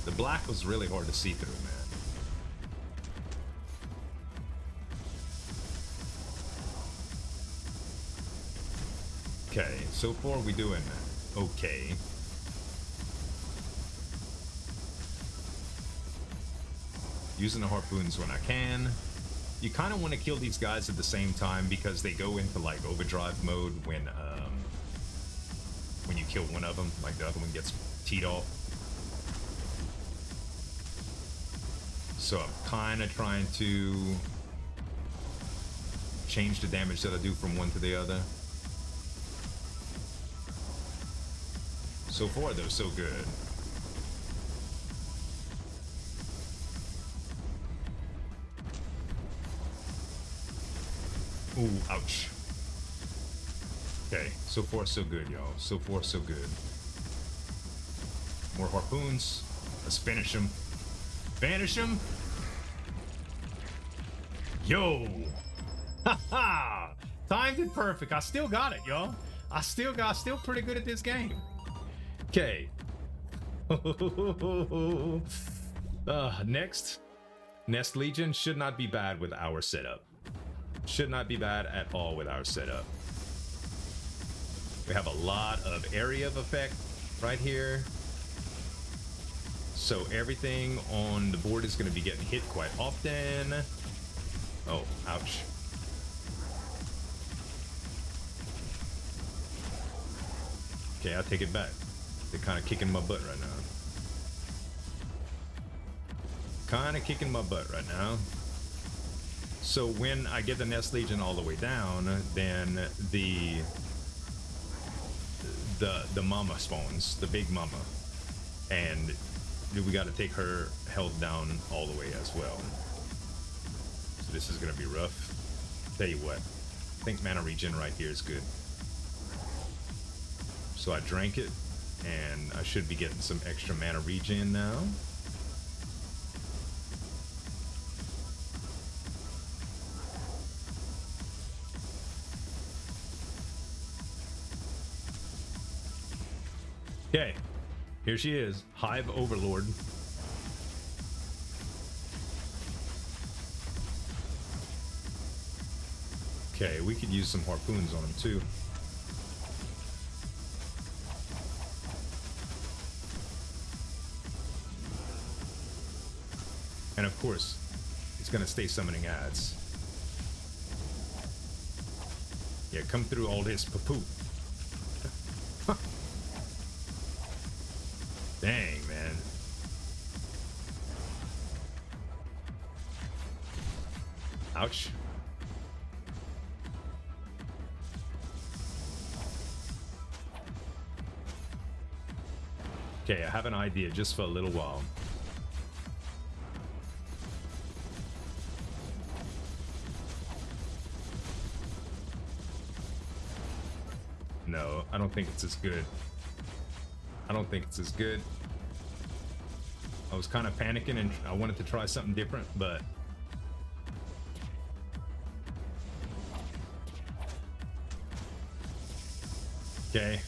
The black was really hard to see through, man. Okay, so far we doing okay. Using the harpoons when I can. You kind of want to kill these guys at the same time because they go into like overdrive mode when you kill one of them, like the other one gets teed off. So I'm kind of trying to change the damage that I do from one to the other. So far though, so good. Ooh, ouch. Okay, so far so good, y'all. So far so good. More harpoons. Let's finish him. Finish him. Yo. Haha. Timed it perfect. I still got it, y'all. Still pretty good at this game. Okay. Next. Nest Legion should not be bad with our setup. Should not be bad at all with our setup. We have a lot of area of effect right here. So everything on the board is going to be getting hit quite often. Oh, ouch. Okay, I'll take it back. They're kind of kicking my butt right now. Kind of kicking my butt right now. So when I get the Nest Legion all the way down, then the the mama spawns, the big mama, and we got to take her health down all the way as well. So this is gonna be rough. Tell you what, I think mana regen right here is good. So I drank it, and I should be getting some extra mana regen now. Okay, here she is, Hive Overlord. Okay, we could use some harpoons on him too. And of course, it's gonna stay summoning ads. Yeah, come through all this poo-poo. Dang, man. Ouch. Okay, I have an idea just for a little while. No, I don't think it's as good. I don't think it's as good. I was kind of panicking and I wanted to try something different, but okay.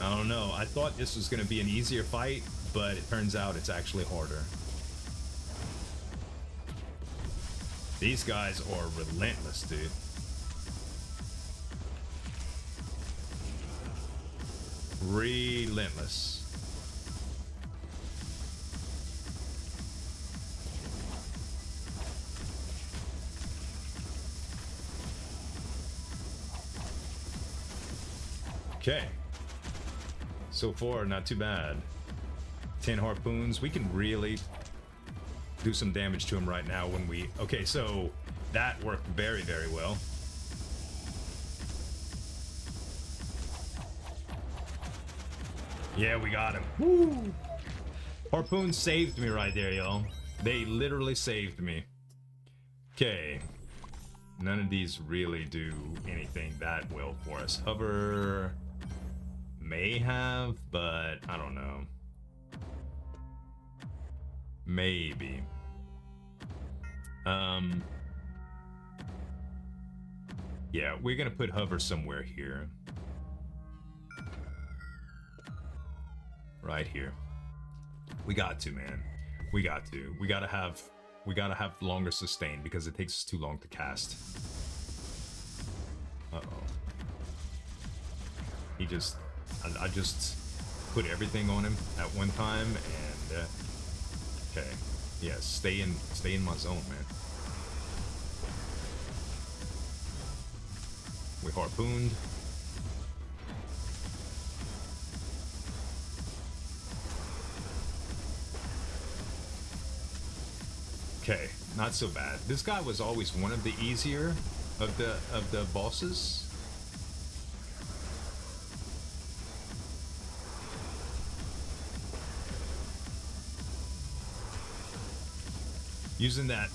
I don't know. I thought this was going to be an easier fight, but it turns out it's actually harder. These guys are relentless, dude. Relentless. Okay. So far, not too bad. 10 harpoons. We can really do some damage to him right now when we... Okay, so that worked very, very well. Yeah, we got him. Woo! Harpoon saved me right there, y'all. They literally saved me. Okay. None of these really do anything that well for us. Hover may have, but I don't know. Maybe. Yeah, we're gonna put hover somewhere here. Right here. We got to, man. We got to. We gotta have longer sustain because it takes us too long to cast. Uh-oh. He just... I just put everything on him at one time and... okay. Yeah, stay in my zone, man. We harpooned. Okay, not so bad. This guy was always one of the easier of the bosses. Using that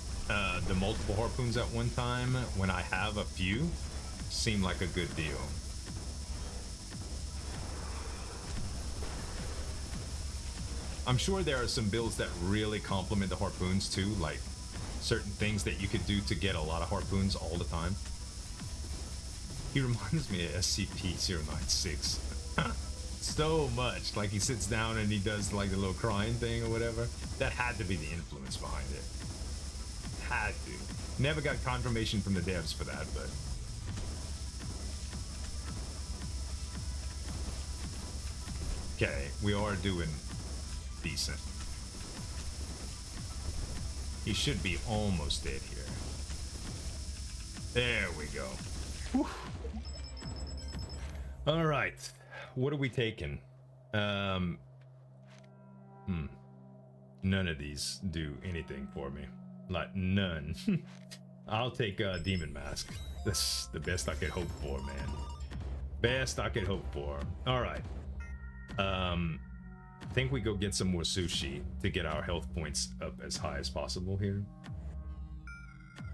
the multiple harpoons at one time when I have a few seemed like a good deal. I'm sure there are some builds that really complement the harpoons too, like certain things that you could do to get a lot of harpoons all the time. He reminds me of SCP-096 so much. Like he sits down and he does like the little crying thing or whatever. That had to be the influence behind it. Had to. Never got confirmation from the devs for that, but... okay, we are doing decent. He should be almost dead here. There we go. Whew. All right, what are we taking? None of these do anything for me. Like none. I'll take Demon Mask. That's the best I could hope for, man. Best I could hope for. All right. I think we go get some more sushi to get our health points up as high as possible here.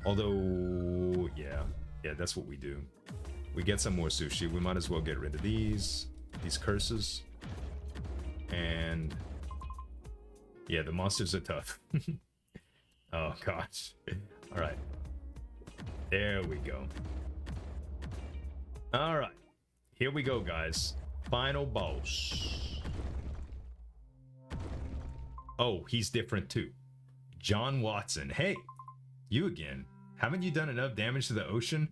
Although, yeah, that's what we do. We get some more sushi. We might as well get rid of these curses. And yeah, the monsters are tough. Oh gosh. All right. There we go. All right. Here we go, guys. Final boss. Oh, he's different too. John Watson. Hey, you again. Haven't you done enough damage to the ocean?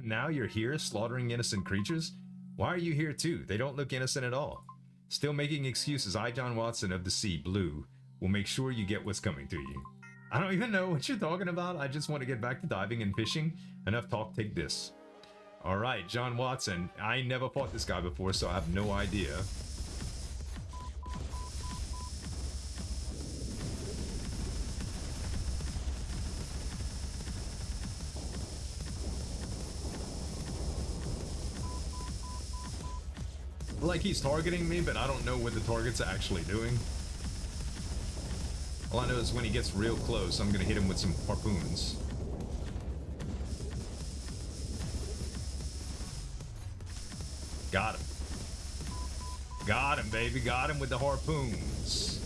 Now you're here slaughtering innocent creatures? Why are you here too? They don't look innocent at all. Still making excuses. I, John Watson of the Sea, Blue, will make sure you get what's coming to you. I don't even know what you're talking about. I just want to get back to diving and fishing. Enough talk, take this. All right, John Watson. I never fought this guy before, so I have no idea. Like he's targeting me, but I don't know what the target's actually doing. All I know is when he gets real close, I'm gonna hit him with some harpoons. Got him. Got him, baby. Got him with the harpoons.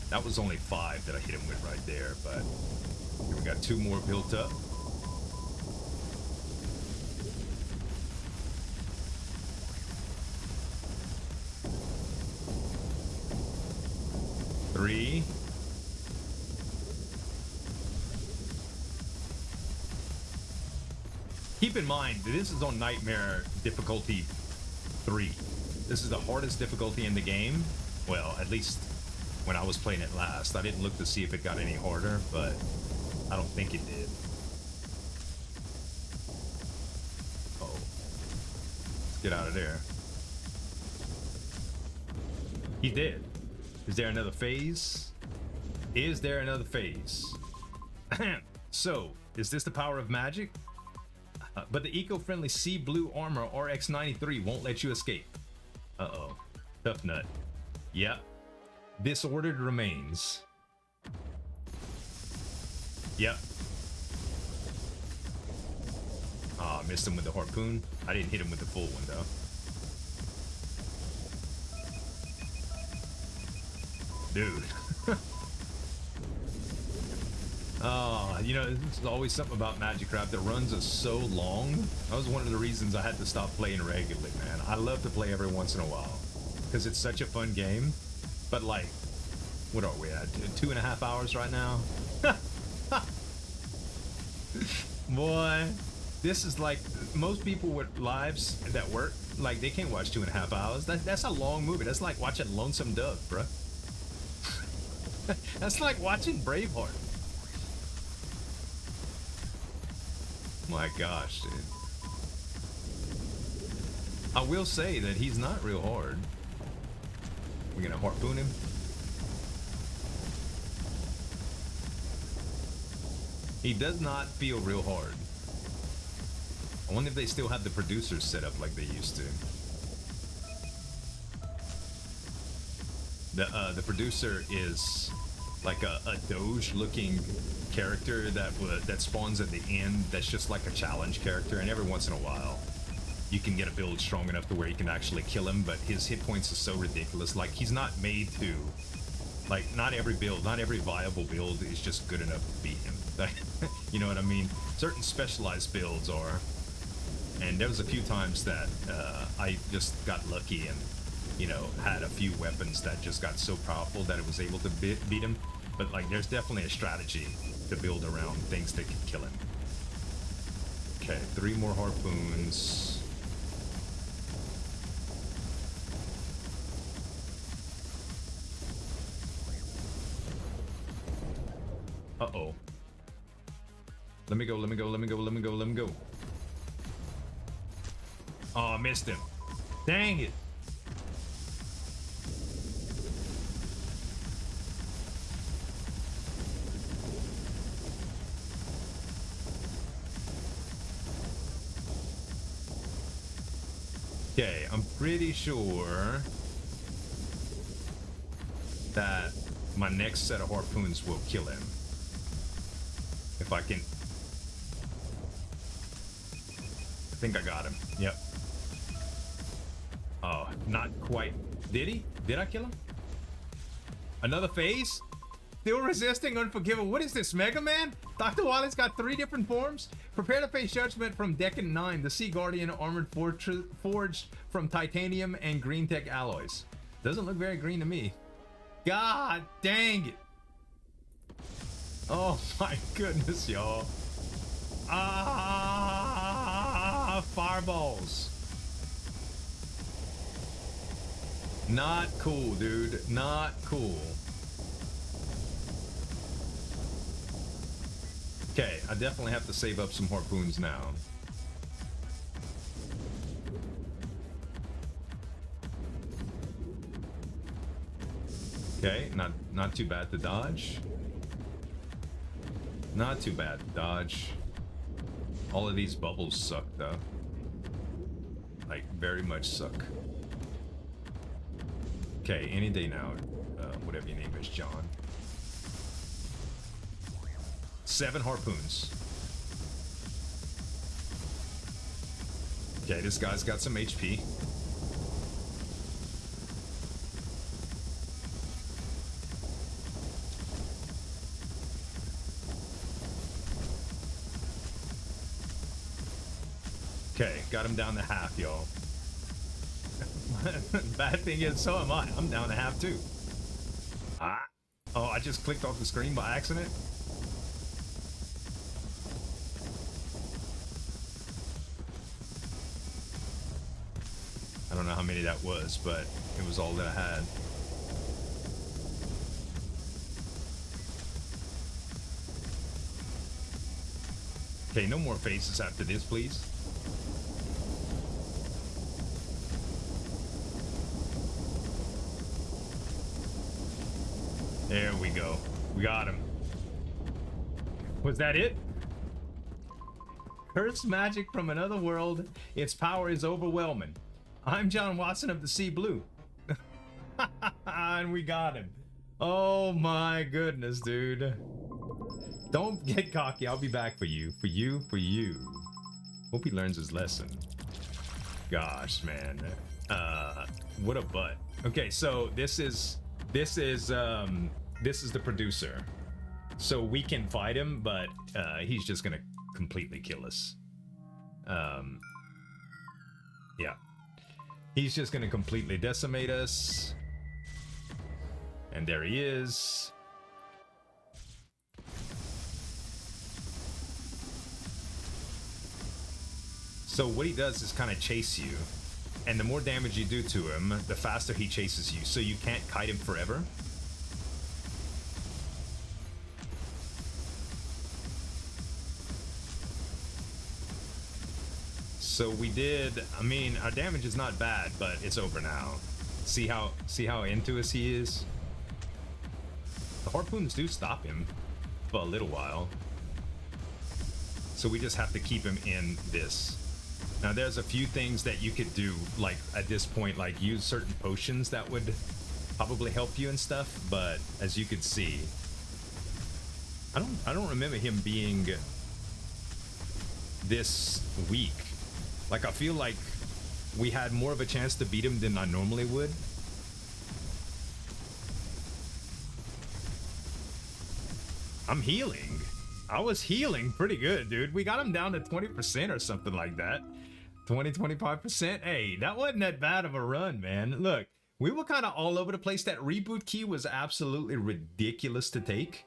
That was only 5 that I hit him with right there, but here we got 2 more built up. Three. Keep in mind, this is on Nightmare difficulty 3. This is the hardest difficulty in the game. Well, at least when I was playing it last. I didn't look to see if it got any harder, but I don't think it did. Uh-oh. Let's get out of there. He did. Is there another phase? Is there another phase? So, is this the power of magic? But the eco-friendly sea blue armor RX-93 won't let you escape. Uh-oh. Tough nut. Yep. Disordered remains. Yep. Ah, oh, missed him with the harpoon. I didn't hit him with the full one, though. Dude. Oh, you know, there's always something about Magicraft that runs is so long. That was one of the reasons I had to stop playing regularly, man. I love to play every once in a while because it's such a fun game. But like, what are we at? 2.5 hours right now? Boy, this is like, most people with lives that work, like they can't watch 2.5 hours. That's a long movie. That's like watching Lonesome Dove, bruh. That's like watching Braveheart. My gosh, dude. I will say that he's not real hard. We're gonna harpoon him. He does not feel real hard. I wonder if they still have the producers set up like they used to. The producer is like a doge looking character that spawns at the end. That's just like a challenge character, and every once in a while you can get a build strong enough to where you can actually kill him, but his hit points are so ridiculous. Like, he's not made to, like, not every viable build is just good enough to beat him. You know what I mean? Certain specialized builds are, and there was a few times that I just got lucky and, you know, had a few weapons that just got so powerful that it was able to beat him. But like, there's definitely a strategy to build around things that can kill him. Okay, 3 more harpoons. Uh-oh. Let me go, let me go, let me go, let me go, let me go. Oh, I missed him. Dang it. I'm pretty sure that my next set of harpoons will kill him. If I can... I think I got him. Yep. Oh, not quite. Did he? Did I kill him? Another phase? Still resisting Unforgiven. What is this, Mega Man? Dr. Wallet's got 3 different forms. Prepare to face judgment from Deccan 9. The Sea Guardian armored forged from titanium and green tech alloys. Doesn't look very green to me. God dang it. Oh my goodness, y'all. Ah, fireballs. Not cool, dude. Not cool. Okay, I definitely have to save up some harpoons now. Okay, not too bad to dodge. Not too bad to dodge. All of these bubbles suck though. Like, very much suck. Okay, any day now. Whatever your name is, John. 7 harpoons. Okay, this guy's got some HP. Okay, got him down to half, y'all. Bad thing is, so am I. I'm down to half too. Ah. Oh, I just clicked off the screen by accident. I don't know how many that was, but it was all that I had. Okay, no more faces after this, please. There we go. We got him. Was that it? Cursed magic from another world. Its power is overwhelming. I'm John Watson of the Sea Blue. And we got him. Oh my goodness, dude. Don't get cocky. I'll be back for you. For you, for you. Hope he learns his lesson. Gosh, man. What a butt. Okay, so this is the producer. So we can fight him, but he's just gonna completely kill us. Yeah. He's just gonna completely decimate us. And there he is. So what he does is kind of chase you. And the more damage you do to him, the faster he chases you. So you can't kite him forever. So we did, I mean, our damage is not bad, but it's over now. See how into us he is? The harpoons do stop him for a little while. So we just have to keep him in this. Now there's a few things that you could do, like at this point, like use certain potions that would probably help you and stuff, but as you can see, I don't remember him being this weak. Like, I feel like we had more of a chance to beat him than I normally would. I'm healing. I was healing pretty good, dude. We got him down to 20% or something like that. 20-25%. Hey, that wasn't that bad of a run, man. Look, we were kind of all over the place. That reboot key was absolutely ridiculous to take.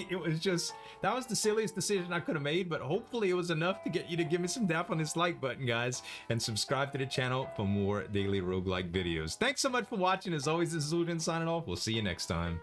It was just, that was the silliest decision I could have made, but hopefully it was enough to get you to give me some tap on this like button, guys, and subscribe to the channel for more daily roguelike videos. Thanks so much for watching. As always, this is Zueljin signing off. We'll see you next time.